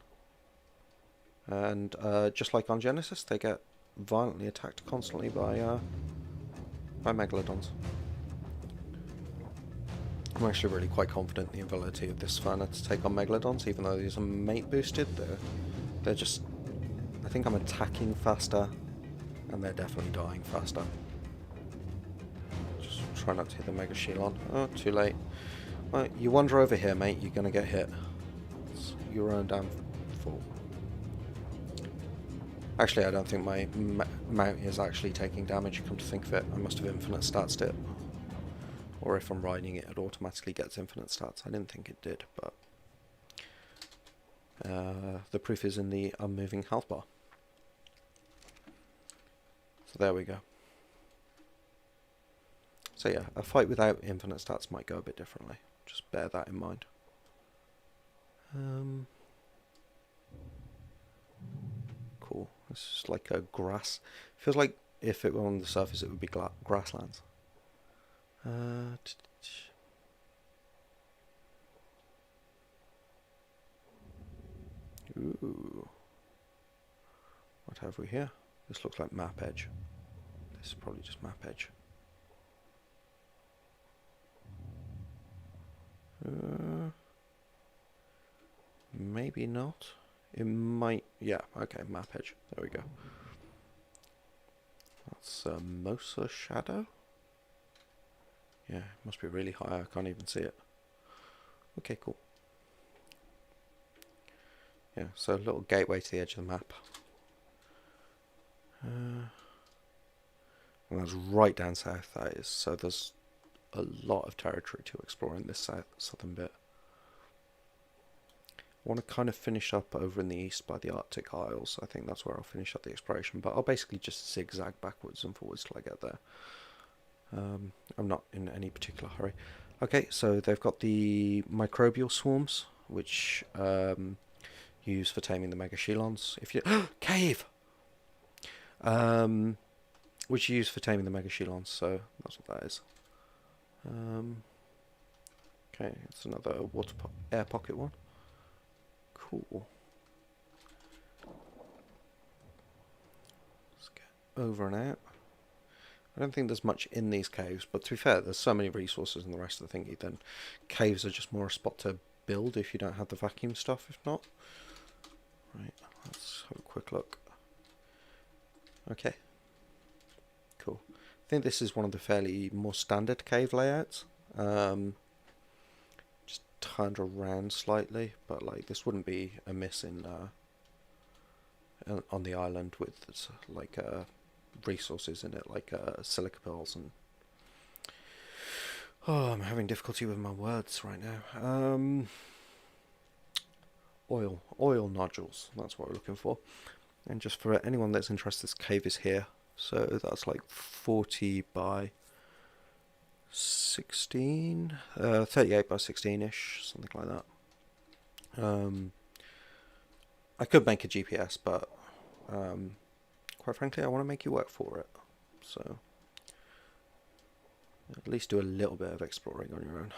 And just like on Genesis, they get violently attacked constantly by Megalodons. I'm actually really quite confident in the ability of this Fauna to take on Megalodons, even though these are mate boosted. They're just... I think I'm attacking faster, and they're definitely dying faster. Just try not to hit the Megashelon. Oh, too late. Well, you wander over here, mate, you're going to get hit. It's your own damn fault. Actually, I don't think my mount is actually taking damage, come to think of it. I must have infinite stats it. Or if I'm riding it, it automatically gets infinite stats. I didn't think it did, but... the proof is in the unmoving health bar. So there we go. So yeah, a fight without infinite stats might go a bit differently. Just bear that in mind. Cool. This is like a grass. Feels like if it were on the surface, it would be grasslands. Ooh. What have we here? This looks like map edge. This is probably just map edge. Maybe not. It might... Yeah, okay, map edge. There we go. That's a Mercer shadow? Yeah, it must be really high. I can't even see it. Okay, cool. Yeah, so a little gateway to the edge of the map. And that's right down south, that is. So there's a lot of territory to explore in this southern bit. I want to kind of finish up over in the east by the Arctic Isles. I think that's where I'll finish up the exploration, but I'll basically just zigzag backwards and forwards till I get there. I'm not in any particular hurry. Okay, so they've got the microbial swarms, which use for taming the Megashelons. If you cave, which you use for taming the Megashelons. So that's what that is. Okay, it's another air pocket one. Cool. Let's get over and out. I don't think there's much in these caves, but to be fair, there's so many resources in the rest of the thingy, then caves are just more a spot to build if you don't have the vacuum stuff, if not. Right, let's have a quick look. Okay. Cool. I think this is one of the fairly more standard cave layouts. Just turned around slightly, but like this wouldn't be amiss in on the island with like resources in it, like silica pearls and... Oh, I'm having difficulty with my words right now. oil nodules. That's what we're looking for. And just for anyone that's interested, this cave is here. So that's like 40 by 16, 38 by 16-ish, something like that. I could make a GPS, but quite frankly, I want to make you work for it. So at least do a little bit of exploring on your own.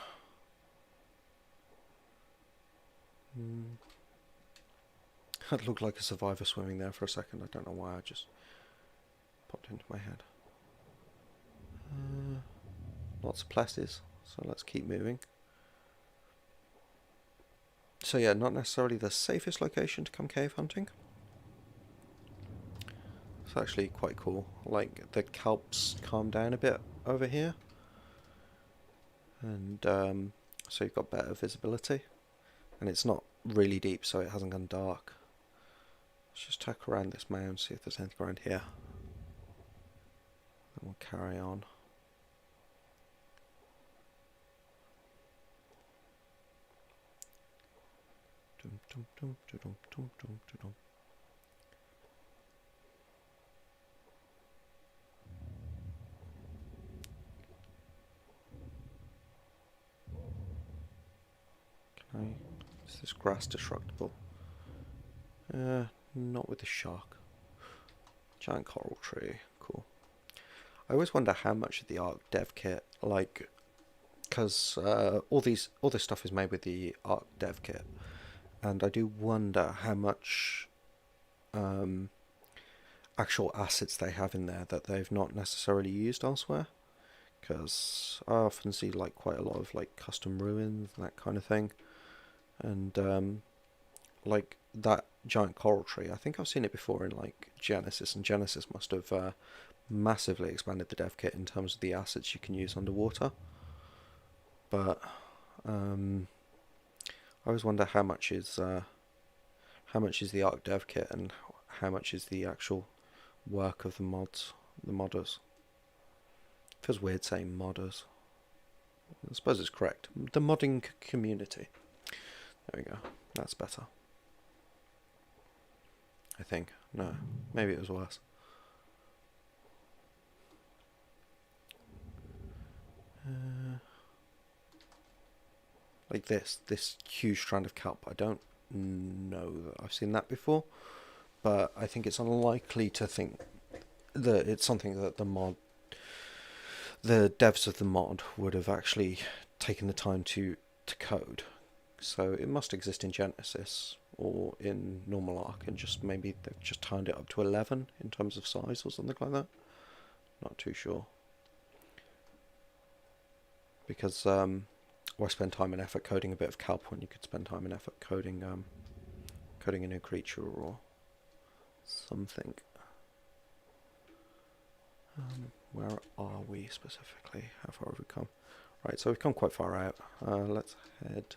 That looked like a survivor swimming there for a second. I don't know why, I just popped into my head. Lots of places, so let's keep moving. So yeah, not necessarily the safest location to come cave hunting. It's actually quite cool. Like, the kelps calm down a bit over here. And so you've got better visibility. And it's not really deep, so it hasn't gone dark. Let's just tuck around this mound, see if there's anything around here. Then we'll carry on. Dum, dum, dum, dum, dum, dum, dum. Is this grass destructible? Not with the shark. Giant coral tree, cool. I always wonder how much of the Ark dev kit, like, because all this stuff is made with the Ark dev kit, and I do wonder how much actual assets they have in there that they've not necessarily used elsewhere. Because I often see like quite a lot of like custom ruins and that kind of thing, and like that giant coral tree. I think I've seen it before in like Genesis, and Genesis must have massively expanded the dev kit in terms of the assets you can use underwater. But I always wonder how much is the Ark dev kit and how much is the actual work of the modders. Feels weird saying modders. I suppose it's correct. The modding community. There we go. That's better. I think. No, maybe it was worse. Like this huge strand of kelp. I don't know that I've seen that before, but I think it's unlikely to think that it's something that the devs of the mod would have actually taken the time to code. So it must exist in Genesis or in normal Ark, and just maybe they've just turned it up to 11 in terms of size or something like that. Not too sure. Because why spend time and effort coding a bit of kelp when you could spend time and effort coding a new creature or something. Where are we specifically? How far have we come? Right, so we've come quite far out. Let's head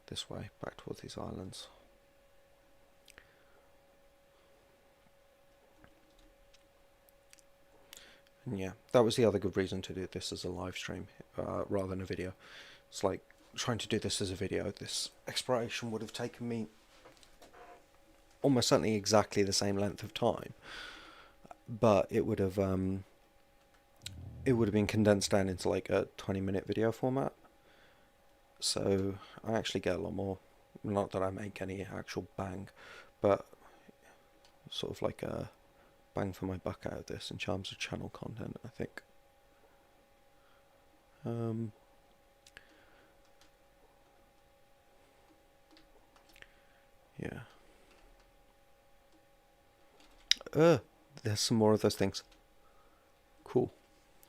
this way, back towards these islands. And yeah, that was the other good reason to do this as a live stream rather than a video. It's like trying to do this as a video. This exploration would have taken me almost certainly exactly the same length of time, but it would have been condensed down into like a 20-minute video format. So I actually get a lot more, not that I make any actual bang, but sort of like a bang for my buck out of this in terms of channel content, I think. Yeah. There's some more of those things. Cool.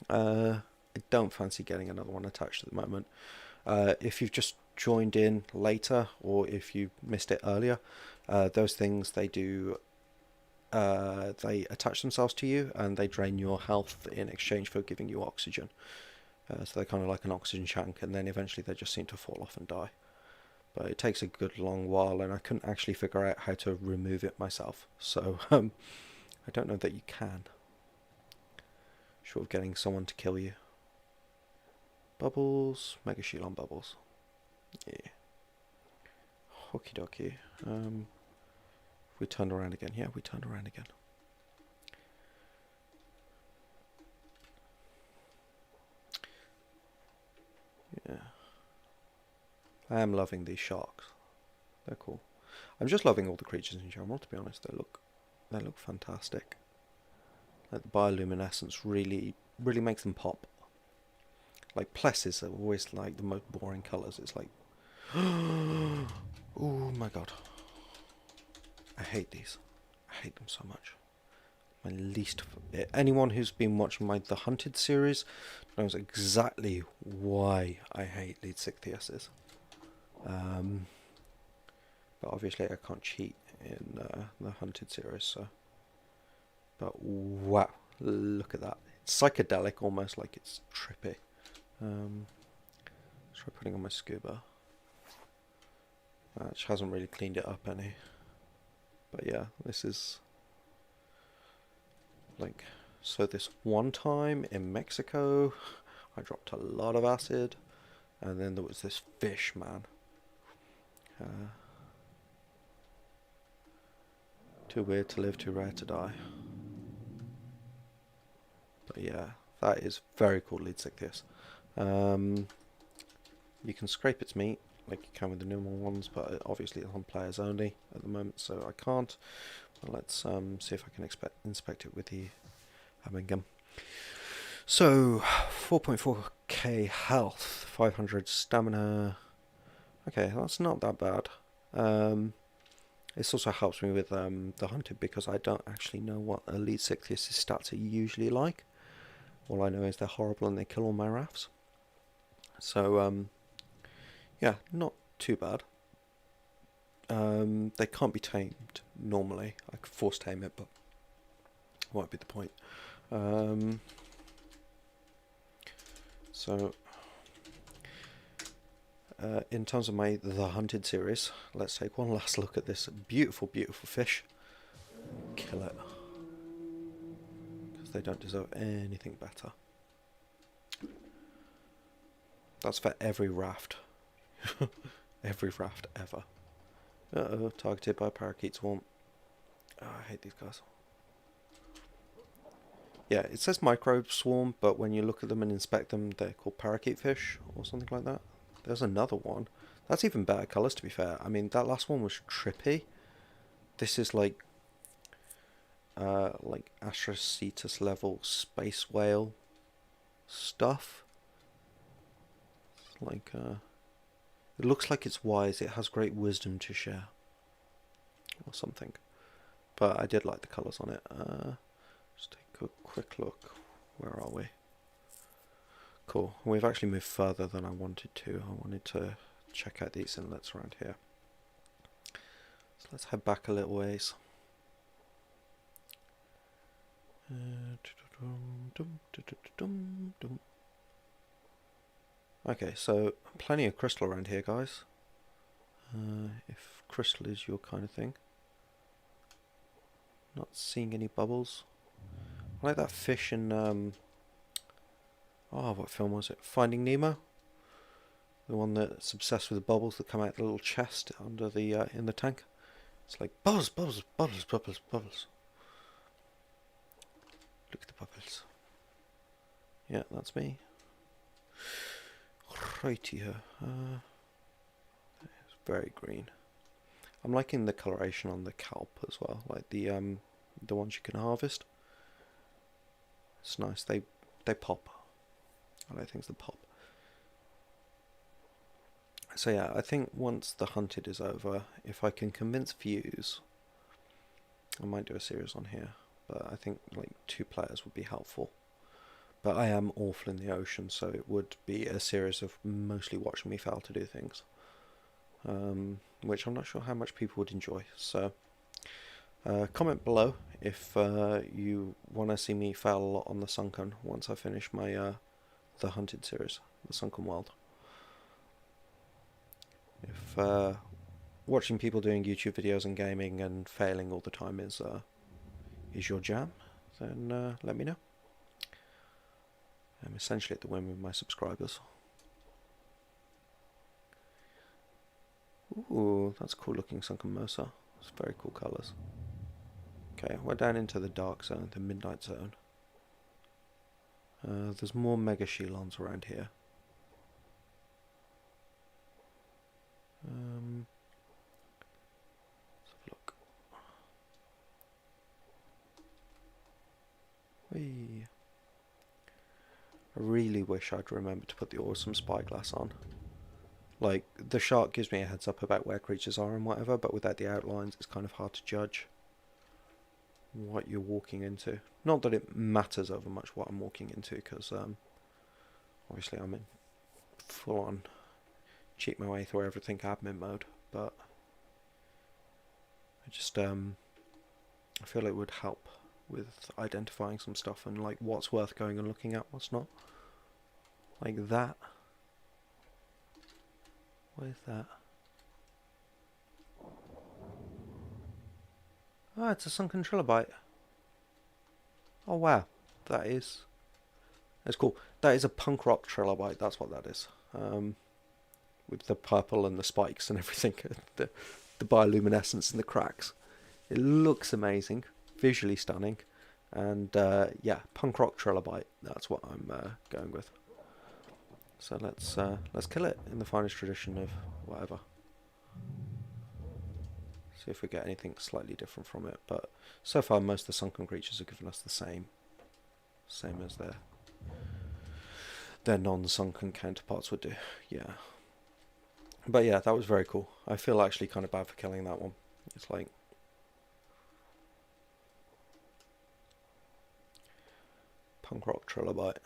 I don't fancy getting another one attached at the moment. If you've just joined in later, or if you missed it earlier, those things, they attach themselves to you and they drain your health in exchange for giving you oxygen. So they're kind of like an oxygen tank, and then eventually they just seem to fall off and die. But it takes a good long while, and I couldn't actually figure out how to remove it myself. So I don't know that you can. Short of getting someone to kill you. Bubbles, Mega Shield on bubbles. Yeah. okie dokie. We turned around again. Yeah, we turned around again. Yeah. I am loving these sharks. They're cool. I'm just loving all the creatures in general, to be honest. They look fantastic. Like the bioluminescence really makes them pop. Like plesses are always like the most boring colours. It's like, oh my god, I hate these. I hate them so much. My least. Anyone who's been watching the Hunted series knows exactly why I hate lead Sichthiases. But obviously I can't cheat in the Hunted series, so. But wow, look at that. It's psychedelic, almost like it's trippy. Try putting on my scuba. Which hasn't really cleaned it up any. But yeah, this is like, so this one time in Mexico, I dropped a lot of acid, and then there was this fish, man. Too weird to live, too rare to die. But yeah, that is very cool lead Sichthias. You can scrape its meat like you can with the normal ones, but obviously it's on players only at the moment, so I can't. But let's see if I can inspect it with the Hammingen. So 4.4k health, 500 stamina. Okay, that's not that bad. This also helps me with the Hunted, because I don't actually know what Elite Sichthias' stats are usually like. All I know is they're horrible and they kill all my rafts. So, yeah, not too bad. They can't be tamed normally. I could force tame it, but won't be the point. So, in terms of the Hunted series, let's take one last look at this beautiful, beautiful fish. Kill it. Because they don't deserve anything better. That's for every raft. Every raft ever. Uh-oh, targeted by a parakeet swarm. Oh, I hate these guys. Yeah, it says microbe swarm, but when you look at them and inspect them, they're called parakeet fish or something like that. There's another one. That's even better colours, to be fair. I mean, that last one was trippy. This is like Astrocetus level space whale stuff. Like, it looks like it's wise. It has great wisdom to share, or something. But I did like the colours on it. Just take a quick look. Where are we? Cool. We've actually moved further than I wanted to. I wanted to check out these inlets around here. So let's head back a little ways. Okay, so plenty of crystal around here, guys. If crystal is your kind of thing. Not seeing any bubbles. I like that fish in oh, what film was it? Finding Nemo? The one that's obsessed with the bubbles that come out of the little chest under the in the tank. It's like bubbles, bubbles, bubbles, bubbles, bubbles. Look at the bubbles. Yeah, that's me. Righty here. It's very green. I'm liking the coloration on the kelp as well, like the ones you can harvest. It's nice. They pop. I like things that pop. So yeah, I think once the Hunted is over, if I can convince views, I might do a series on here. But I think like 2 players would be helpful. But I am awful in the ocean, so it would be a series of mostly watching me fail to do things. Which I'm not sure how much people would enjoy. So comment below if you want to see me fail a lot on the Sunken once I finish my the Hunted series, the Sunken World. If watching people doing YouTube videos and gaming and failing all the time is your jam, then let me know. I'm essentially at the whim of my subscribers. Ooh, that's cool looking sunken Mercer. It's very cool colours. Okay, we're down into the dark zone, the midnight zone. There's more mega Shilons around here. Let's have a look. Whee. I really wish I'd remembered to put the awesome spyglass on. Like, the shark gives me a heads up about where creatures are and whatever, but without the outlines it's kind of hard to judge what you're walking into. Not that it matters over much what I'm walking into, because obviously I'm in full on cheat my way through everything admin mode, but I just I feel it would help with identifying some stuff and like what's worth going and looking at, what's not. Like that. Where's that? Ah, it's a sunken trilobite. Oh wow, that's cool. That is a punk rock trilobite, that's what that is. With the purple and the spikes and everything, the bioluminescence in the cracks. It looks amazing, visually stunning, and yeah, punk rock trilobite. That's what I'm going with. So let's kill it in the finest tradition of whatever. See if we get anything slightly different from it. But so far, most of the sunken creatures have given us the same as their non-sunken counterparts would do. Yeah. But yeah, that was very cool. I feel actually kind of bad for killing that one. It's like punk rock trilobite.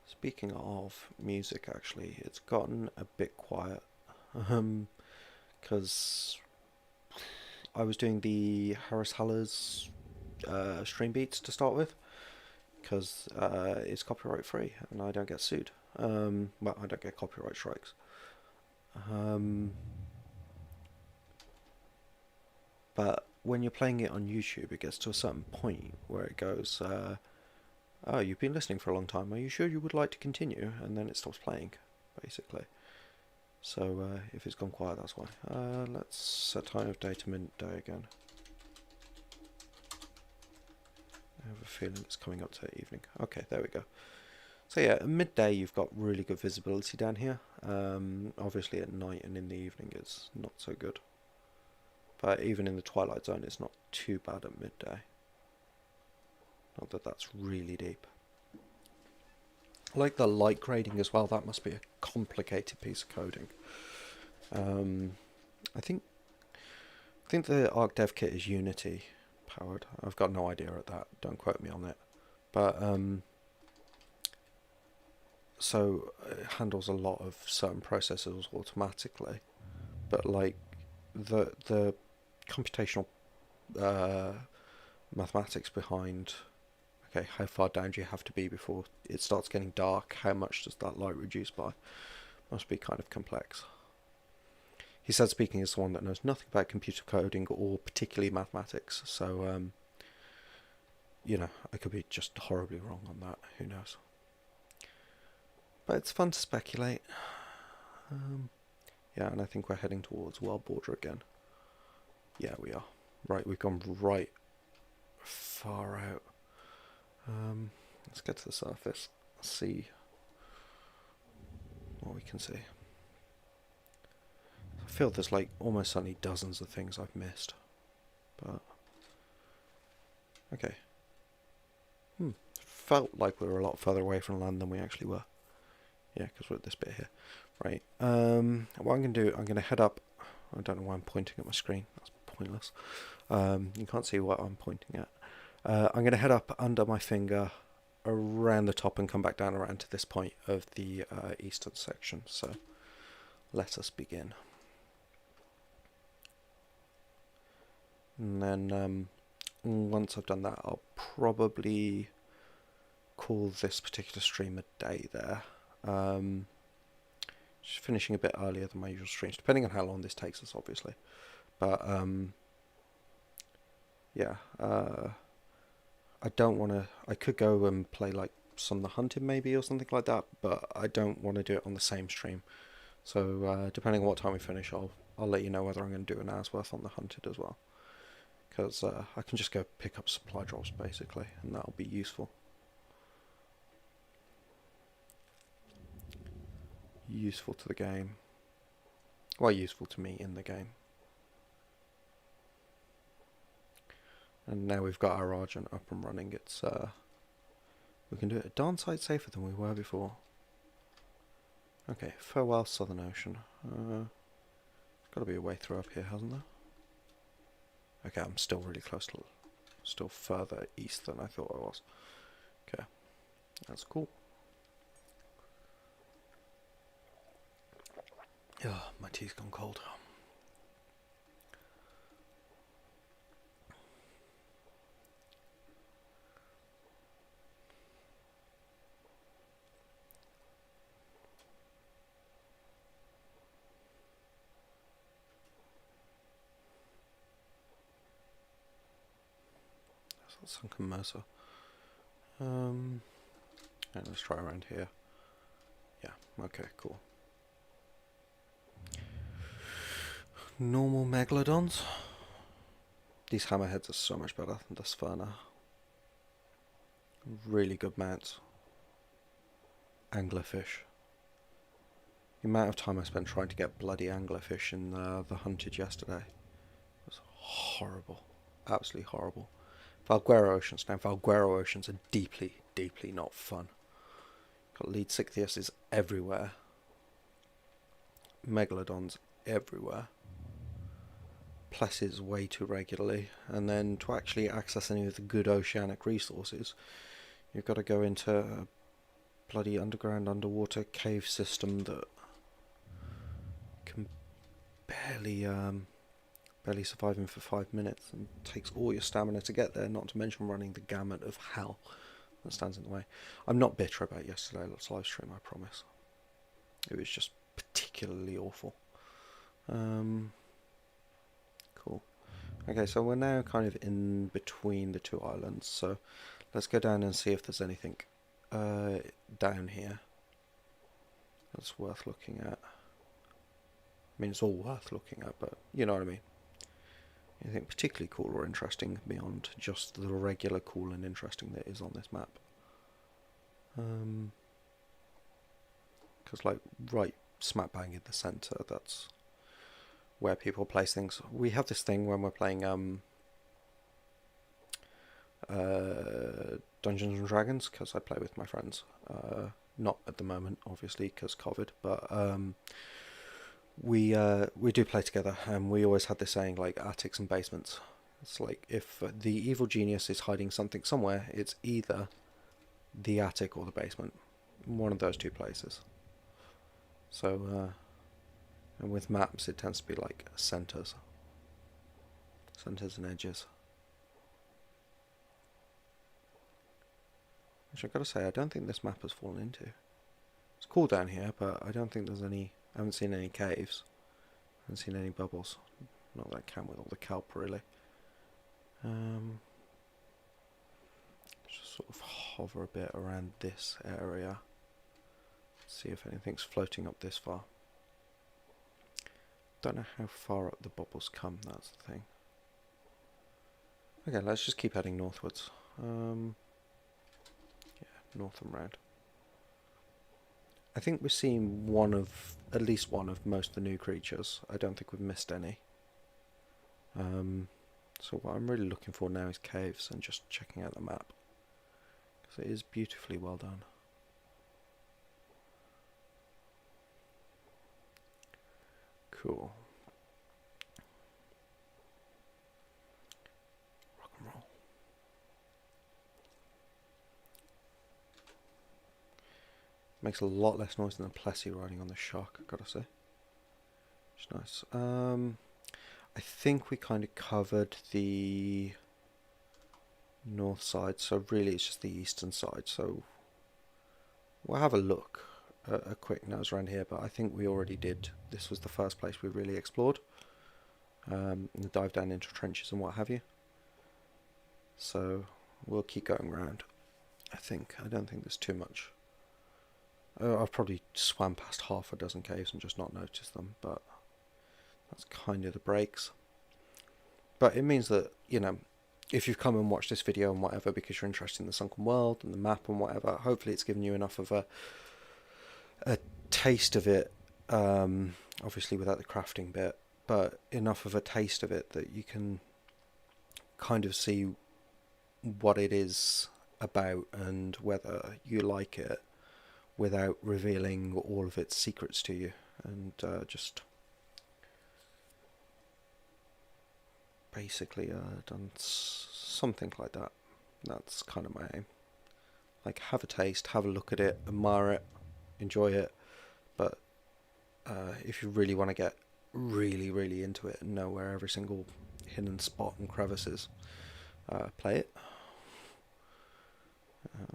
Speaking of music, actually, it's gotten a bit quiet because I was doing the Harris Haller's stream beats to start with, because it's copyright free and I don't get sued. Well, I don't get copyright strikes. But when you're playing it on YouTube, it gets to a certain point where it goes, oh, you've been listening for a long time, are you sure you would like to continue? And then it stops playing, basically. So if it's gone quiet, that's why. Let's set time of day to midday again. I have a feeling it's coming up to evening. Okay, there we go. So yeah, at midday you've got really good visibility down here. Obviously at night and in the evening it's not so good. But even in the twilight zone it's not too bad at midday. Not that that's really deep. I like the light grading as well. That must be a complicated piece of coding. I think the Ark Dev Kit is Unity powered. I've got no idea at that. Don't quote me on it. But so it handles a lot of certain processes automatically. But like the computational mathematics behind, okay, how far down do you have to be before it starts getting dark? How much does that light reduce by? Must be kind of complex. He said, speaking as someone that knows nothing about computer coding or particularly mathematics, so you know, I could be just horribly wrong on that. Who knows? But it's fun to speculate. Yeah, and I think we're heading towards world border again. Yeah, we are. Right, we've gone right far out. Let's get to the surface. See what we can see. I feel there's like almost certainly dozens of things I've missed. But okay. Felt like we were a lot further away from land than we actually were. Yeah, because we're at this bit here. Right. What I'm going to do, I'm going to head up. I don't know why I'm pointing at my screen. That's pointless. You can't see what I'm pointing at. I'm going to head up under my finger around the top and come back down around to this point of the eastern section. So let us begin. And then once I've done that, I'll probably call this particular stream a day there. Just finishing a bit earlier than my usual streams, depending on how long this takes us, obviously. But yeah, I don't want to. I could go and play like some of the Hunted maybe or something like that, but I don't want to do it on the same stream. So depending on what time we finish, I'll let you know whether I'm going to do an hour's worth on the Hunted as well, because I can just go pick up supply drops basically, and that'll be useful. Useful to the game. Well, useful to me in the game. And now we've got our Argent up and running. It's we can do it a darn sight safer than we were before. Okay, farewell Southern Ocean. Got to be a way through up here, hasn't there? Okay, I'm still really close to, still further east than I thought I was. Okay, that's cool. Oh, my tea's gone cold. That's Sunken Mercer. And let's try around here. Yeah, okay, cool. Normal megalodons. These hammerheads are so much better than the Sphyrna. Really good mounts. Anglerfish. The amount of time I spent trying to get bloody anglerfish in the Hunted yesterday was horrible. Absolutely horrible. Valguero Oceans. Now, Valguero Oceans are deeply, deeply not fun. Got lead Leadsichthyuses everywhere. Megalodons everywhere. Plesses way too regularly. And then to actually access any of the good oceanic resources, you've got to go into a bloody underground underwater cave system that can barely surviving for 5 minutes and takes all your stamina to get there, not to mention running the gamut of hell that stands in the way. I'm not bitter about yesterday's live stream, I promise. It was just particularly awful. Cool. Okay, so we're now kind of in between the two islands, so let's go down and see if there's anything down here that's worth looking at. I mean, it's all worth looking at, but you know what I mean. Anything particularly cool or interesting beyond just the regular cool and interesting that is on this map. Because like right smack bang in the centre, that's where people place things. We have this thing when we're playing Dungeons and Dragons, because I play with my friends. Not at the moment, obviously, because COVID, but we do play together, and we always had this saying like attics and basements. It's like if the evil genius is hiding something somewhere, it's either the attic or the basement, one of those two places. So and with maps it tends to be like centers and edges, which I've got to say I don't think this map has fallen into. It's cool down here, but I don't think there's any. I haven't seen any caves. I haven't seen any bubbles. Not that I can with all the kelp, really. Just sort of hover a bit around this area. See if anything's floating up this far. Don't know how far up the bubbles come, that's the thing. Okay, let's just keep heading northwards. Yeah, north and round. I think we're seeing at least one of most of the new creatures. I don't think we've missed any. So what I'm really looking for now is caves and just checking out the map, because it is beautifully well done. Cool. Rock and roll. Makes a lot less noise than a Plessy riding on the shark, I've got to say. It's nice. I think we kind of covered the north side, so really it's just the eastern side. So we'll have a look, a quick nose around here, but I think we already did. This was the first place we really explored. And dive down into trenches and what have you. So we'll keep going around. I don't think there's too much. I've probably swam past half a dozen caves and just not noticed them, but that's kind of the breaks. But it means that, you know, if you've come and watched this video and whatever because you're interested in the sunken world and the map and whatever, hopefully it's given you enough of a taste of it, obviously without the crafting bit, but enough of a taste of it that you can kind of see what it is about and whether you like it without revealing all of its secrets to you, and just basically done something like that. That's kind of my aim. Like, have a taste, have a look at it, admire it, enjoy it, but if you really want to get really into it and know where every single hidden spot and crevice is, play it.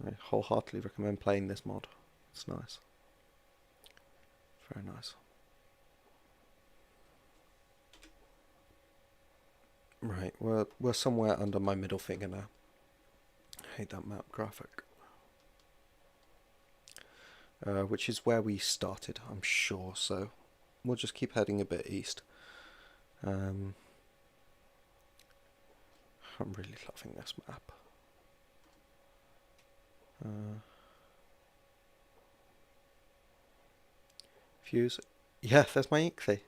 I wholeheartedly recommend playing this mod. It's nice. Very nice. Right, we're somewhere under my middle finger now. I hate that map graphic. Which is where we started, I'm sure, so we'll just keep heading a bit east. I'm really loving this map. Fuse. Yeah, there's my Ichthy.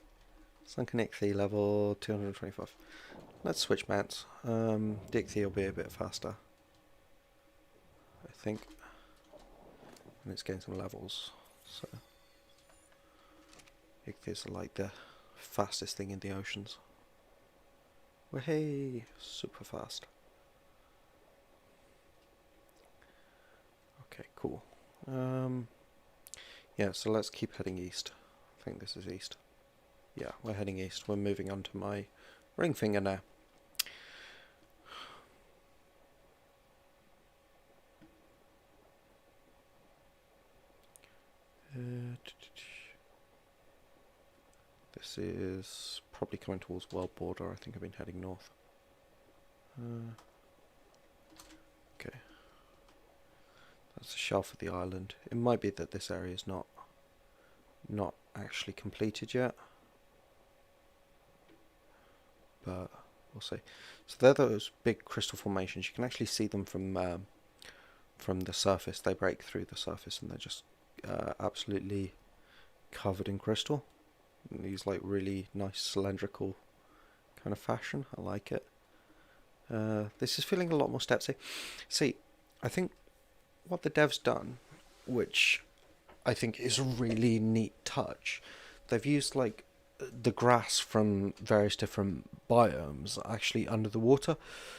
Sunken Ichthy, level 225. Let's switch mounts. The Ichthy will be a bit faster, I think. And it's getting some levels, so Ichthys are like the fastest thing in the oceans. Wahey! Super fast. Okay, cool. Yeah, so let's keep heading east. I think this is east. Yeah, we're heading east. We're moving on to my ring finger now. This is probably coming towards world border. I think I've been heading north. Okay. That's the shelf of the island. It might be that this area is not actually completed yet, but we'll see. So they're those big crystal formations. You can actually see them from the surface. They break through the surface and they're just absolutely covered in crystal. In these like really nice cylindrical kind of fashion. I like it. This is feeling a lot more stepsy. See, I think what the devs done, which I think is a really neat touch, they've used like the grass from various different biomes actually under the water,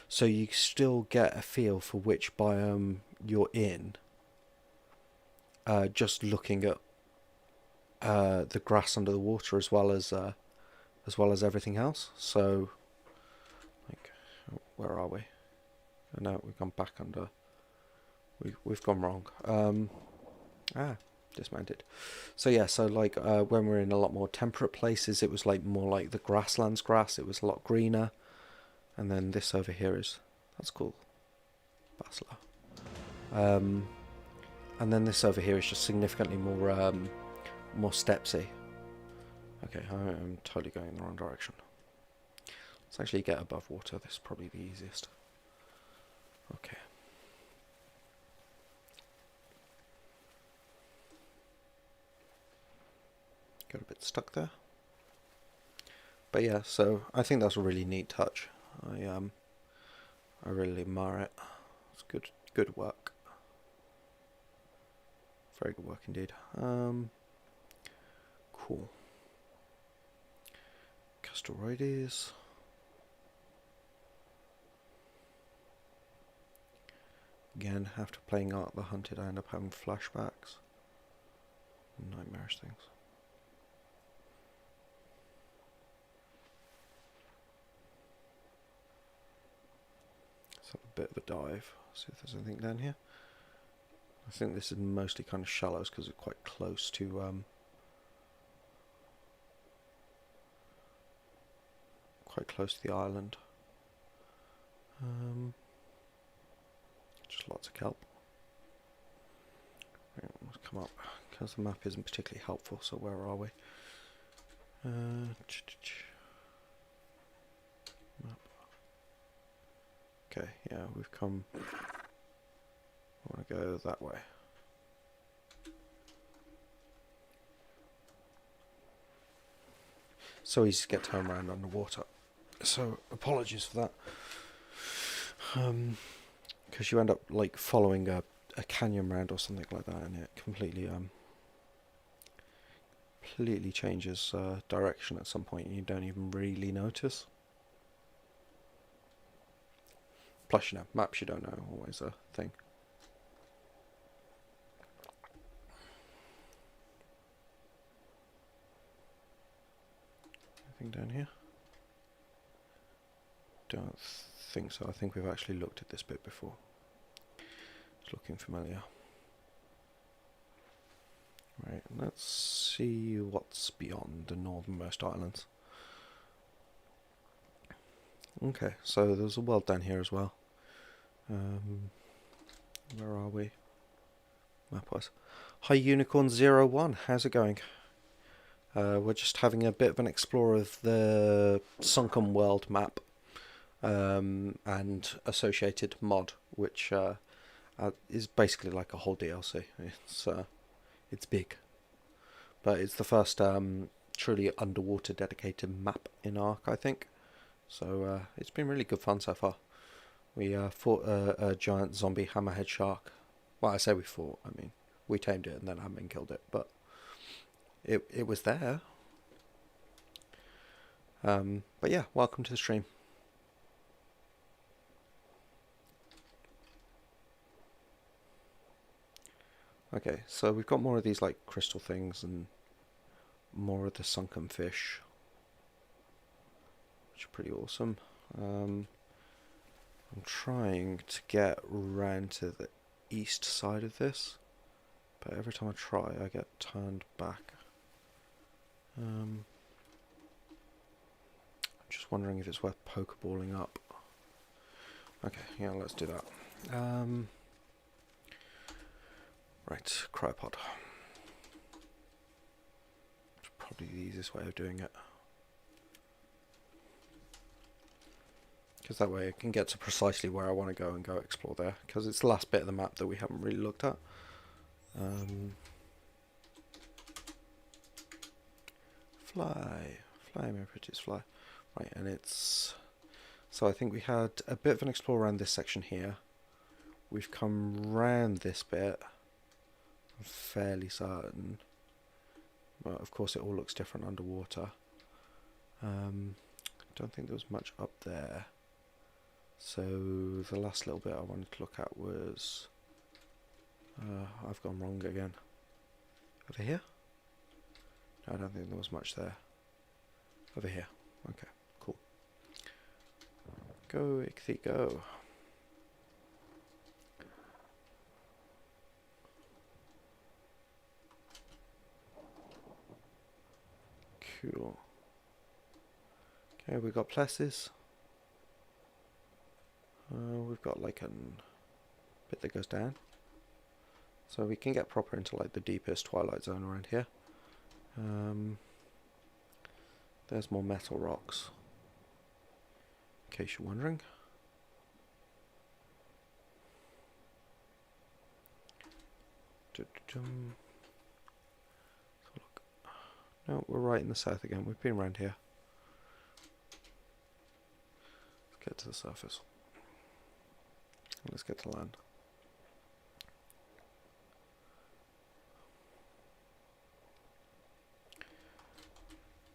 so you still get a feel for which biome you're in, just looking at the grass under the water as well as everything else. So, like, where are we? Oh, no, we've gone back under. We've gone wrong. Dismounted. So yeah, so like when we're in a lot more temperate places, it was like more like the grasslands grass. It was a lot greener, and then this over here that's cool. Basla. And then this over here is just significantly more stepsy. Okay, I'm totally going in the wrong direction. Let's actually get above water. This is probably the easiest. Okay. Got a bit stuck there. But yeah, so I think that's a really neat touch. I really admire it. It's good work. Very good work indeed. Cool. Castorides. Again, after playing Ark the Hunted, I end up having flashbacks. Nightmarish things. Let's have a bit of a dive. See if there's anything down here. I think this is mostly kind of shallows because it's quite close to the island. Just lots of kelp. Right, let's come up, because the map isn't particularly helpful, so where are we? Map. Okay, yeah, we've come... I want to go that way. So easy to get turned around underwater. So apologies for that. Because you end up like following a canyon round or something like that, and it completely completely changes direction at some point, and you don't even really notice. Plus, you know, maps you don't know, always a thing. Anything down here? Don't think so. I think we've actually looked at this bit before. It's looking familiar. Right, let's see what's beyond the northernmost islands. Okay, so there's a world down here as well. Where are we? Map-wise. Hi Unicorn01, how's it going? We're just having a bit of an explore of the Sunken World map and associated mod, which is basically like a whole DLC. It's big, but it's the first truly underwater dedicated map in Ark, I think. So it's been really good fun so far. We fought a giant zombie hammerhead shark. Well, I say we fought, I mean, we tamed it and then admin killed it, but it was there. But yeah, welcome to the stream. Okay, so we've got more of these like crystal things and more of the sunken fish, which are pretty awesome. I'm trying to get round to the east side of this, but every time I try I get turned back. I'm just wondering if it's worth pokeballing up. Okay, yeah, let's do that. Right, cryopod. It's probably the easiest way of doing it. Because that way I can get to precisely where I want to go and go explore there. Because it's the last bit of the map that we haven't really looked at. Fly, my prettiest fly. Right, and it's... So I think we had a bit of an explore around this section here. We've come round this bit. I'm fairly certain. But of course it all looks different underwater. Don't think there was much up there. So the last little bit I wanted to look at was... I've gone wrong again. Over here? No, I don't think there was much there. Over here. Okay, cool. Go, Ichthy, go. Cool. Okay, we've got places. We've got like a bit that goes down. So we can get proper into like the deepest twilight zone around here. There's more metal rocks, in case you're wondering. Look. No, we're right in the south again. We've been around here. Let's get to the surface. Let's get to land.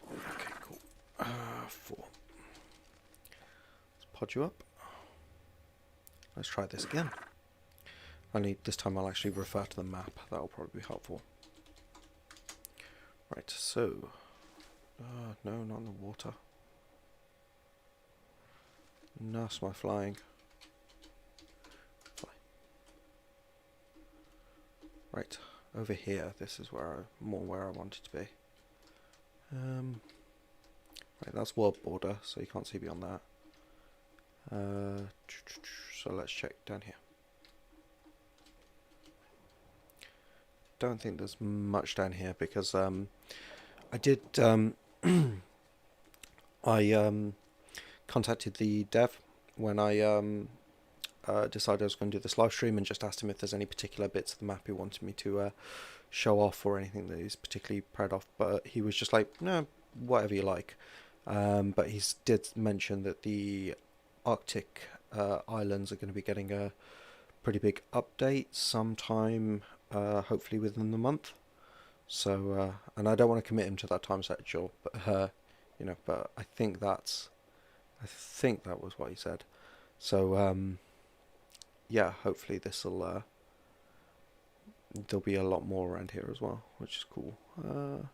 Okay, cool. 4. Let's pod you up. Let's try this again. Only this time I'll actually refer to the map. That'll probably be helpful. Right, so... no, not in the water. Nurse my flying. Fly. Right, over here, this is where more where I wanted to be. Right, that's world border, so you can't see beyond that. So let's check down here. don't think there's much down here because I did I contacted the dev when I decided I was going to do this live stream and just asked him if there's any particular bits of the map he wanted me to show off or anything that he's particularly proud of, but he was just like, no, whatever you like. But he did mention that the Arctic islands are going to be getting a pretty big update sometime, hopefully within the month. So, and I don't want to commit him to that time schedule, but you know, but I think that was what he said. So, yeah, hopefully this'll there'll be a lot more around here as well, which is cool. It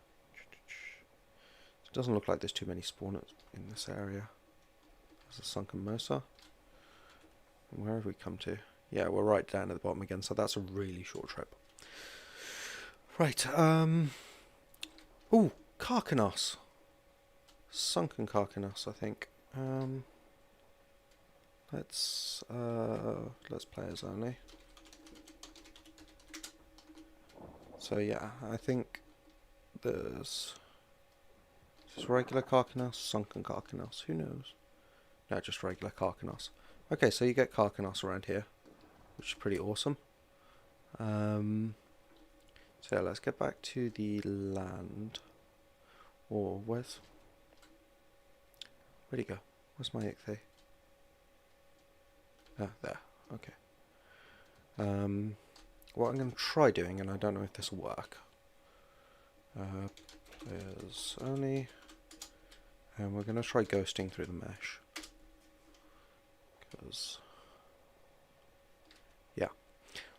doesn't look like there's too many spawners in this area. There's a sunken Mercer. And where have we come to? Yeah, we're right down at the bottom again, so that's a really short trip. Right, ooh, Carcanos. Sunken Carcanos, I think. Let's players only. So yeah, I think there's just regular Carcanos, sunken Carcanos, who knows? No, just regular Carcanos. Okay, so you get Carcanos around here, which is pretty awesome. So yeah, let's get back to the land. Or where'd he go? Where's my ichthy? Ah, there. Okay. What I'm going to try doing, and I don't know if this will work. Players only, and we're going to try ghosting through the mesh. Because, yeah.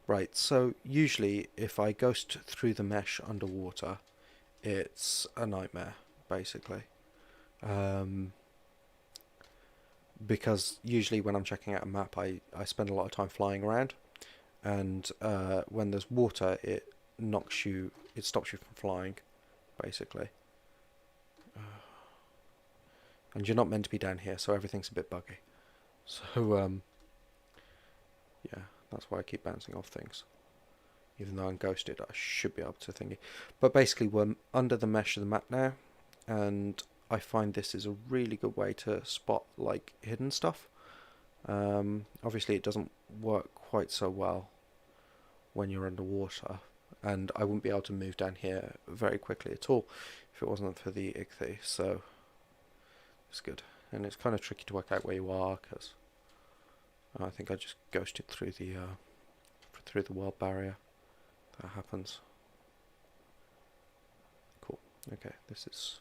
Right, so usually if I ghost through the mesh underwater, it's a nightmare, basically. Because usually when I'm checking out a map, I spend a lot of time flying around, and when there's water, it stops you from flying, basically. And you're not meant to be down here, so everything's a bit buggy. So, yeah, that's why I keep bouncing off things. Even though I'm ghosted, I should be able to thingy. But basically, we're under the mesh of the map now, and I find this is a really good way to spot, like, hidden stuff. Obviously, it doesn't work quite so well when you're underwater, and I wouldn't be able to move down here very quickly at all if it wasn't for the ichthy, so it's good. And it's kind of tricky to work out where you are, because I think I just ghosted through the world barrier. That happens. Cool. Okay, this is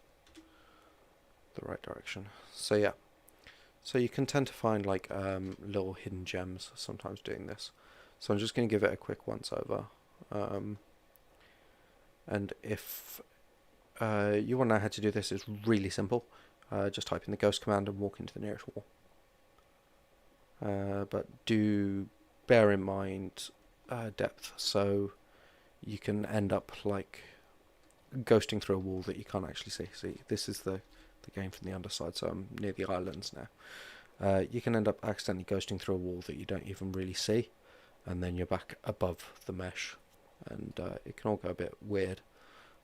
the right direction. So yeah, so you can tend to find like little hidden gems sometimes doing this. So I'm just going to give it a quick once over. And if you want to know how to do this, it's really simple. Just type in the ghost command and walk into the nearest wall. But do bear in mind depth, so you can end up like ghosting through a wall that you can't actually see. See, this is the game from the underside, so I'm near the islands now. You can end up accidentally ghosting through a wall that you don't even really see, and then you're back above the mesh, and it can all go a bit weird.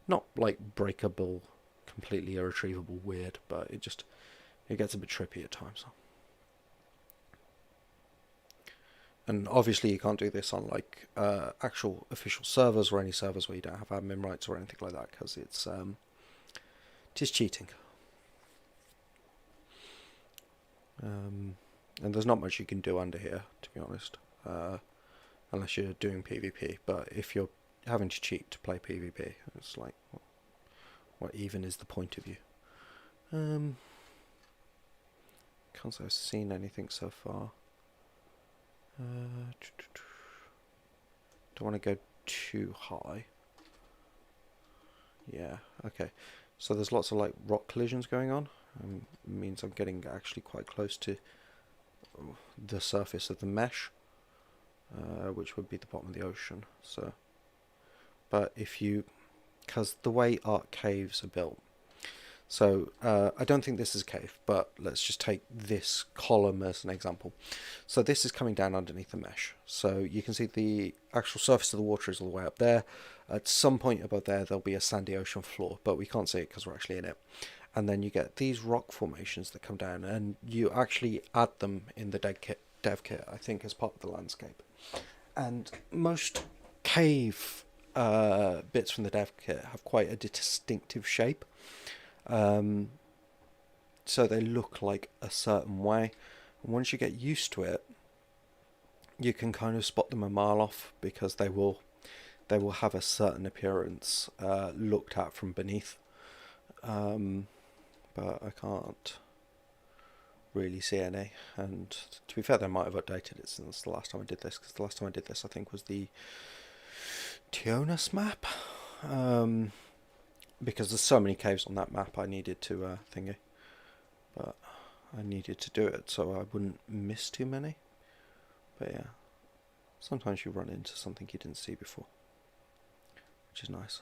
Not like breakable, completely irretrievable weird, but it gets a bit trippy at times. And obviously you can't do this on like actual official servers or any servers where you don't have admin rights or anything like that, because it is cheating. And there's not much you can do under here, to be honest, unless you're doing PvP. But if you're having to cheat to play PvP, it's like, what even is the point of you? Can't say I've seen anything so far. Don't want to go too high. Yeah, okay. So there's lots of like rock collisions going on. Means I'm getting actually quite close to the surface of the mesh, which would be the bottom of the ocean. So, but because the way Ark caves are built, so I don't think this is a cave, but let's just take this column as an example. So this is coming down underneath the mesh. So you can see the actual surface of the water is all the way up there, At some point above there, there'll be a sandy ocean floor, but we can't see it because we're actually in it. And then you get these rock formations that come down, and you actually add them in the dev kit, I think, as part of the landscape. And most cave bits from the dev kit have quite a distinctive shape. So they look like a certain way. And once you get used to it, you can kind of spot them a mile off, because they will have a certain appearance looked at from beneath. But I can't really see any. And to be fair, they might have updated it since the last time I did this, because the last time I did this, I think, was the Tionus map. Because there's so many caves on that map, I needed to thingy. But I needed to do it so I wouldn't miss too many. But yeah, sometimes you run into something you didn't see before, which is nice.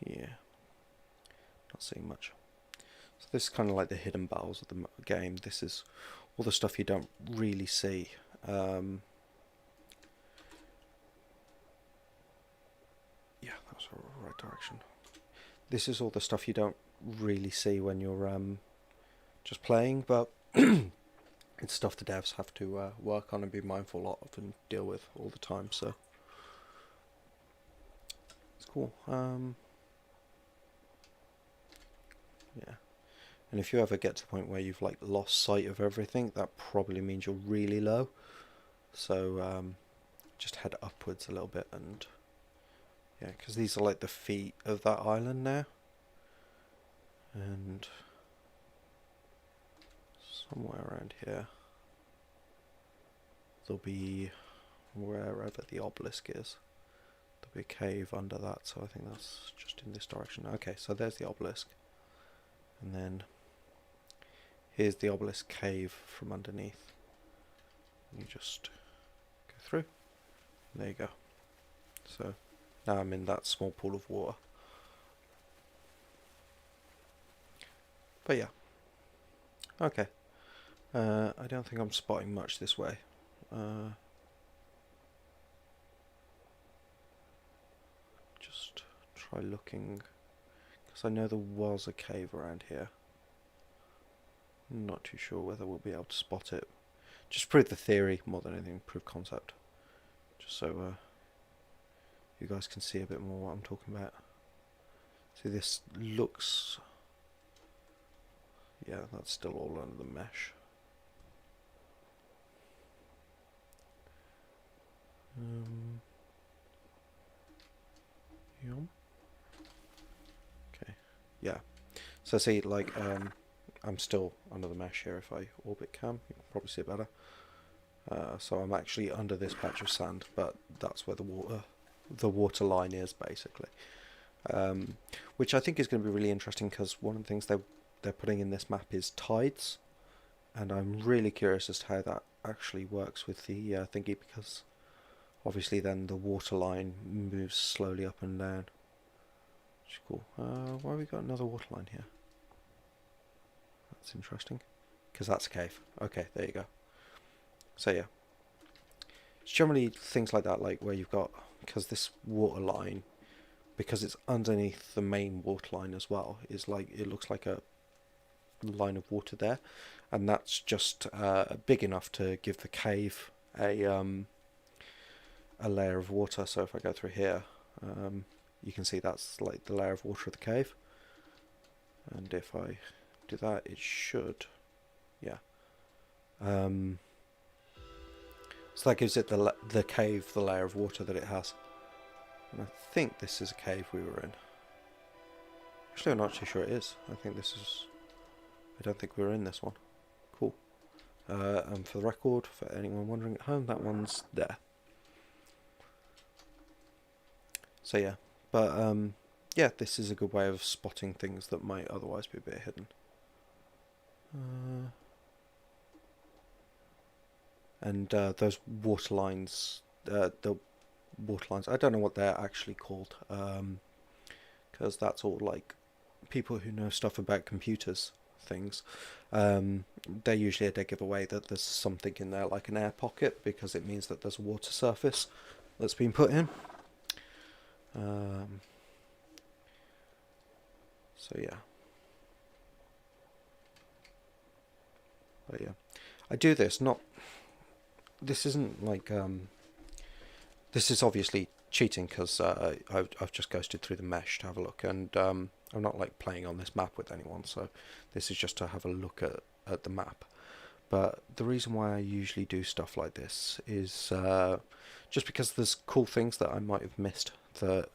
Yeah, not seeing much. So this is kind of like the hidden battles of the game. This is all the stuff you don't really see. Yeah, that's the right direction. This is all the stuff you don't really see when you're just playing, but it's stuff the devs have to work on and be mindful of and deal with all the time, so it's cool. Yeah, and if you ever get to the point where you've like lost sight of everything, that probably means you're really low, so just head upwards a little bit. And yeah, because these are like the feet of that island now, and somewhere around here there'll be, wherever the obelisk is, there'll be a cave under that, so I think that's just in this direction. Okay, so there's the obelisk, and then here's the obelisk cave from underneath. You just go through, and there you go. So now I'm in that small pool of water. But yeah, okay. I don't think I'm spotting much this way. Just try looking, because I know there was a cave around here. I'm not too sure whether we'll be able to spot it. Just prove the theory more than anything, prove concept. Just so you guys can see a bit more what I'm talking about. See, this looks... yeah, that's still all under the mesh. Okay, yeah. So see, like, I'm still under the mesh here. If I orbit cam, you can probably see it better. So I'm actually under this patch of sand, but that's where the water line is, basically. Which I think is going to be really interesting, because one of the things they're putting in this map is tides, and I'm really curious as to how that actually works with the thingy, because obviously then the water line moves slowly up and down, which is cool. Why have we got another water line here? That's interesting, because that's a cave. Okay, there you go. So yeah, it's generally things like that, like where you've got, because this water line, because it's underneath the main water line as well, is like, it looks like a line of water there, and that's just big enough to give the cave a layer of water. So if I go through here, you can see that's like the layer of water of the cave, and if I do that, it should, yeah. So that gives it the cave the layer of water that it has. And I think this is a cave we were in. Actually, I'm not too sure it is. I think this is... I don't think we were in this one. Cool. And for the record, for anyone wondering at home, that one's there. So yeah. But, yeah, this is a good way of spotting things that might otherwise be a bit hidden. And those water lines, the water lines, I don't know what they're actually called, because that's all like people who know stuff about computers things, they're usually a dead giveaway that there's something in there like an air pocket, because it means that there's a water surface that's been put in. So yeah. But yeah, I do this not. This isn't like this is obviously cheating, because I've just ghosted through the mesh to have a look, and I'm not like playing on this map with anyone, so this is just to have a look at the map. But the reason why I usually do stuff like this is just because there's cool things that I might have missed that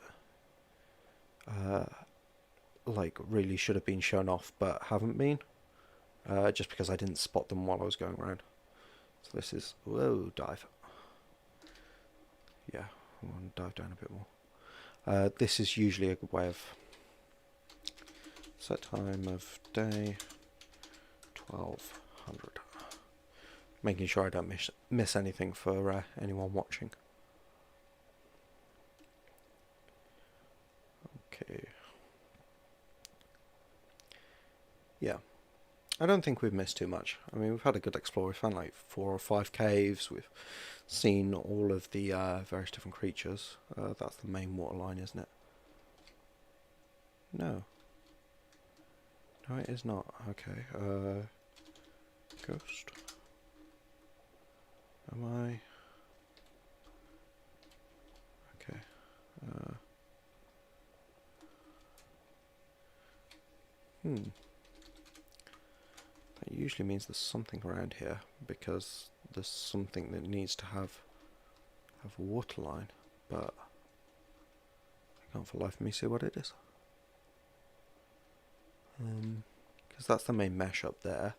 like really should have been shown off but haven't been, just because I didn't spot them while I was going around. So this is, whoa, dive. Yeah, I want to dive down a bit more. This is usually a good way of set time of day 1200. Making sure I don't miss anything for anyone watching. Okay. Yeah. I don't think we've missed too much. I mean, we've had a good explore. We've found like 4 or 5 caves. We've seen all of the various different creatures. That's the main water line, isn't it? No. No, it is not. Okay. Ghost. Am I? Okay. That usually means there's something around here, because there's something that needs to have a water line, but I can't for the life of me see what it is. Because that's the main mesh up there.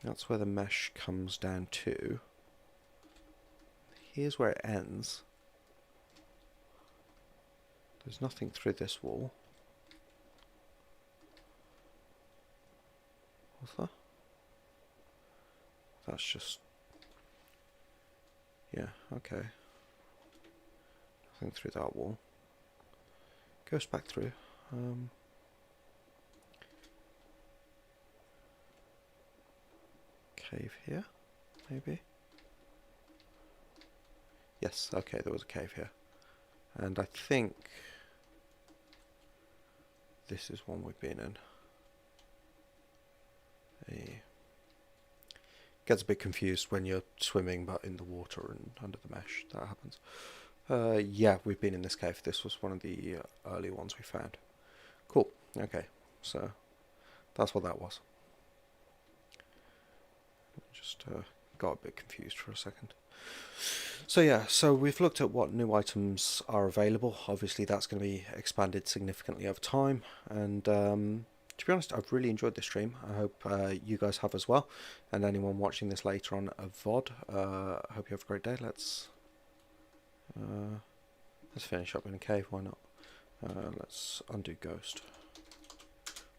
That's where the mesh comes down to. Here's where it ends. There's nothing through this wall. What's that? That's just... yeah, okay. Nothing through that wall. Goes back through. Cave here, maybe? Yes, okay, there was a cave here. And I think this is one we've been in. Gets a bit confused when you're swimming but in the water and under the mesh. That happens. Yeah, we've been in this cave. This was one of the early ones we found. Cool. Okay, so that's what that was. Just got a bit confused for a second. So yeah, so we've looked at what new items are available. Obviously that's going to be expanded significantly over time, and to be honest, I've really enjoyed this stream. I hope you guys have as well, and anyone watching this later on a VOD. I hope you have a great day. Let's finish up in a cave, why not? Let's undo ghost.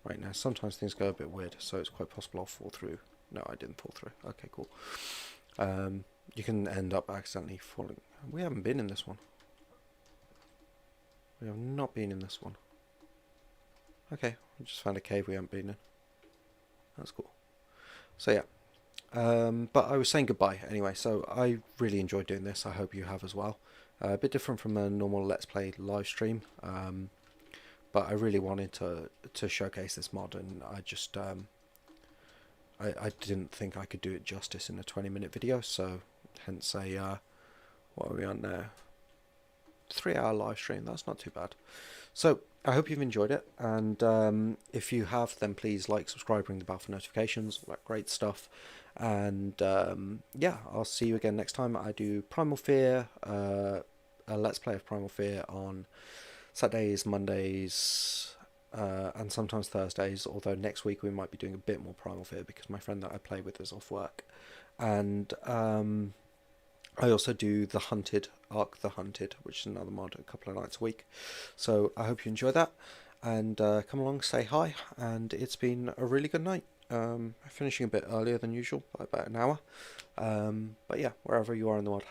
Right now, sometimes things go a bit weird, so it's quite possible I'll fall through. No, I didn't fall through. Okay, cool. You can end up accidentally falling. We haven't been in this one. We have not been in this one. Okay, we just found a cave we haven't been in. That's cool. So yeah, but I was saying goodbye anyway, so I really enjoyed doing this. I hope you have as well. A bit different from a normal Let's Play live stream, but I really wanted to showcase this mod, and I just I didn't think I could do it justice in a 20-minute video, so hence a what are we on now? 3-hour live stream. That's not too bad. So I hope you've enjoyed it, and if you have, then please like, subscribe, ring the bell for notifications, all that great stuff. And yeah, I'll see you again next time. I do Primal Fear, a Let's Play of Primal Fear on Saturdays, Mondays, and sometimes Thursdays, although next week we might be doing a bit more Primal Fear because my friend that I play with is off work. And I also do the Hunted, Ark The Hunted, which is another mod, a couple of nights a week. So I hope you enjoy that, and come along, say hi, and it's been a really good night. Finishing a bit earlier than usual, by about an hour. But yeah, wherever you are in the world,